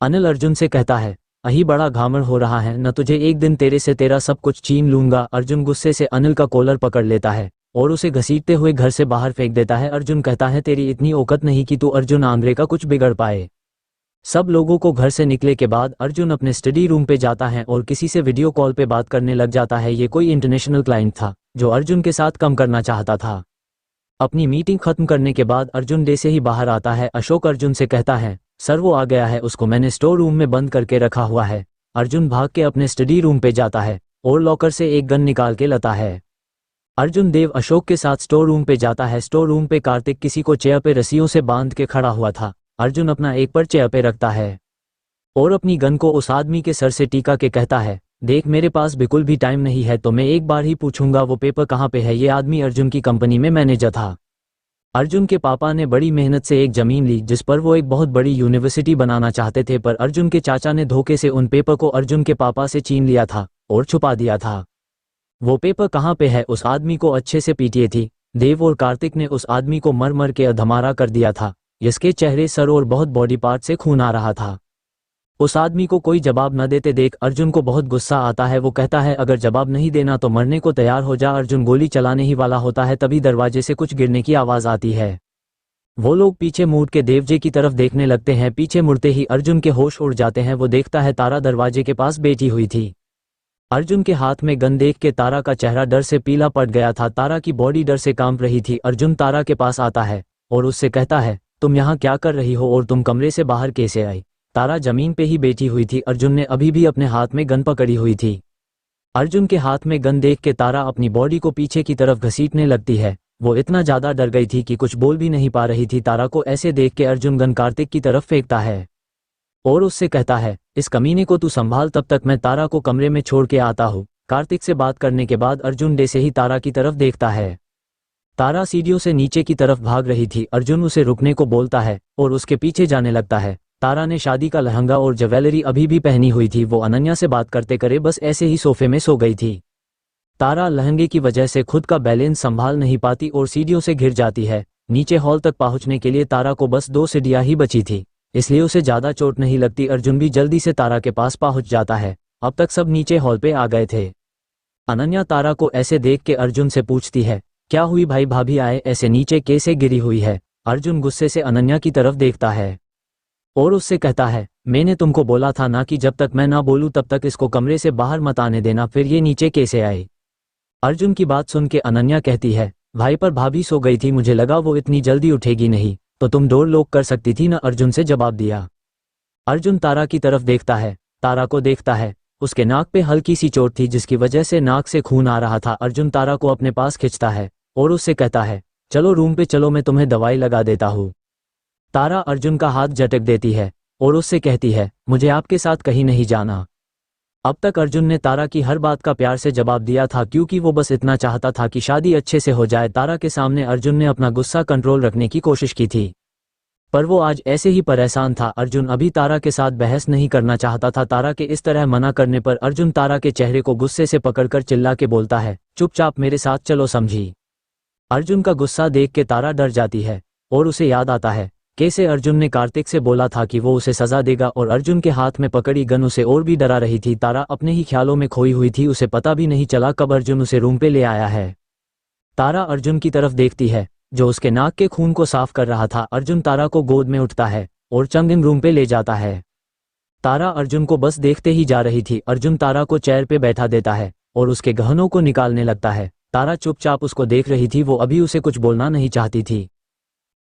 अनिल अर्जुन से कहता है, अही बड़ा घामड़ हो रहा है न, तुझे एक दिन तेरे से तेरा सब कुछ छीन लूंगा। अर्जुन गुस्से से अनिल का कॉलर पकड़ लेता है और उसे घसीटते हुए घर से बाहर फेंक देता है। अर्जुन कहता है, तेरी इतनी औकात नहीं कि तू अर्जुन आंद्रे का कुछ बिगड़ पाए। सब लोगों को घर से निकले के बाद अर्जुन अपने स्टडी रूम पे जाता है और किसी से वीडियो कॉल पे बात करने लग जाता है। ये कोई इंटरनेशनल क्लाइंट था जो अर्जुन के साथ काम करना चाहता था। अपनी मीटिंग खत्म करने के बाद अर्जुन डे से ही बाहर आता है। अशोक अर्जुन से कहता है, सर वो आ गया है, उसको मैंने स्टोर रूम में बंद करके रखा हुआ है। अर्जुन भाग के अपने स्टडी रूम पे जाता है और लॉकर से एक गन निकाल के लाता है। अर्जुन देव अशोक के साथ स्टोर रूम पे जाता है। स्टोर रूम पे कार्तिक किसी को चेयर पे रस्सियों से बांध के खड़ा हुआ था। अर्जुन अपना एक पर चेयर पे रखता है और अपनी गन को उस आदमी के सर से टीका के कहता है, देख मेरे पास बिल्कुल भी टाइम नहीं है, तो मैं एक बार ही पूछूंगा वो पेपर कहाँ पे है। ये आदमी अर्जुन की कंपनी में मैनेजर था। अर्जुन के पापा ने बड़ी मेहनत से एक जमीन ली जिस पर वो एक बहुत बड़ी यूनिवर्सिटी बनाना चाहते थे, पर अर्जुन के चाचा ने धोखे से उन पेपर को अर्जुन के पापा से छीन लिया था और छुपा दिया था। वो पेपर कहाँ पे है, उस आदमी को अच्छे से पीटिए थी। देव और कार्तिक ने उस आदमी को मर मर के अधमारा कर दिया था। इसके चेहरे, सर और बहुत बॉडी पार्ट से खून आ रहा था। उस आदमी को कोई जवाब न देते देख अर्जुन को बहुत गुस्सा आता है। वो कहता है, अगर जवाब नहीं देना तो मरने को तैयार हो जा। अर्जुन गोली चलाने ही वाला होता है, तभी दरवाजे से कुछ गिरने की आवाज आती है। वो लोग पीछे मुड़ के देवजी की तरफ देखने लगते हैं। पीछे मुड़ते ही अर्जुन के होश उड़ जाते हैं। वो देखता है तारा दरवाजे के पास बैठी हुई थी। अर्जुन के हाथ में गन देख के तारा का चेहरा डर से पीला पड़ गया था। तारा की बॉडी डर से कांप रही थी। अर्जुन तारा के पास आता है और उससे कहता है, तुम यहाँ क्या कर रही हो और तुम कमरे से बाहर कैसे आई। तारा जमीन पे ही बैठी हुई थी। अर्जुन ने अभी भी अपने हाथ में गन पकड़ी हुई थी। अर्जुन के हाथ में गन देख के तारा अपनी बॉडी को पीछे की तरफ घसीटने लगती है। वो इतना ज्यादा डर गई थी कि कुछ बोल भी नहीं पा रही थी। तारा को ऐसे देख के अर्जुन गन कार्तिक की तरफ फेंकता है और उससे कहता है, इस कमीने को तू संभाल, तब तक मैं तारा को कमरे में छोड़ के आता हूँ। कार्तिक से बात करने के बाद अर्जुन डे से ही तारा की तरफ देखता है। तारा सीढ़ियों से नीचे की तरफ भाग रही थी। अर्जुन उसे रुकने को बोलता है और उसके पीछे जाने लगता है। तारा ने शादी का लहंगा और ज्वेलरी अभी भी पहनी हुई थी। वो अनन्या से बात करते करे बस ऐसे ही सोफे में सो गई थी। तारा लहंगे की वजह से खुद का बैलेंस संभाल नहीं पाती और सीढ़ियों से गिर जाती है। नीचे हॉल तक पहुंचने के लिए तारा को बस 2 सीढ़ियां ही बची थी, इसलिए उसे ज्यादा चोट नहीं लगती। अर्जुन भी जल्दी से तारा के पास पहुंच जाता है। अब तक सब नीचे हॉल पे आ गए थे। अनन्या तारा को ऐसे देख के अर्जुन से पूछती है, क्या हुई भाई, भाभी आए ऐसे नीचे कैसे गिरी हुई है। अर्जुन गुस्से से अनन्या की तरफ देखता है और उससे कहता है, मैंने तुमको बोला था ना कि जब तक मैं ना बोलूं तब तक इसको कमरे से बाहर मत आने देना, फिर ये नीचे कैसे आई। अर्जुन की बात सुन के अनन्या कहती है, भाई पर भाभी सो गई थी, मुझे लगा वो इतनी जल्दी उठेगी नहीं, तो तुम डोर लॉक कर सकती थी ना। अर्जुन से जवाब दिया। अर्जुन तारा की तरफ देखता है, तारा को देखता है। उसके नाक पे हल्की सी चोट थी जिसकी वजह से नाक से खून आ रहा था। अर्जुन तारा को अपने पास खींचता है और उससे कहता है, चलो रूम पे चलो, मैं तुम्हें दवाई लगा देता हूँ। तारा अर्जुन का हाथ झटक देती है और उससे कहती है, मुझे आपके साथ कहीं नहीं जाना। अब तक अर्जुन ने तारा की हर बात का प्यार से जवाब दिया था क्योंकि वो बस इतना चाहता था कि शादी अच्छे से हो जाए। तारा के सामने अर्जुन ने अपना गुस्सा कंट्रोल रखने की कोशिश की थी, पर वो आज ऐसे ही परेशान था। अर्जुन अभी तारा के साथ बहस नहीं करना चाहता था। तारा के इस तरह मना करने पर अर्जुन तारा के चेहरे को गुस्से से पकड़कर चिल्ला के बोलता है, चुपचाप मेरे साथ चलो, समझी। अर्जुन का गुस्सा देख के तारा डर जाती है और उसे याद आता है कैसे अर्जुन ने कार्तिक से बोला था कि वो उसे सजा देगा और अर्जुन के हाथ में पकड़ी गन उसे और भी डरा रही थी। तारा अपने ही ख्यालों में खोई हुई थी, उसे पता भी नहीं चला कब अर्जुन उसे रूम पे ले आया है। तारा अर्जुन की तरफ देखती है जो उसके नाक के खून को साफ कर रहा था। अर्जुन तारा को गोद में उठता है और चंगिंग रूम पे ले जाता है। तारा अर्जुन को बस देखते ही जा रही थी। अर्जुन तारा को चेयर पे बैठा देता है और उसके गहनों को निकालने लगता है। तारा चुपचाप उसको देख रही थी, वो अभी उसे कुछ बोलना नहीं चाहती थी।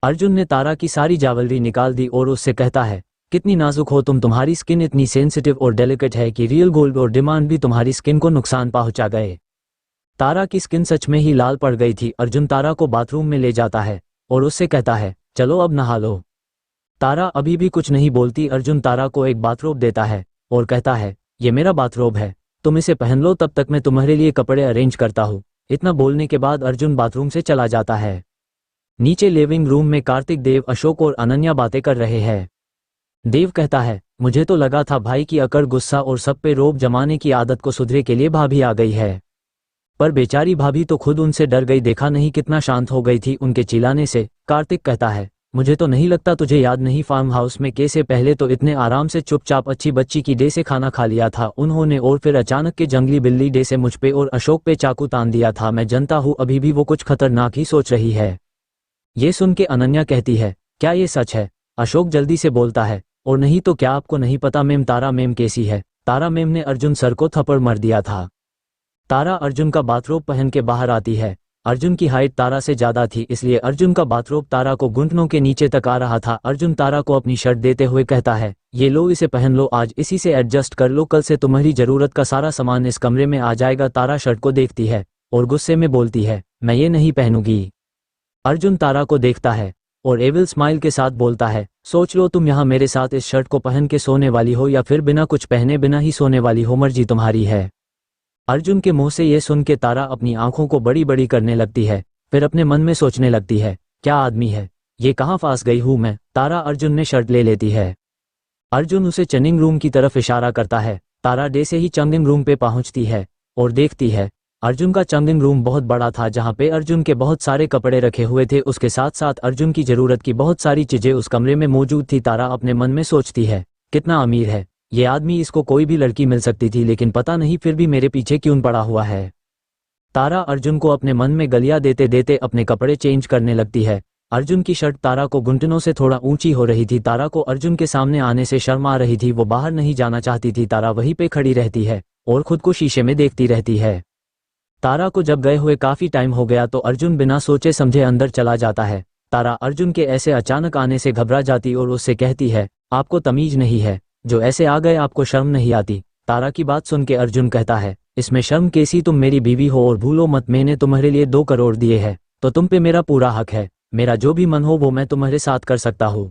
अर्जुन ने तारा की सारी ज्वेलरी निकाल दी और उससे कहता है, कितनी नाजुक हो तुम, तुम्हारी स्किन इतनी सेंसिटिव और डेलिकेट है कि रियल गोल्ड और डिमांड भी तुम्हारी स्किन को नुकसान पहुंचा गए। तारा की स्किन सच में ही लाल पड़ गई थी। अर्जुन तारा को बाथरूम में ले जाता है और उससे कहता है, चलो अब नहा लो। तारा अभी भी कुछ नहीं बोलती। अर्जुन तारा को एक बाथरोब देता है और कहता है, ये मेरा बाथरोब है, तुम इसे पहन लो, तब तक मैं तुम्हारे लिए कपड़े अरेंज करता हूँ। इतना बोलने के बाद अर्जुन बाथरूम से चला जाता है। नीचे लिविंग रूम में कार्तिक, देव, अशोक और अनन्या बातें कर रहे हैं। देव कहता है, मुझे तो लगा था भाई की अकड़, गुस्सा और सब पे रोब जमाने की आदत को सुधरे के लिए भाभी आ गई है, पर बेचारी भाभी तो खुद उनसे डर गई, देखा नहीं कितना शांत हो गई थी उनके चिल्लाने से। कार्तिक कहता है, मुझे तो नहीं लगता तुझे याद नहीं फार्म हाउस में कैसे पहले तो इतने आराम से चुपचाप अच्छी बच्ची की डे से खाना खा लिया था उन्होंने, और फिर अचानक के जंगली बिल्ली डे से मुझ पे और अशोक पे चाकू तान दिया था। मैं जानता हूँ अभी भी वो कुछ खतरनाक ही सोच रही है। ये सुन के अनन्या कहती है, क्या ये सच है? अशोक जल्दी से बोलता है, और नहीं तो क्या आपको नहीं पता मैम, तारा मैम कैसी है? तारा मैम ने अर्जुन सर को थप्पड़ मार दिया था। तारा अर्जुन का बाथरोब पहन के बाहर आती है। अर्जुन की हाइट तारा से ज्यादा थी, इसलिए अर्जुन का बाथरोब तारा को घुटनों के नीचे तक आ रहा था। अर्जुन तारा को अपनी शर्ट देते हुए कहता है, ये लो, इसे पहन लो, आज इसी से एडजस्ट कर लो, कल से तुम्हारी जरूरत का सारा सामान इस कमरे में आ जाएगा। तारा शर्ट को देखती है और गुस्से में बोलती है, मैं ये नहीं पहनूंगी। अर्जुन तारा को देखता है और एविल स्माइल के साथ बोलता है, सोच लो तुम यहाँ मेरे साथ इस शर्ट को पहन के सोने वाली हो या फिर बिना कुछ पहने बिना ही सोने वाली हो, मर्जी तुम्हारी है। अर्जुन के मुंह से ये सुन के तारा अपनी आंखों को बड़ी बड़ी करने लगती है, फिर अपने मन में सोचने लगती है, क्या आदमी है ये, कहाँ फंस गई हूँ मैं। तारा अर्जुन ने शर्ट ले लेती है। अर्जुन उसे चेंजिंग रूम की तरफ इशारा करता है। तारा डे से ही चेंजिंग रूम पे पहुंचती है और देखती है अर्जुन का चेंजिंग रूम बहुत बड़ा था, जहाँ पे अर्जुन के बहुत सारे कपड़े रखे हुए थे, उसके साथ साथ अर्जुन की जरूरत की बहुत सारी चीजें उस कमरे में मौजूद थी। तारा अपने मन में सोचती है, कितना अमीर है ये आदमी, इसको कोई भी लड़की मिल सकती थी, लेकिन पता नहीं फिर भी मेरे पीछे क्यों पड़ा हुआ है। तारा अर्जुन को अपने मन में गलियां देते देते अपने कपड़े चेंज करने लगती है। अर्जुन की शर्ट तारा को घुटनों से थोड़ा ऊंची हो रही थी। तारा को अर्जुन के सामने आने से शर्म आ रही थी, वो बाहर नहीं जाना चाहती थी। तारा वहीं पे खड़ी रहती है और खुद को शीशे में देखती रहती है। तारा को जब गए हुए काफी टाइम हो गया तो अर्जुन बिना सोचे समझे अंदर चला जाता है। तारा अर्जुन के ऐसे अचानक आने से घबरा जाती और उससे कहती है, आपको तमीज नहीं है, जो ऐसे आ गए आपको शर्म नहीं आती। तारा की बात सुन के अर्जुन कहता है, इसमें शर्म कैसी, तुम मेरी बीवी हो और भूलो मत मैंने तुम्हारे लिए 2 करोड़ दिए हैं, तो तुम पे मेरा पूरा हक है, मेरा जो भी मन हो वो मैं तुम्हारे साथ कर सकता हूँ।